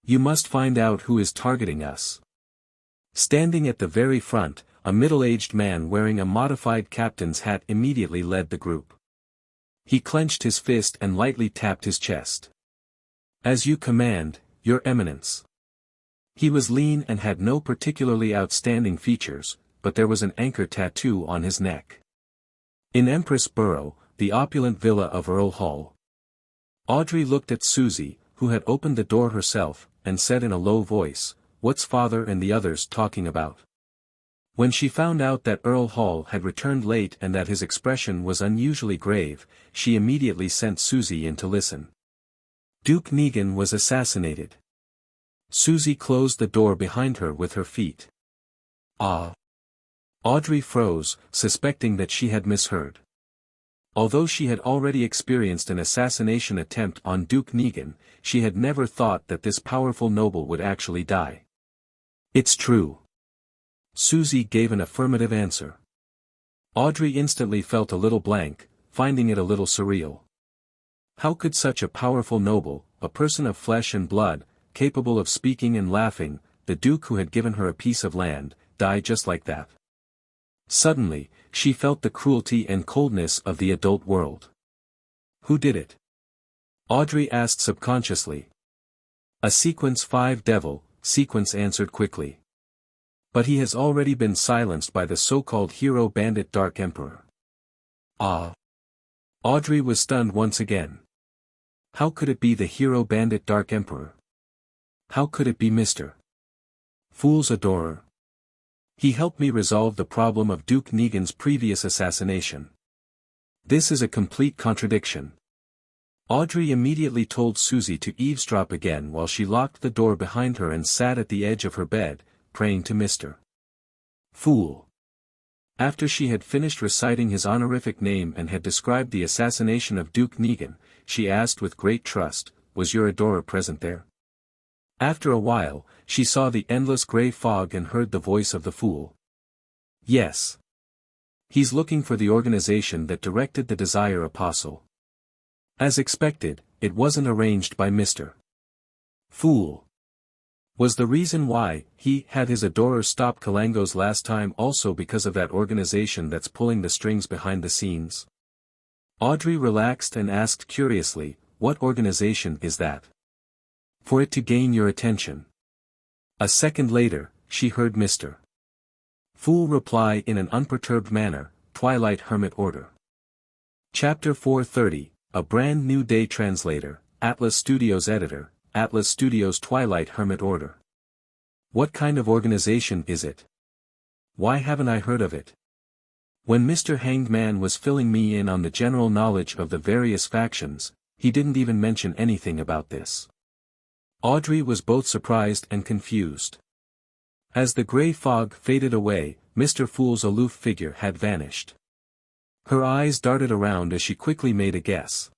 You must find out who is targeting us. Standing at the very front, a middle-aged man wearing a modified captain's hat immediately led the group. He clenched his fist and lightly tapped his chest. As you command, Your Eminence. He was lean and had no particularly outstanding features, but there was an anchor tattoo on his neck. In Empress Borough, the opulent villa of Earl Hall. Audrey looked at Susie, who had opened the door herself, and said in a low voice, "What's father and the others talking about?" When she found out that Earl Hall had returned late and that his expression was unusually grave, she immediately sent Susie in to listen. Duke Negan was assassinated. Susie closed the door behind her with her feet. Ah! Audrey froze, suspecting that she had misheard. Although she had already experienced an assassination attempt on Duke Negan, she had never thought that this powerful noble would actually die. It's true. Susie gave an affirmative answer. Audrey instantly felt a little blank, finding it a little surreal. How could such a powerful noble, a person of flesh and blood, capable of speaking and laughing, the Duke who had given her a piece of land, die just like that? Suddenly, she felt the cruelty and coldness of the adult world. Who did it? Audrey asked subconsciously. A Sequence 5 devil, Sequence answered quickly. But he has already been silenced by the so-called hero bandit Dark Emperor. Ah! Audrey was stunned once again. How could it be the hero bandit Dark Emperor? How could it be Mr. Fool's adorer? He helped me resolve the problem of Duke Negan's previous assassination. This is a complete contradiction. Audrey immediately told Susie to eavesdrop again while she locked the door behind her and sat at the edge of her bed, praying to Mr. Fool. After she had finished reciting his honorific name and had described the assassination of Duke Negan, she asked with great trust, "Was your adorer present there?" After a while, she saw the endless grey fog and heard the voice of the Fool. "Yes. He's looking for the organization that directed the Desire Apostle." As expected, it wasn't arranged by Mr. Fool. Was the reason why he had his adorer stop Kalangos last time also because of that organization that's pulling the strings behind the scenes? Audrey relaxed and asked curiously, "What organization is that?" "For it to gain your attention." A second later, she heard Mr. Fool reply in an unperturbed manner, "Twilight Hermit Order." Chapter 430, A Brand New Day Translator, Atlas Studios Editor, Atlas Studios Twilight Hermit Order. What kind of organization is it? Why haven't I heard of it? When Mr. Hanged Man was filling me in on the general knowledge of the various factions, he didn't even mention anything about this. Audrey was both surprised and confused. As the grey fog faded away, Mr. Fool's aloof figure had vanished. Her eyes darted around as she quickly made a guess.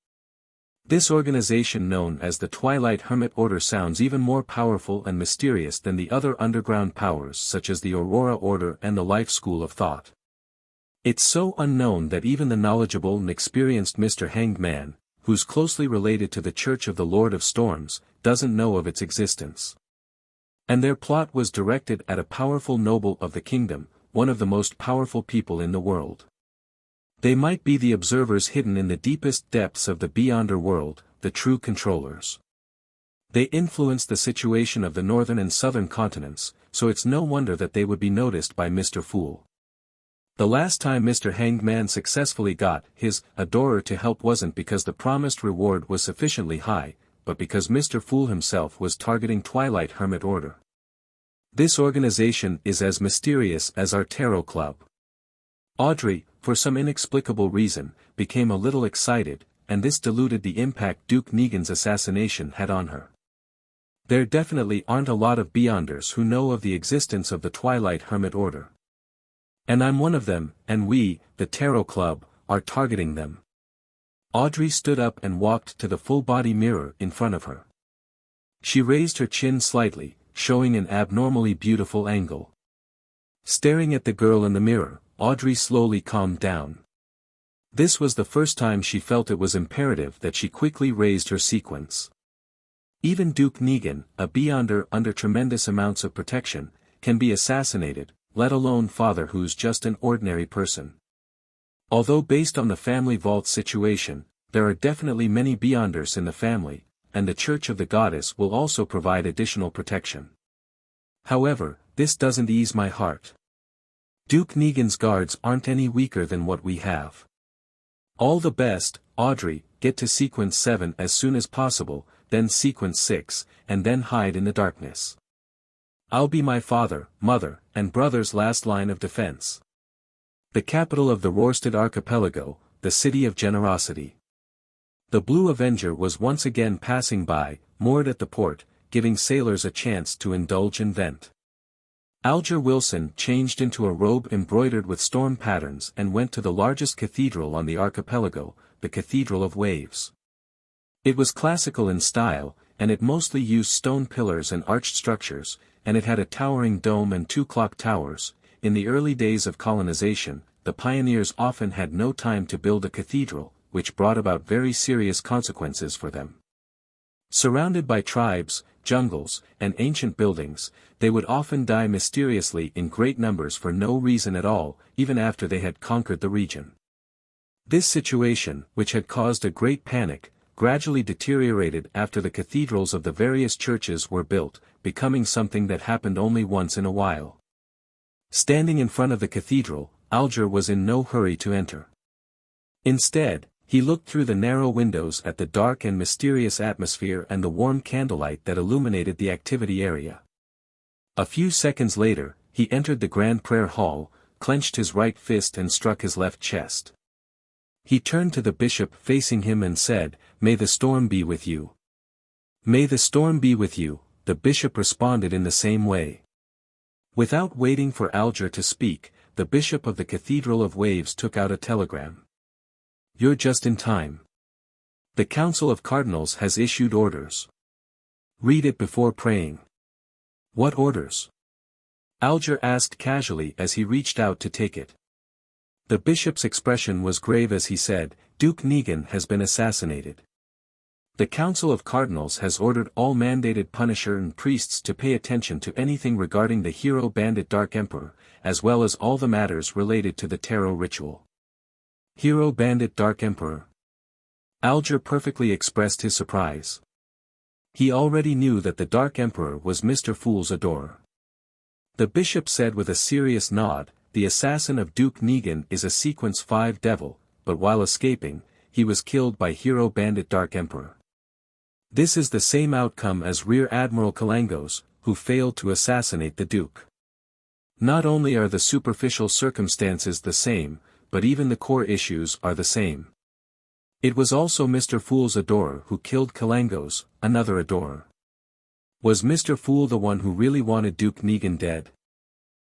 This organization known as the Twilight Hermit Order sounds even more powerful and mysterious than the other underground powers such as the Aurora Order and the Life School of Thought. It's so unknown that even the knowledgeable and experienced Mr. Hanged Man, who's closely related to the Church of the Lord of Storms, doesn't know of its existence. And their plot was directed at a powerful noble of the kingdom, one of the most powerful people in the world. They might be the observers hidden in the deepest depths of the Beyonder world, the true controllers. They influence the situation of the northern and southern continents, so it's no wonder that they would be noticed by Mr. Fool. The last time Mr. Hanged Man successfully got his adorer to help wasn't because the promised reward was sufficiently high, but because Mr. Fool himself was targeting Twilight Hermit Order. This organization is as mysterious as our tarot club. Audrey, for some inexplicable reason, became a little excited, and this diluted the impact Duke Negan's assassination had on her. There definitely aren't a lot of Beyonders who know of the existence of the Twilight Hermit Order. And I'm one of them, and we, the Tarot Club, are targeting them. Audrey stood up and walked to the full-body mirror in front of her. She raised her chin slightly, showing an abnormally beautiful angle. Staring at the girl in the mirror, Audrey slowly calmed down. This was the first time she felt it was imperative that she quickly raised her sequence. Even Duke Negan, a Beyonder under tremendous amounts of protection, can be assassinated, let alone Father who's just an ordinary person. Although based on the family vault situation, there are definitely many Beyonders in the family, and the Church of the Goddess will also provide additional protection. However, this doesn't ease my heart. Duke Negan's guards aren't any weaker than what we have. All the best, Audrey, get to sequence 7 as soon as possible, then sequence 6, and then hide in the darkness. I'll be my father, mother, and brother's last line of defense. The capital of the Rorstad Archipelago, the City of Generosity. The Blue Avenger was once again passing by, moored at the port, giving sailors a chance to indulge and vent. Alger Wilson changed into a robe embroidered with storm patterns and went to the largest cathedral on the archipelago, the Cathedral of Waves. It was classical in style, and it mostly used stone pillars and arched structures, and it had a towering dome and 2 clock towers. In the early days of colonization, the pioneers often had no time to build a cathedral, which brought about very serious consequences for them. Surrounded by tribes, jungles, and ancient buildings, they would often die mysteriously in great numbers for no reason at all, even after they had conquered the region. This situation, which had caused a great panic, gradually deteriorated after the cathedrals of the various churches were built, becoming something that happened only once in a while. Standing in front of the cathedral, Alger was in no hurry to enter. Instead, he looked through the narrow windows at the dark and mysterious atmosphere and the warm candlelight that illuminated the activity area. A few seconds later, he entered the grand prayer hall, clenched his right fist and struck his left chest. He turned to the bishop facing him and said, "May the storm be with you." "May the storm be with you," the bishop responded in the same way. Without waiting for Alger to speak, the bishop of the Cathedral of Waves took out a telegram. "You're just in time. The Council of Cardinals has issued orders. Read it before praying." "What orders?" Alger asked casually as he reached out to take it. The bishop's expression was grave as he said, "Duke Negan has been assassinated. The Council of Cardinals has ordered all mandated Punisher and priests to pay attention to anything regarding the hero bandit Dark Emperor, as well as all the matters related to the tarot ritual." Hero bandit Dark Emperor. Alger perfectly expressed his surprise. He already knew that the Dark Emperor was Mr. Fool's adorer. The bishop said with a serious nod, "The assassin of Duke Negan is a Sequence 5 devil, but while escaping, he was killed by hero bandit Dark Emperor. This is the same outcome as Rear Admiral Kalangos, who failed to assassinate the Duke. Not only are the superficial circumstances the same, but even the core issues are the same. It was also Mr. Fool's adorer who killed Kalangos, another adorer. Was Mr. Fool the one who really wanted Duke Negan dead?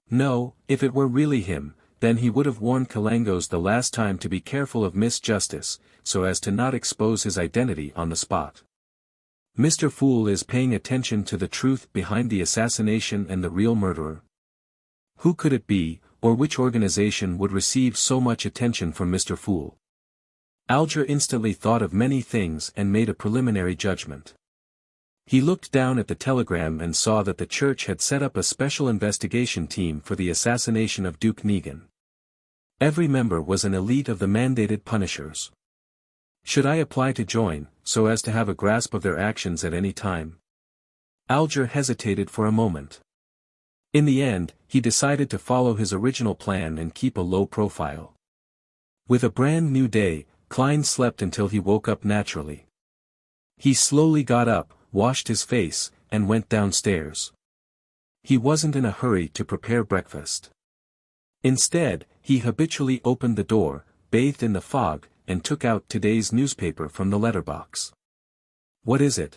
No, if it were really him, then he would have warned Kalangos the last time to be careful of Miss Justice, so as to not expose his identity on the spot. Mr. Fool is paying attention to the truth behind the assassination and the real murderer. Who could it be, or which organization would receive so much attention from Mr. Fool? Alger instantly thought of many things and made a preliminary judgment. He looked down at the telegram and saw that the church had set up a special investigation team for the assassination of Duke Negan. Every member was an elite of the mandated punishers. Should I apply to join, so as to have a grasp of their actions at any time? Alger hesitated for a moment. In the end, he decided to follow his original plan and keep a low profile. With a brand new day, Klein slept until he woke up naturally. He slowly got up, washed his face, and went downstairs. He wasn't in a hurry to prepare breakfast. Instead, he habitually opened the door, bathed in the fog, and took out today's newspaper from the letterbox. What is it?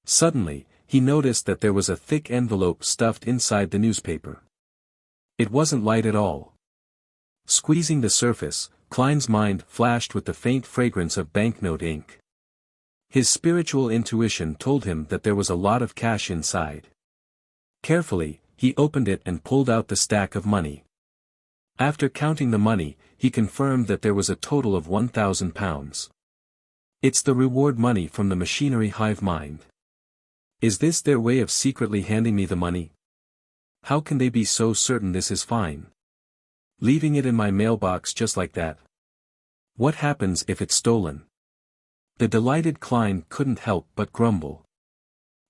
Suddenly, he noticed that there was a thick envelope stuffed inside the newspaper. It wasn't light at all. Squeezing the surface, Klein's mind flashed with the faint fragrance of banknote ink. His spiritual intuition told him that there was a lot of cash inside. Carefully, he opened it and pulled out the stack of money. After counting the money, he confirmed that there was a total of £1,000. It's the reward money from the machinery hive mind. Is this their way of secretly handing me the money? How can they be so certain this is fine? Leaving it in my mailbox just like that? What happens if it's stolen? The delighted Klein couldn't help but grumble.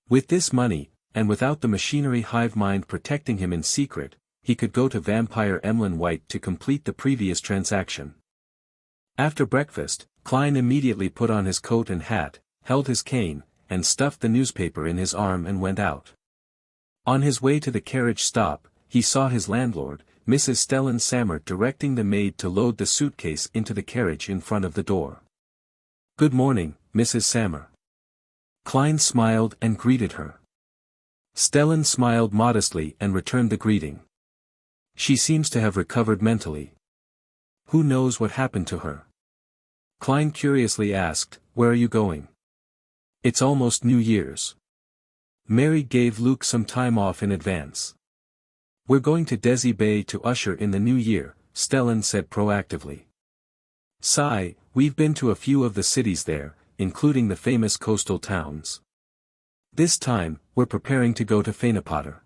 With this money, and without the machinery hive mind protecting him in secret, he could go to vampire Emlyn White to complete the previous transaction. After breakfast, Klein immediately put on his coat and hat, held his cane, and stuffed the newspaper in his arm and went out. On his way to the carriage stop, he saw his landlord, Mrs. Stellan Sammer, directing the maid to load the suitcase into the carriage in front of the door. "Good morning, Mrs. Sammer." Klein smiled and greeted her. Stellan smiled modestly and returned the greeting. She seems to have recovered mentally. Who knows what happened to her? Klein curiously asked, "Where are you going?" "It's almost New Year's. Mary gave Luke some time off in advance. We're going to Desi Bay to usher in the new year," Stellan said proactively. "Sigh, we've been to a few of the cities there, including the famous coastal towns. This time, we're preparing to go to Fainapotter.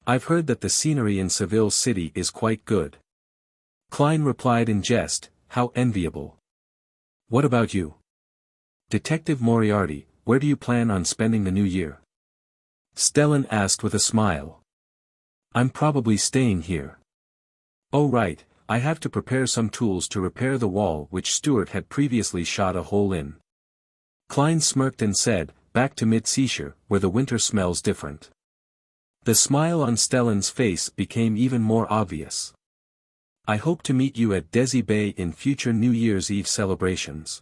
I've heard that the scenery in Seville City is quite good." Klein replied in jest, "How enviable. What about you? Detective Moriarty, where do you plan on spending the new year?" Stellan asked with a smile. "I'm probably staying here." "Oh right, I have to prepare some tools to repair the wall which Stuart had previously shot a hole in." Klein smirked and said, "Back to mid-seashore, where the winter smells different." The smile on Stellan's face became even more obvious. "I hope to meet you at Desi Bay in future New Year's Eve celebrations."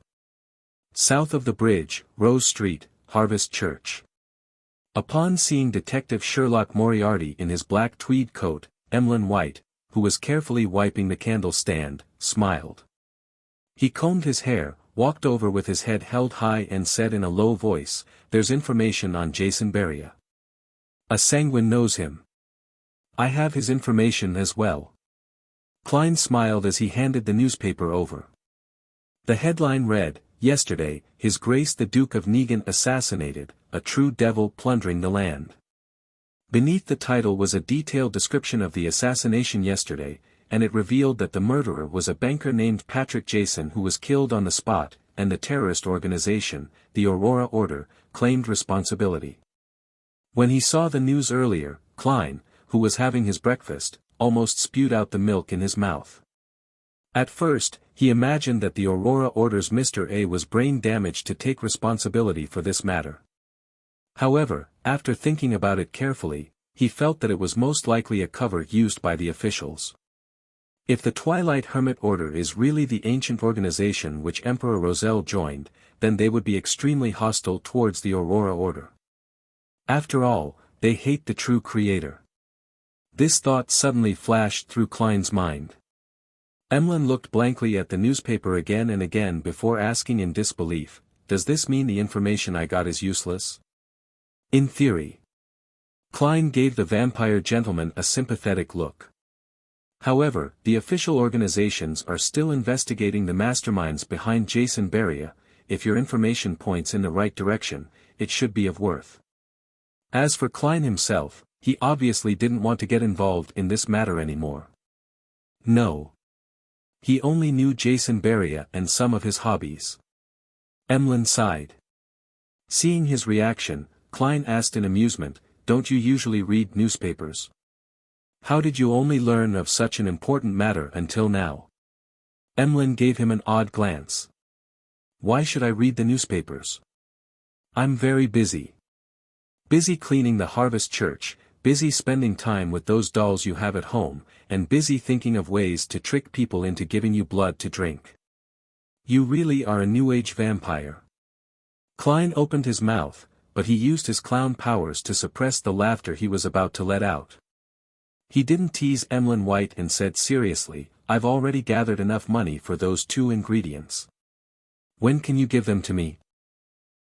South of the bridge, Rose Street, Harvest Church. Upon seeing Detective Sherlock Moriarty in his black tweed coat, Emlyn White, who was carefully wiping the candle stand, smiled. He combed his hair, walked over with his head held high and said in a low voice, "There's information on Jason Beria. A sanguine knows him. I have his information as well." Klein smiled as he handed the newspaper over. The headline read, "Yesterday, His Grace the Duke of Negan assassinated, a true devil plundering the land." Beneath the title was a detailed description of the assassination yesterday, and it revealed that the murderer was a banker named Patrick Jason who was killed on the spot, and the terrorist organization, the Aurora Order, claimed responsibility. When he saw the news earlier, Klein, who was having his breakfast, almost spewed out the milk in his mouth. At first, he imagined that the Aurora Order's Mr. A was brain damaged to take responsibility for this matter. However, after thinking about it carefully, he felt that it was most likely a cover used by the officials. If the Twilight Hermit Order is really the ancient organization which Emperor Roselle joined, then they would be extremely hostile towards the Aurora Order. After all, they hate the true creator. This thought suddenly flashed through Klein's mind. Emlyn looked blankly at the newspaper again and again before asking in disbelief, "Does this mean the information I got is useless?" "In theory." Klein gave the vampire gentleman a sympathetic look. "However, the official organizations are still investigating the masterminds behind Jason Beria. If your information points in the right direction, it should be of worth." As for Klein himself, he obviously didn't want to get involved in this matter anymore. No. He only knew Jason Beria and some of his hobbies. Emlyn sighed. Seeing his reaction, Klein asked in amusement, "Don't you usually read newspapers? How did you only learn of such an important matter until now?" Emlyn gave him an odd glance. "Why should I read the newspapers? I'm very busy. Busy cleaning the Harvest Church, busy spending time with those dolls you have at home, and busy thinking of ways to trick people into giving you blood to drink. You really are a New Age vampire." Klein opened his mouth, but he used his clown powers to suppress the laughter he was about to let out. He didn't tease Emlyn White and said seriously, "I've already gathered enough money for those 2 ingredients. When can you give them to me,